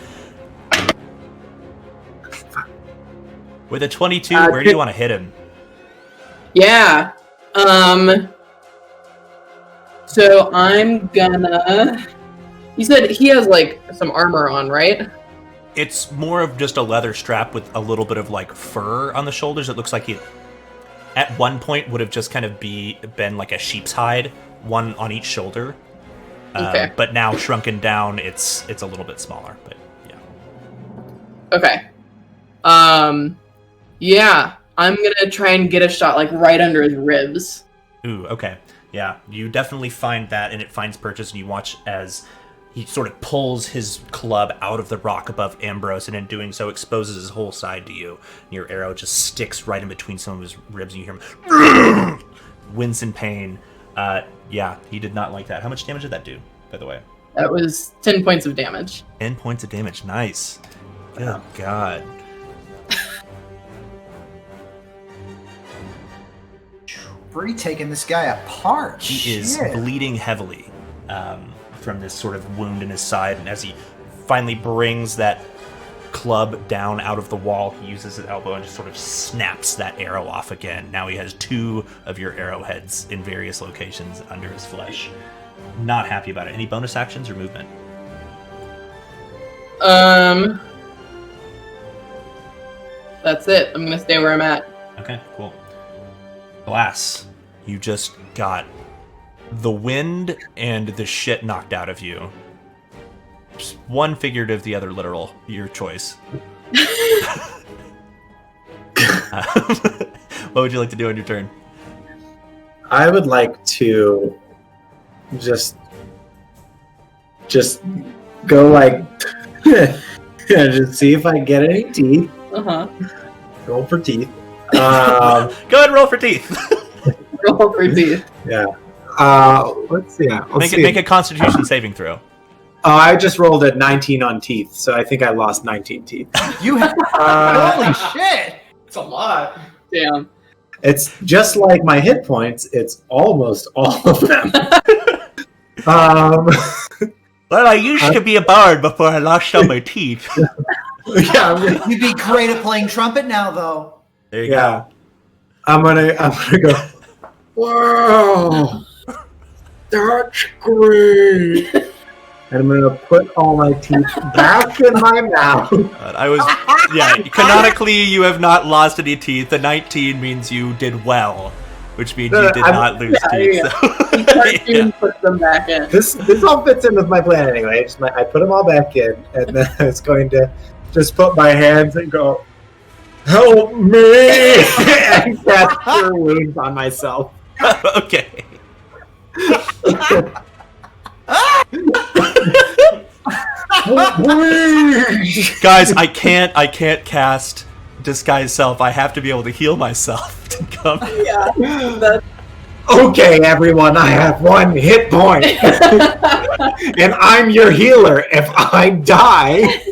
With a 22, where do you want to hit him? Yeah. So I'm gonna. You said he has like some armor on, right? It's more of just a leather strap with a little bit of like fur on the shoulders. It looks like he, at one point, would have just kind of been like a sheep's hide, one on each shoulder. Okay. But now shrunken down, it's a little bit smaller. But yeah. Okay. Yeah, I'm gonna try and get a shot like right under his ribs. Ooh, okay. Yeah, you definitely find that, and it finds purchase, and you watch as he sort of pulls his club out of the rock above Ambrose, and in doing so exposes his whole side to you. And your arrow just sticks right in between some of his ribs, and you hear him wince in pain. Yeah, he did not like that. How much damage did that do, by the way? That was 10 points of damage. 10 points of damage. Nice. Good God. Bree taking this guy apart. He is Shit. bleeding heavily from this sort of wound in his side, and as he finally brings that club down out of the wall, he uses his elbow and just sort of snaps that arrow off again. Now he has 2 of your arrowheads in various locations under his flesh. Not happy about it. Any bonus actions or movement? That's it. I'm gonna stay where I'm at. Okay, cool. Glass, you just got the wind and the shit knocked out of you. Just one figurative, the other literal. Your choice. What would you like to do on your turn? I would like to just go like just see if I get any teeth. Uh-huh. Roll for teeth. Go ahead and roll for teeth. Roll for teeth. Yeah. Let's see. Make a Constitution saving throw. I just rolled a 19 on teeth, so I think I lost 19 teeth. You have holy shit! It's a lot. Damn. It's just like my hit points. It's almost all of them. Well, I used to be a bard before I lost all my teeth. Yeah, You'd be great at playing trumpet now, though. There you go. I'm gonna go. Whoa, that's great. And I'm gonna put all my teeth back in my mouth. Canonically, you have not lost any teeth. The 19 means you did well, which means you did not lose teeth. Yeah. So. Cartoon puts them back in. This all fits in with my plan anyway. I put them all back in, and then I was going to just put my hands and go, "Help me!" and cast Cure Wounds on myself. Okay. Guys, I can't cast Disguise Self. I have to be able to heal myself to come. Yeah. That's... Okay, everyone, I have 1 hit point. And I'm your healer if I die.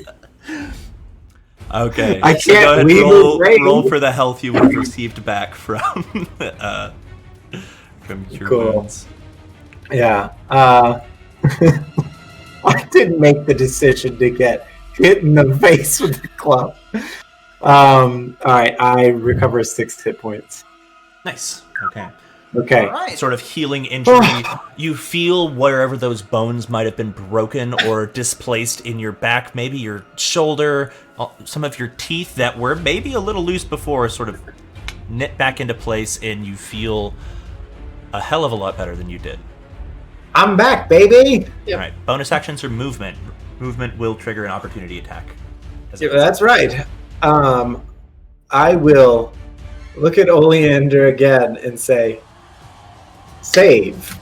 Okay. I so go can't ahead, leave roll for the health you would have received back from Cure Wounds. Yeah. I didn't make the decision to get hit in the face with the club. Alright, I recover 6 hit points. Nice. Okay. All right. Sort of healing injury. You feel wherever those bones might have been broken or displaced in your back, maybe your shoulder, some of your teeth that were maybe a little loose before sort of knit back into place, and you feel a hell of a lot better than you did. I'm back, baby! Yep. All right, bonus actions or movement. Movement will trigger an opportunity attack. Yeah, that's right. I will look at Oleander again and say, "Save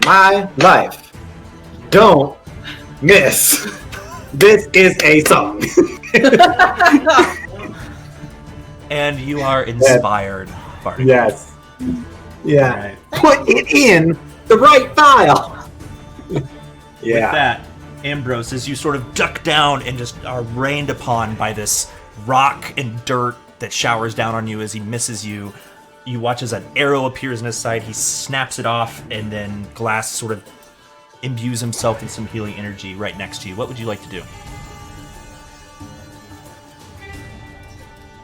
my life. Don't miss. This is a song." And you are inspired, Bart. Yes. Yeah. All right. Put it in the right file. With that, Ambrose, as you sort of duck down and just are rained upon by this rock and dirt that showers down on you as he misses you, you watch as an arrow appears in his side. He snaps it off, and then Glass sort of imbues himself in some healing energy right next to you. What would you like to do?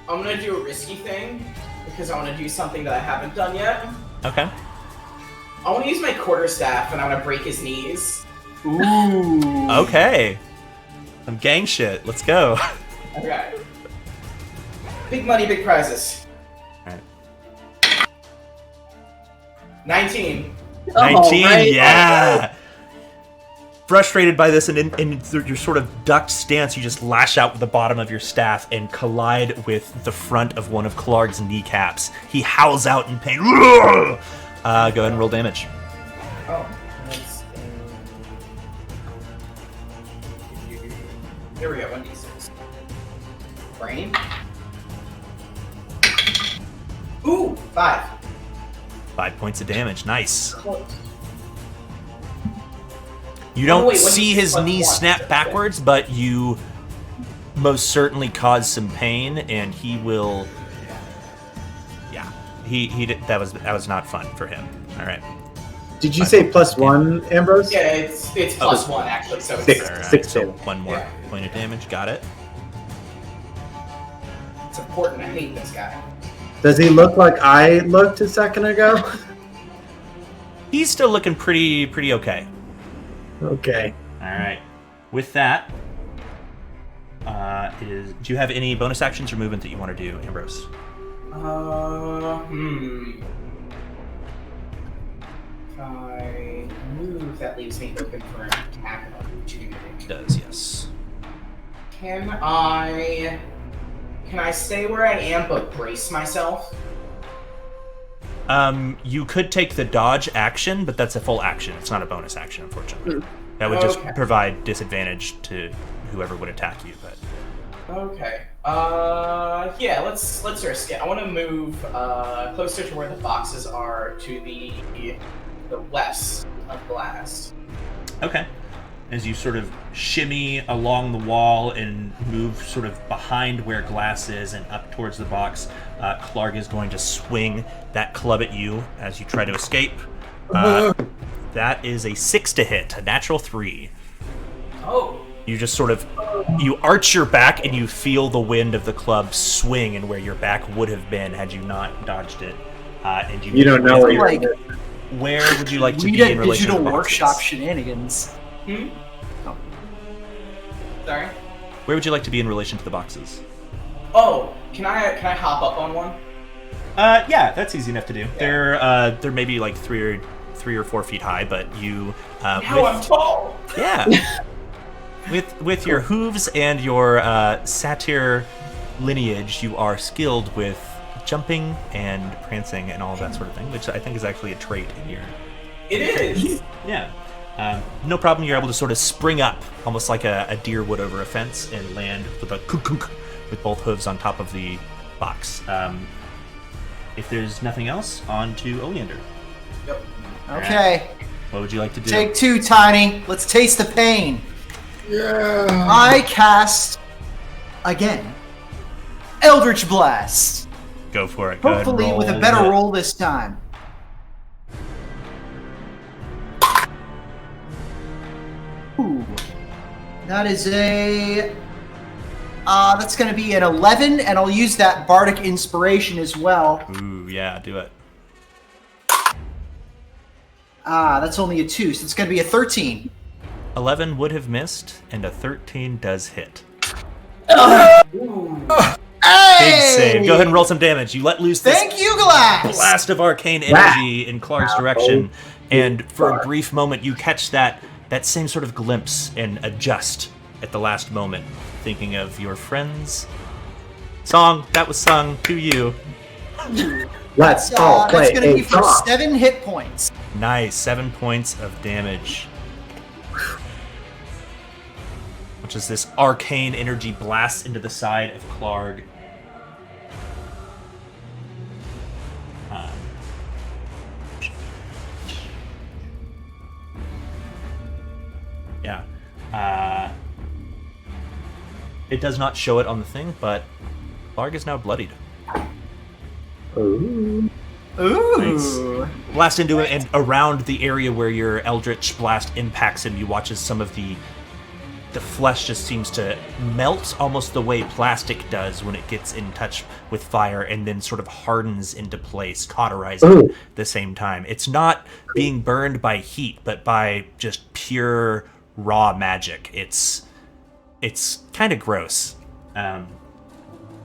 I'm gonna do a risky thing because I want to do something that I haven't done yet. Okay. I want to use my quarterstaff and I want to break his knees. Ooh. Okay. Some gang shit. Let's go. Okay. Big money, big prizes. All right. 19. 19, right. yeah. Frustrated by this, and in your sort of ducked stance, you just lash out with the bottom of your staff and collide with the front of one of Clark's kneecaps. He howls out in pain. Go ahead and roll damage. Oh, that's... Here we go, 1d6. Brain. Ooh, 5. 5 points of damage. Nice. Close. You don't Oh, wait, see his +1, knee snap okay. backwards, but you most certainly cause some pain, and he will. Yeah, he did, that was not fun for him. All right. Did you say +1, Ambrose? Yeah, it's +1 actually, so it's... Six. All right, 6 so damage. one more Yeah. point of damage. Got it. It's important, I hate this guy. Does he look like I looked a second ago? He's still looking pretty okay. Okay. All right. With that, do you have any bonus actions or movement that you want to do, Ambrose? If I move, that leaves me open for an attack opportunity. It does, yes. Can I stay where I am but brace myself? You could take the dodge action, but that's a full action. It's not a bonus action, unfortunately. That would just Okay. provide disadvantage to whoever would attack you. But Okay. Yeah, let's risk it. I want to move closer to where the foxes are, to the west of Glass. okay. as you sort of shimmy along the wall and move sort of behind where Glass is and up towards the box, Clark is going to swing that club at you as you try to escape. That is a 6 to hit, a natural 3. Oh. You just sort of, you arch your back and you feel the wind of the club swing and where your back would have been had you not dodged it. And You don't know where Like, where would you like to we be did in relation to digital the workshop boxes? shenanigans. Sorry. Where would you like to be in relation to the boxes? Oh, can I hop up on one? Yeah, that's easy enough to do. They're maybe like 3 or 4 feet high, but you Now I'm tall. yeah. With your hooves and your satyr lineage, you are skilled with jumping and prancing and all of that sort of thing, which I think is actually a trait in here. It is. Yeah. No problem. You're able to sort of spring up, almost like a deer would over a fence, and land with a kunk with both hooves on top of the box. If there's nothing else, on to Oleander. Yep. Okay. What would you like to do? Take 2, Tiny. Let's taste the pain. Yeah. I cast again. Eldritch Blast. Go for it. Go ahead and Hopefully with a roll better it. roll this time. Ooh. That is a that's going to be an 11, and I'll use that bardic inspiration as well. Ooh, yeah, do it. That's only a 2, so it's going to be a 13. 11 would have missed, and a 13 does hit. Hey! Big save. Go ahead and roll some damage. You let loose this Thank you, Glass. blast of arcane energy in Clark's direction, and for a brief moment you catch that same sort of glimpse and adjust at the last moment, thinking of your friend's song that was sung to you. Let's all play That's going to be a for song. 7 hit points. Nice, 7 points of damage. Which is this arcane energy blasts into the side of Clark. Yeah. It does not show it on the thing, but Clark is now bloodied. Ooh. Ooh. Blast into it, and around the area where your Eldritch Blast impacts him, you watch as some of the flesh just seems to melt almost the way plastic does when it gets in touch with fire, and then sort of hardens into place, cauterizing at the same time. It's not being burned by heat, but by just pure raw magic. It's kind of gross.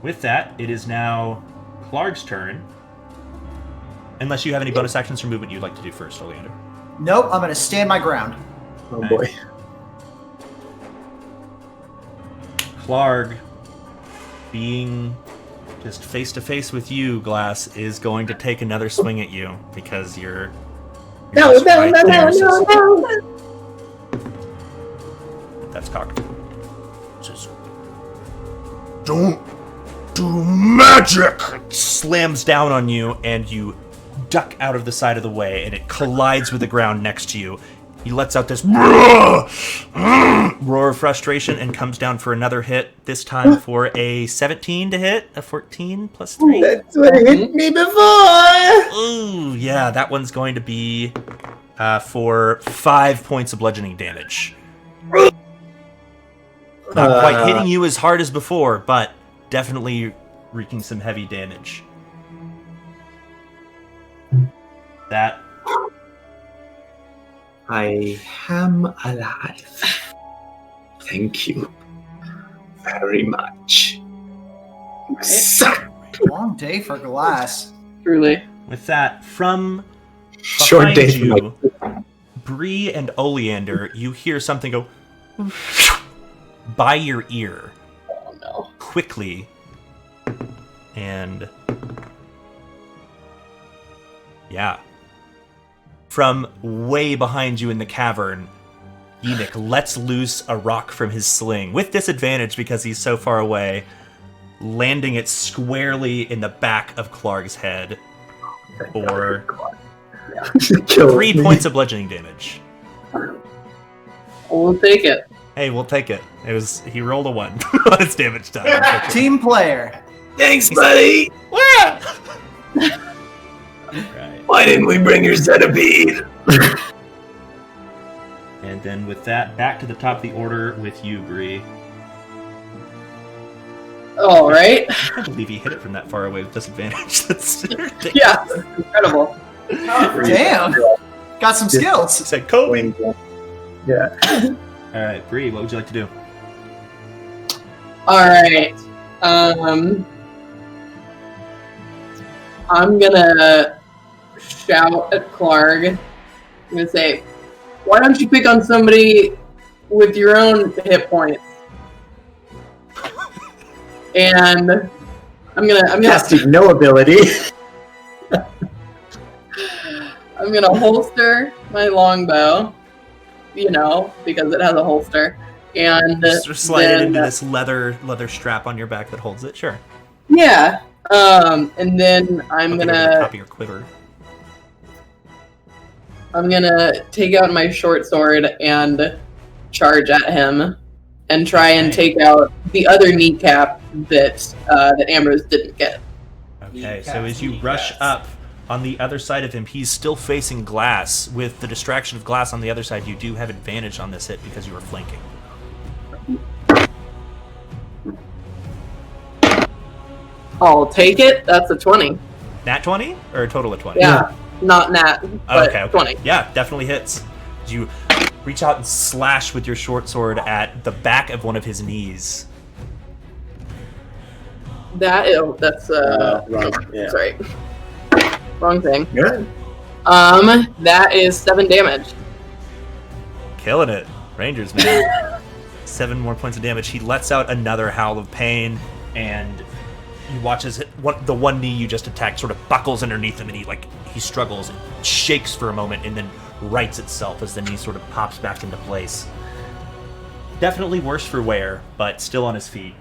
With that, it is now Clark's turn. Unless you have any bonus actions or movement you'd like to do first, Oleander. Nope, I'm going to stand my ground. Oh boy. Clark, being just face to face with you, Glass, is going to take another swing at you because you're just right there, so- That's cocked. Just don't do magic. Slams down on you, and you duck out of the side of the way, and it collides with the ground next to you. He lets out this roar of frustration and comes down for another hit, this time for a 17 to hit, a 14 plus 3. That's what hit me before. Ooh, yeah, that one's going to be for 5 points of bludgeoning damage. Not quite hitting you as hard as before, but definitely wreaking some heavy damage. That I am alive. Thank you very much. Long day for Glass. Truly. with that, from Short behind day for you, my Bree and Oleander, you hear something go by your ear Oh no. quickly, and yeah, from way behind you in the cavern, Enoch lets loose a rock from his sling with disadvantage because he's so far away, landing it squarely in the back of Clark's head for Kill 3 me. points of bludgeoning damage. We'll take it. Hey, we'll take it. He rolled a 1 on his damage die. Team player. Thanks, buddy. Right. Why didn't we bring your centipede? And then with that, back to the top of the order with you, Bree. All right. I can't believe he hit it from that far away with disadvantage. That's ridiculous. Yeah, incredible. Oh, damn. Got some He skills. said Kobe. Yeah. All right, Bree, what would you like to do? All right. I'm gonna shout at Clark. I'm gonna say, "Why don't you pick on somebody with your own hit points?" And I'm gonna Casting no ability. I'm gonna holster my longbow, because it has a holster, and Just slide it then, into this leather strap on your back that holds it. Sure. Yeah. And then I'm I'll get over the top gonna of your quiver. take out my short sword and charge at him, and try and take out the other kneecap that Ambrose didn't get. Okay, so as you rush up on the other side of him, he's still facing glass. With the distraction of glass on the other side, you do have advantage on this hit because you were flanking. I'll take it. That's a 20. Nat 20 or a total of 20? Yeah, not nat, but Okay. 20. Yeah, definitely hits. You reach out and slash with your short sword at the back of one of his knees. That's Wrong. Yeah. that's right. Wrong thing. Good. That is 7 damage. Killing it. Rangers, man. 7 more points of damage. He lets out another howl of pain, and you watch as the one knee you just attacked sort of buckles underneath him, and he struggles and shakes for a moment, and then rights itself as the knee sort of pops back into place. Definitely worse for wear, but still on his feet.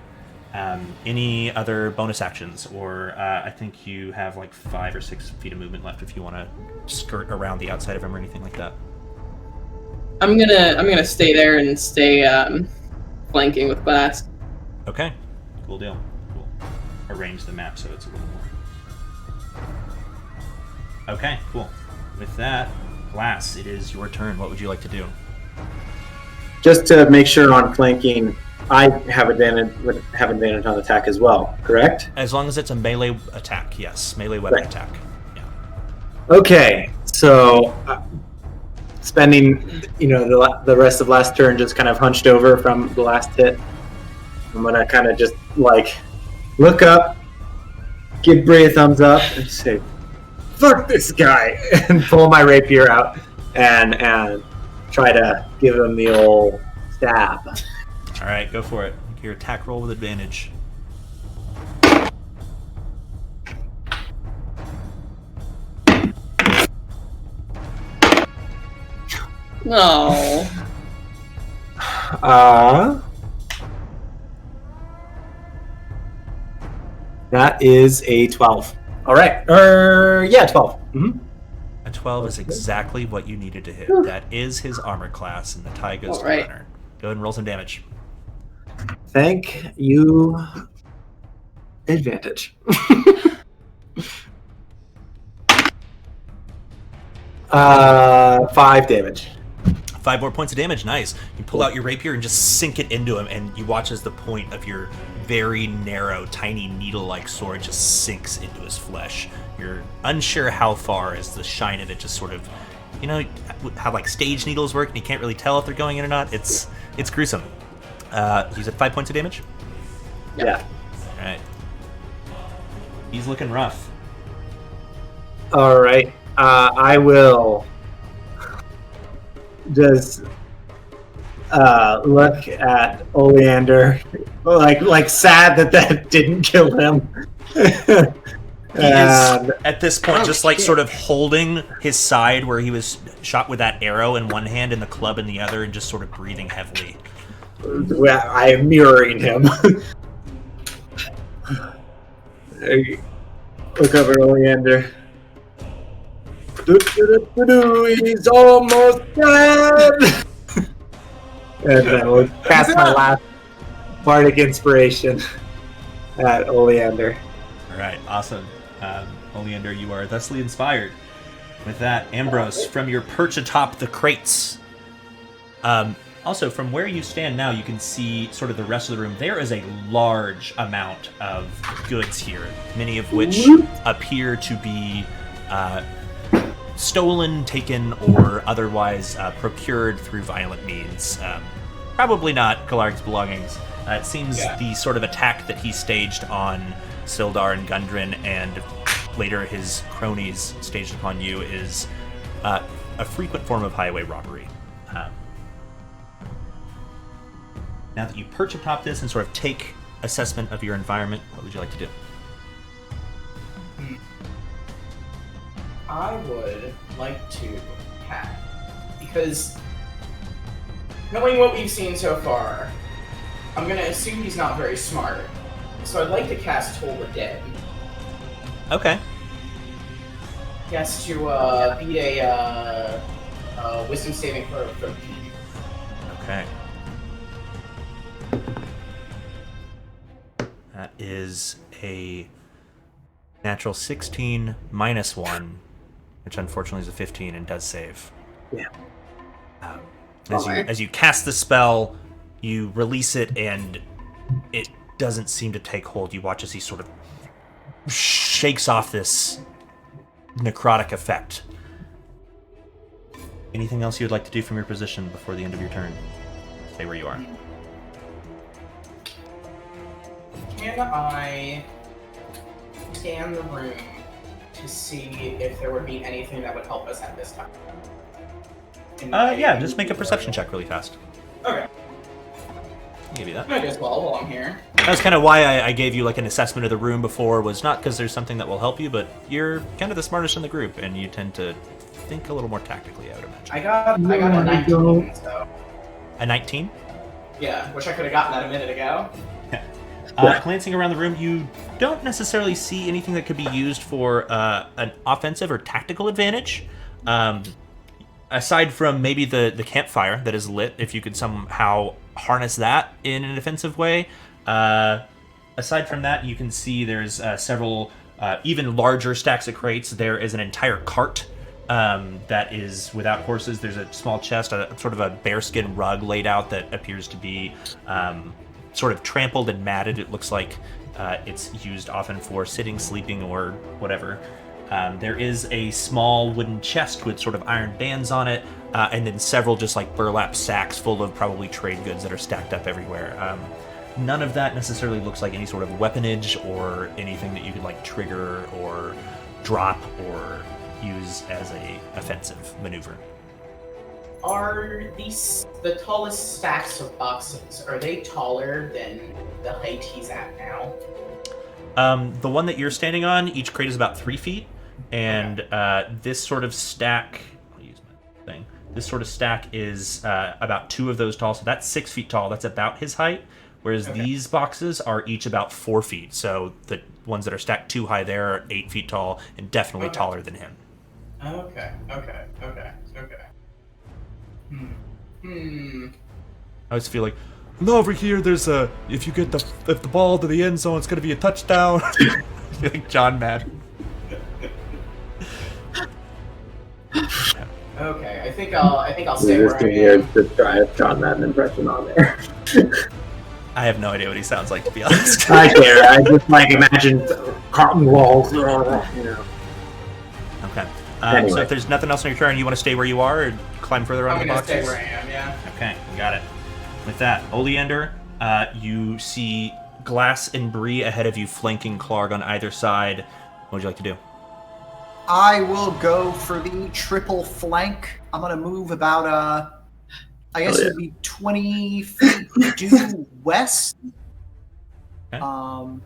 Any other bonus actions, or I think you have 5 or 6 feet of movement left if you want to skirt around the outside of him or anything like that. I'm gonna stay there and stay flanking with glass. Okay, cool deal. Cool. Arrange the map so it's a little more. Okay, cool. With that, Glass, it is your turn. What would you like to do? Just to make sure on flanking, I have advantage on attack as well, correct? As long as it's a melee attack, yes. Melee weapon Right. attack. Yeah. Okay, so spending the rest of last turn just kind of hunched over from the last hit. I'm gonna kind of just look up, give Bray a thumbs up, and say, "Fuck this guy!" and pull my rapier out and try to give him the old stab. All right, go for it. Your attack roll with advantage. No. That is a 12. All right. 12. Mm-hmm. A 12 is exactly what you needed to hit. That is his armor class, and the tie goes to the Alright. runner. Go ahead and roll some damage. Thank you. Advantage. 5 damage. 5 more points of damage. Nice. You pull out your rapier and just sink it into him, and you watch as the point of your very narrow, tiny needle-like sword just sinks into his flesh. You're unsure how far, as the shine of it just sort of, how stage needles work, and you can't really tell if they're going in or not. It's gruesome. You said 5 points of damage? Yeah. All right. He's looking rough. All right. I will just look at Oleander, like sad that didn't kill him. He is, at this point, just sort of holding his side where he was shot with that arrow in one hand and the club in the other, and just sort of breathing heavily. I am mirroring him. Look over Oleander. He's almost dead. And then we'll cast my last bardic inspiration at Oleander. All right, awesome. Oleander, you are thusly inspired. With that, Ambrose, from your perch atop the crates. Also, from where you stand now, you can see sort of the rest of the room. There is a large amount of goods here, many of which appear to be stolen, taken, or otherwise procured through violent means. Probably not Kalarg's belongings. It seems the sort of attack that he staged on Sildar and Gundren, and later his cronies staged upon you, is a frequent form of highway robbery. Now that you perch atop this and sort of take assessment of your environment, what would you like to do? I would like to hack, because knowing what we've seen so far, I'm gonna assume he's not very smart. So I'd like to cast Toll the Dead. Okay. He has to beat a wisdom saving throw of 13. Okay. That is a natural 16 minus 1, which unfortunately is a 15 and does save. Yeah. As you cast the spell, you release it, and it doesn't seem to take hold. You watch as he sort of shakes off this necrotic effect. Anything else you would like to do from your position before the end of your turn? Stay where you are. Can I scan the room to see if there would be anything that would help us at this time? Yeah, just make a perception check really fast. Okay. I'll give you that. Might as well while I'm here. That's kind of why I gave you like an assessment of the room before, was not because there's something that will help you, but you're kind of the smartest in the group, and you tend to think a little more tactically, I would imagine. I got a 19, so... A 19? Yeah, wish I could have gotten that a minute ago. Glancing around the room, you don't necessarily see anything that could be used for an offensive or tactical advantage. Aside from maybe the campfire that is lit, if you could somehow harness that in an offensive way. Aside from that, you can see there's several even larger stacks of crates. There is an entire cart that is without horses. There's a small chest, a sort of a bearskin rug laid out that appears to be sort of trampled and matted. It looks like it's used often for sitting, sleeping, or whatever. There is a small wooden chest with sort of iron bands on it, and then several just like burlap sacks full of probably trade goods that are stacked up everywhere. None of that necessarily looks like any sort of weaponage or anything that you could like trigger or drop or use as a offensive maneuver. Are the tallest stacks of boxes, are they taller than the height he's at now? The one that you're standing on, each crate is about 3 feet, and this sort of stack, I'll use my thing, this sort of stack is about 2 of those tall, so that's 6 feet tall. That's about his height, whereas these boxes are each about 4 feet, so the ones that are stacked too high there are 8 feet tall and definitely taller than him. Okay. I always feel like, no, over here there's a, if you get the ball to the end zone, it's going to be a touchdown. I feel like John Madden. Okay, I think I'll stay where I am. To try a John Madden impression on there. I have no idea what he sounds like, to be honest. I care. I just like imagine cotton walls. You know. Okay. Anyway. So if there's nothing else on your turn, you want to stay where you are or climb further on I'm the gonna boxes? stay where I am, yeah. Okay, got it. With that, Oleander, you see Glass and Bree ahead of you, flanking Clark on either side. What would you like to do? I will go for the triple flank. I'm gonna move about I guess it would be 20 feet due west. Okay.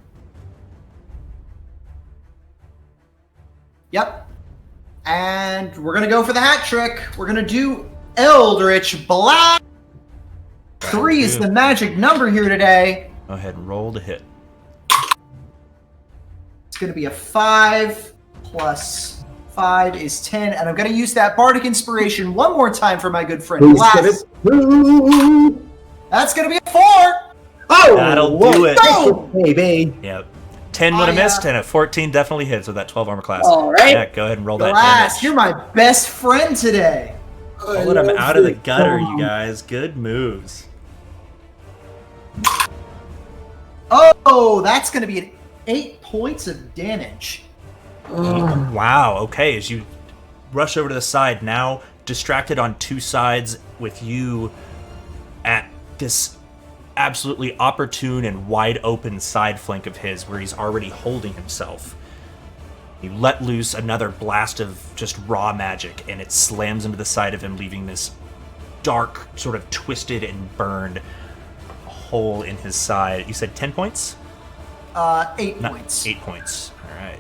Yep. And we're gonna go for the hat trick. We're gonna do Eldritch Blast. 3 is the magic number here today. Go ahead and roll to hit. It's gonna be a 5 plus 5 is 10, and I'm going to use that bardic inspiration one more time for my good friend Please Glass. get it through. That's going to be a 4. Oh, That'll whoa, do it. Go! baby. Yep. 10 would have missed, and a 14 definitely hits with that 12 armor class. All right. Yeah, go ahead and roll that Glass, damage. you're my best friend today. Pulling him out of the gutter, you guys. Good moves. Oh, that's going to be an 8 points of damage. Wow, okay, as you rush over to the side, now distracted on two sides with you at this absolutely opportune and wide open side flank of his where he's already holding himself. You let loose another blast of just raw magic, and it slams into the side of him, leaving this dark, sort of twisted and burned hole in his side. You said 10 points? 8 Not points. 8 points. All right.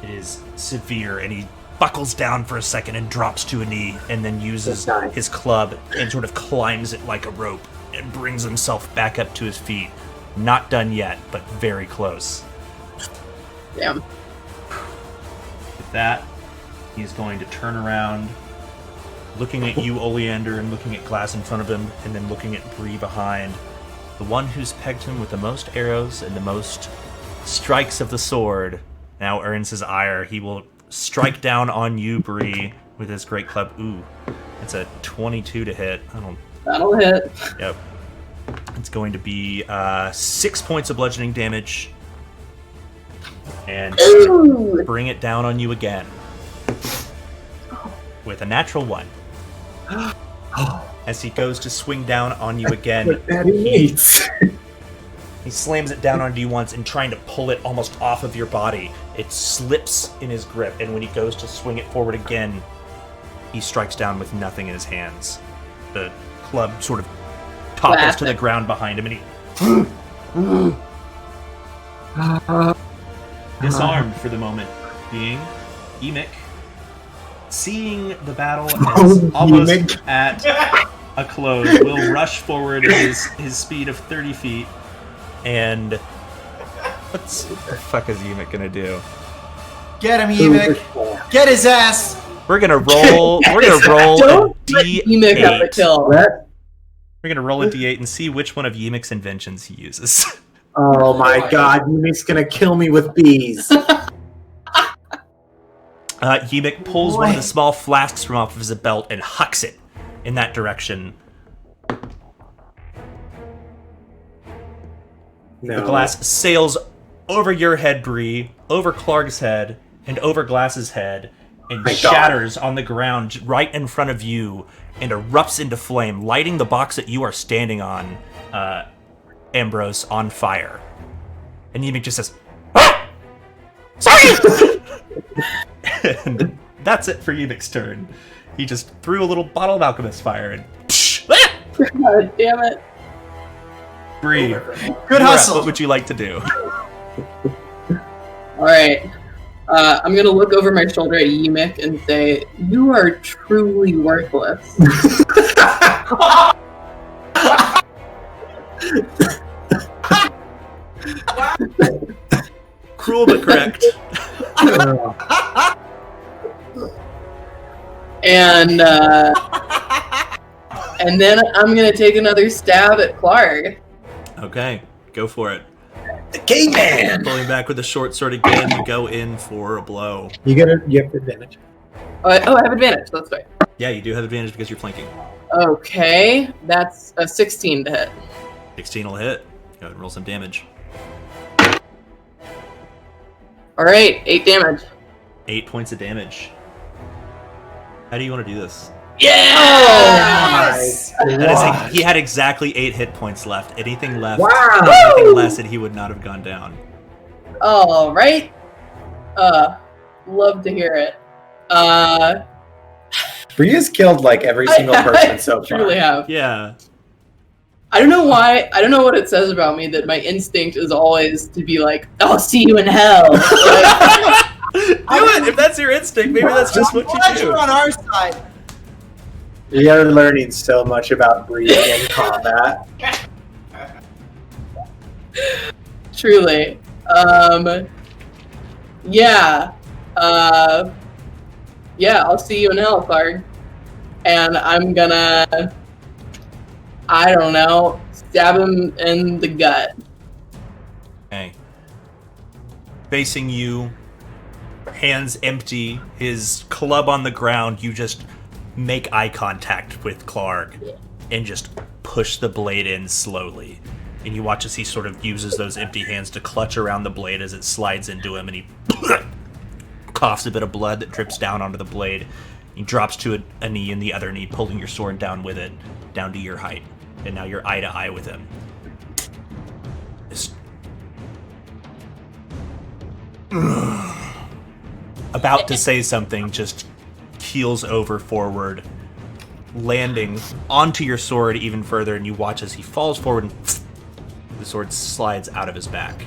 It is severe, and he buckles down for a second and drops to a knee, and then uses his club and sort of climbs it like a rope and brings himself back up to his feet. Not done yet, but very close. Damn. With that, he's going to turn around, looking at you, Oleander, and looking at Glass in front of him, and then looking at Bree behind. The one who's pegged him with the most arrows and the most strikes of the sword now earns his ire. He will strike down on you, Bree, with his great club. Ooh, it's a 22 to hit. That'll hit. Yep. It's going to be 6 points of bludgeoning damage. And Ooh. bring it down on you again. With a natural 1. As he goes to swing down on you again, he slams it down onto you once and trying to pull it almost off of your body. It slips in his grip, and when he goes to swing it forward again, he strikes down with nothing in his hands. The club sort of topples to the ground behind him, and he disarmed for the moment being. Emic, seeing the battle as almost at a close, will rush forward at his speed of 30 feet. And what the fuck is Emic gonna do? Get him, Emic. Get his ass. We're gonna roll. We're gonna roll a Emic got the D8. kill. What? We're gonna roll a D8 and see which one of Emic's inventions he uses. Oh my god, Yumik's gonna kill me with bees. Emic pulls one of the small flasks from off of his belt and hucks it in that direction. No. The glass sails over your head, Bree, over Clark's head, and over Glass's head, and shatters on the ground right in front of you and erupts into flame, lighting the box that you are standing on, Ambrose, on fire. And Emic just says, "Ah! Sorry!" And that's it for Emic's turn. He just threw a little bottle of Alchemist fire and God damn it. Bree, Good hustle. what would you like to do? Alright. I'm gonna look over my shoulder at Emic and say, "You are truly worthless." Cruel but correct. And then I'm gonna take another stab at Clark. Okay, go for it. The caveman! Pulling back with the short sword again, you go in for a blow. You have advantage. Oh, I have advantage. That's right. Yeah, you do have advantage because you're flanking. Okay, that's a 16 to hit. 16 will hit. Go ahead and roll some damage. All right, 8 damage. 8 points of damage. How do you want to do this? Yes! He had exactly 8 hit points left. Anything left, Wow! anything less, and he would not have gone down. All right. Love to hear it. Bree has killed like every single person so far. Truly have. Yeah. I don't know why. I don't know what it says about me that my instinct is always to be like, "I'll see you in hell." Like, Do it! If that's your instinct, maybe that's just what Glad you you're do. on our side. We are learning so much about Bree in combat. truly. Yeah. Yeah, I'll see you in hell, Clark. And I'm gonna, I don't know, stab him in the gut. Okay. Facing you, hands empty, his club on the ground, you just make eye contact with Clark and just push the blade in slowly. And you watch as he sort of uses those empty hands to clutch around the blade as it slides into him, and he coughs a bit of blood that drips down onto the blade. He drops to a knee and the other knee, pulling your sword down with it, down to your height. And now you're eye to eye with him. Just about to say something, just keels over forward, landing onto your sword even further, and you watch as he falls forward and the sword slides out of his back.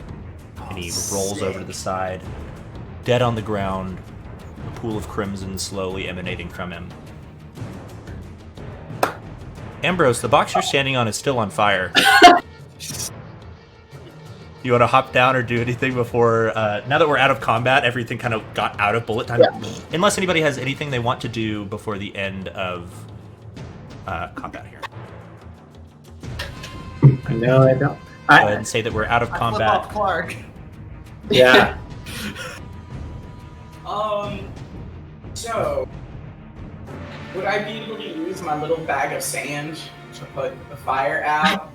And he rolls over to the side, dead on the ground, a pool of crimson slowly emanating from him. Ambrose, the box you're standing on is still on fire. You want to hop down or do anything before... now that we're out of combat, everything kind of got out of bullet time. Yeah. Unless anybody has anything they want to do before the end of combat here. No, I don't. Go ahead and say that we're out of combat. Flip off Clark. Yeah. So, would I be able to use my little bag of sand to put the fire out?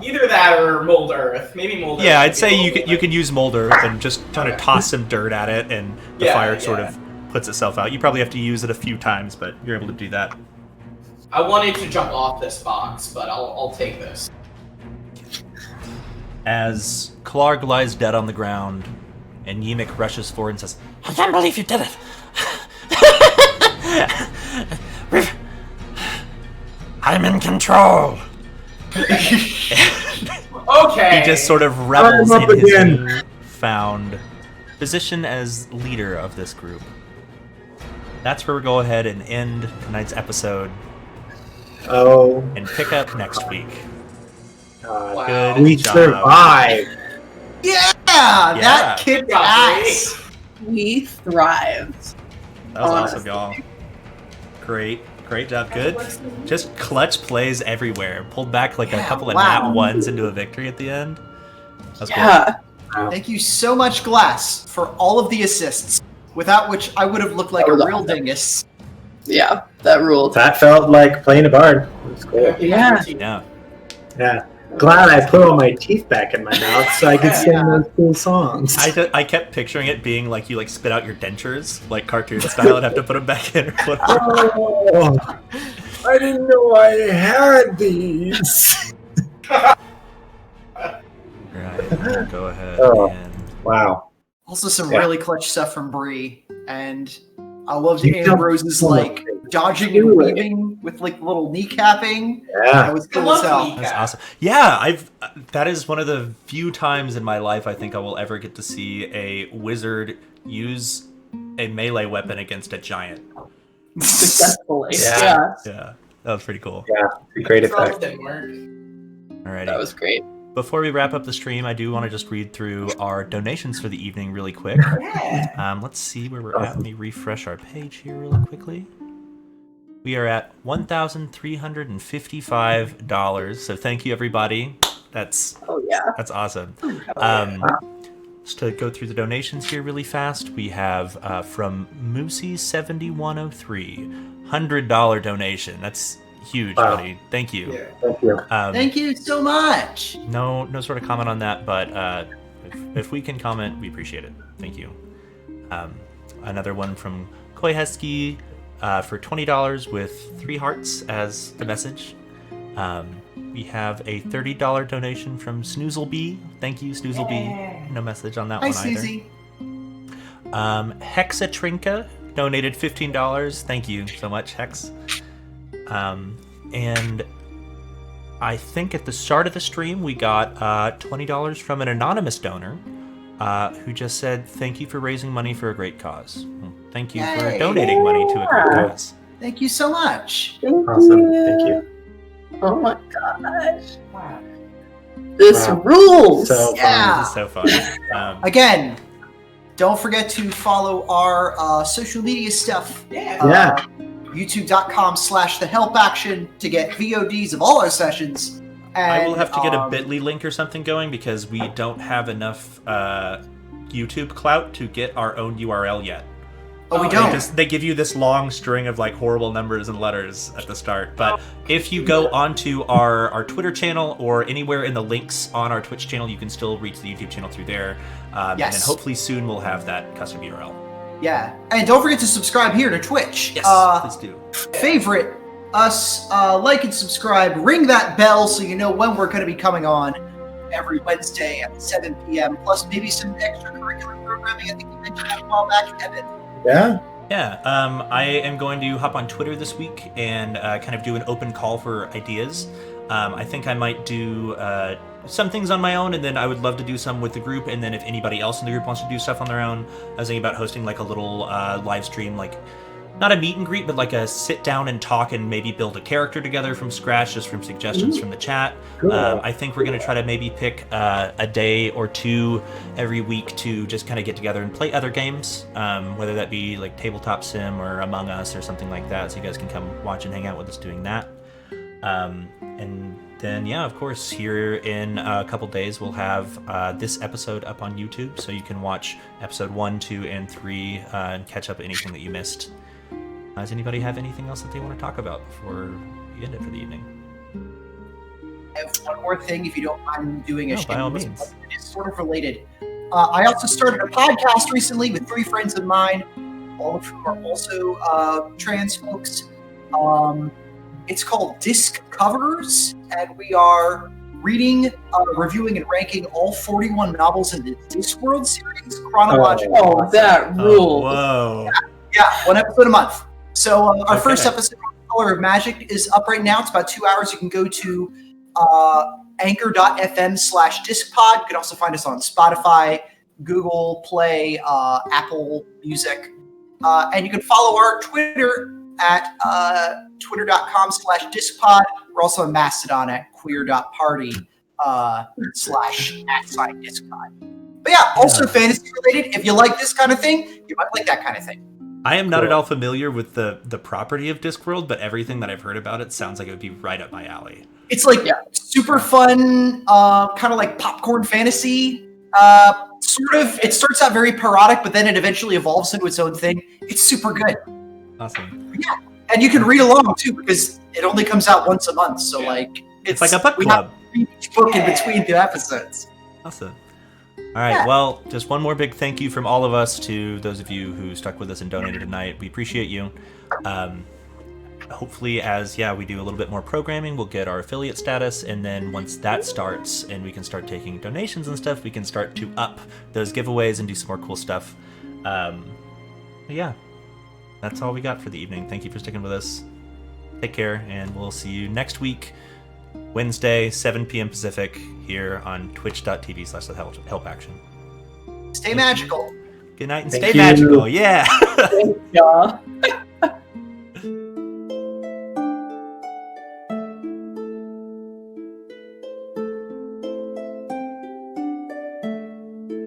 Either that or mold earth. Maybe mold earth. Yeah, I'd say you can use mold earth and just kind of toss some dirt at it, and the fire sort of puts itself out. You probably have to use it a few times, but you're able to do that. I wanted to jump off this box, but I'll take this. As Klarg lies dead on the ground, and Yimik rushes forward and says, I can't believe you did it. I'm in control. Okay. He just sort of revels in his newfound position as leader of this group. That's where we'll go ahead and end tonight's episode. Oh. And pick up next week. Wow. Good We job. survived. Yeah, that kicked Yeah, ass. We thrived. That was awesome, y'all. Great job. Good. Just clutch plays everywhere. Pulled back like a couple of nat ones into a victory at the end. That's cool. Thank you so much, Glass, for all of the assists, without which I would have looked like a real dingus. Yeah, that ruled. That felt like playing a bard. It was cool. Yeah. Yeah. Glad I put all my teeth back in my mouth so I could sing those cool songs. I kept picturing it being like you spit out your dentures, like cartoon style, and have to put them back in or whatever. Oh, I didn't know I had these. Right, we'll go ahead and... Wow. Also some really clutch stuff from Bree, and I loved You Ambrose's like dodging and weaving with like little kneecapping. Yeah. That was cool as hell. That's awesome. Yeah, that is one of the few times in my life I think I will ever get to see a wizard use a melee weapon against a giant. Successfully. Yeah, that was pretty cool. Yeah, great effect. Alrighty. That was great. Before we wrap up the stream, I do want to just read through our donations for the evening really quick. Let's see where we're at. Let me refresh our page here really quickly. We are at $1,355. So thank you, everybody. That's awesome. Just to go through the donations here really fast, we have from Moosey7103, $100 donation. That's huge, buddy. Thank you. Yeah, thank you. Thank you so much. No sort of comment on that, but if we can comment, we appreciate it. Thank you. Another one from Koyhesky for $20 with 3 hearts as the message. We have a $30 donation from Snoozlebee. Thank you, Snoozlebee. No message on that one either. Susie. Hexatrinka donated $15. Thank you so much, Hex. And I think at the start of the stream we got $20 from an anonymous donor who just said, thank you for raising money for a great cause. Well, thank you for donating money to a great cause. Thank you so much. Awesome. Thank you. Oh my gosh. This rules. So Yeah. This is so fun. Again, Don't forget to follow our social media stuff. Yeah. YouTube.com/thehelpaction to get VODs of all our sessions. And, I will have to get a bit.ly link or something going because we don't have enough YouTube clout to get our own URL yet. Oh, we don't. They give you this long string of like horrible numbers and letters at the start. But if you go onto our Twitter channel or anywhere in the links on our Twitch channel, you can still reach the YouTube channel through there. And then hopefully soon we'll have that custom URL. Yeah. And don't forget to subscribe here to Twitch. Yes, please do. Favorite us, like and subscribe, ring that bell so you know when we're going to be coming on every Wednesday at 7 p.m. Plus maybe some extracurricular programming. I think you mentioned that a while back, Evan. Yeah. Yeah, I am going to hop on Twitter this week and kind of do an open call for ideas. I think I might do some things on my own, and then I would love to do some with the group, and then if anybody else in the group wants to do stuff on their own, I was thinking about hosting like a little live stream, like not a meet and greet, but like a sit down and talk and maybe build a character together from scratch, just from suggestions from the chat. Cool. I think we're going to try to maybe pick a day or two every week to just kind of get together and play other games, whether that be like Tabletop Sim or Among Us or something like that, so you guys can come watch and hang out with us doing that. And then, yeah, of course, here in a couple days, we'll have this episode up on YouTube, so you can watch episode 1, 2, and 3 and catch up anything that you missed. Does anybody have anything else that they want to talk about before we end it for the evening? I have one more thing, if you don't mind doing a by all means. It is sort of related. I also started a podcast recently with 3 friends of mine, all of whom are also trans folks. It's called Disc Covers, and we are reading, reviewing, and ranking all 41 novels in the Discworld series chronologically. Oh, that rules. Whoa. Yeah, 1 episode a month. So our first episode, Color of Magic, is up right now. It's about 2 hours. You can go to anchor.fm/discpod. You can also find us on Spotify, Google Play, Apple Music. And you can follow our Twitter at twitter.com/discpod. We're also on Mastodon at queer.party /@discpod. But yeah, also fantasy related. If you like this kind of thing, you might like that kind of thing. I am not at all familiar with the property of Discworld, but everything that I've heard about it sounds like it would be right up my alley. It's like super fun, kind of like popcorn fantasy. Sort of. It starts out very parodic, but then it eventually evolves into its own thing. It's super good. Awesome. Yeah, and you can read along too because it only comes out once a month. So like It's like a book club. We have each book in between the episodes. Awesome. All right, well, just one more big thank you from all of us to those of you who stuck with us and donated tonight. We appreciate you. Hopefully, as we do a little bit more programming, we'll get our affiliate status, and then once that starts and we can start taking donations and stuff, we can start to up those giveaways and do some more cool stuff. Yeah, that's all we got for the evening. Thank you for sticking with us. Take care, and we'll see you next week, Wednesday, 7 p.m. Pacific, here on twitch.tv/thehelpaction. Stay magical. Good night and Thank stay you. magical. Yeah. Yeah.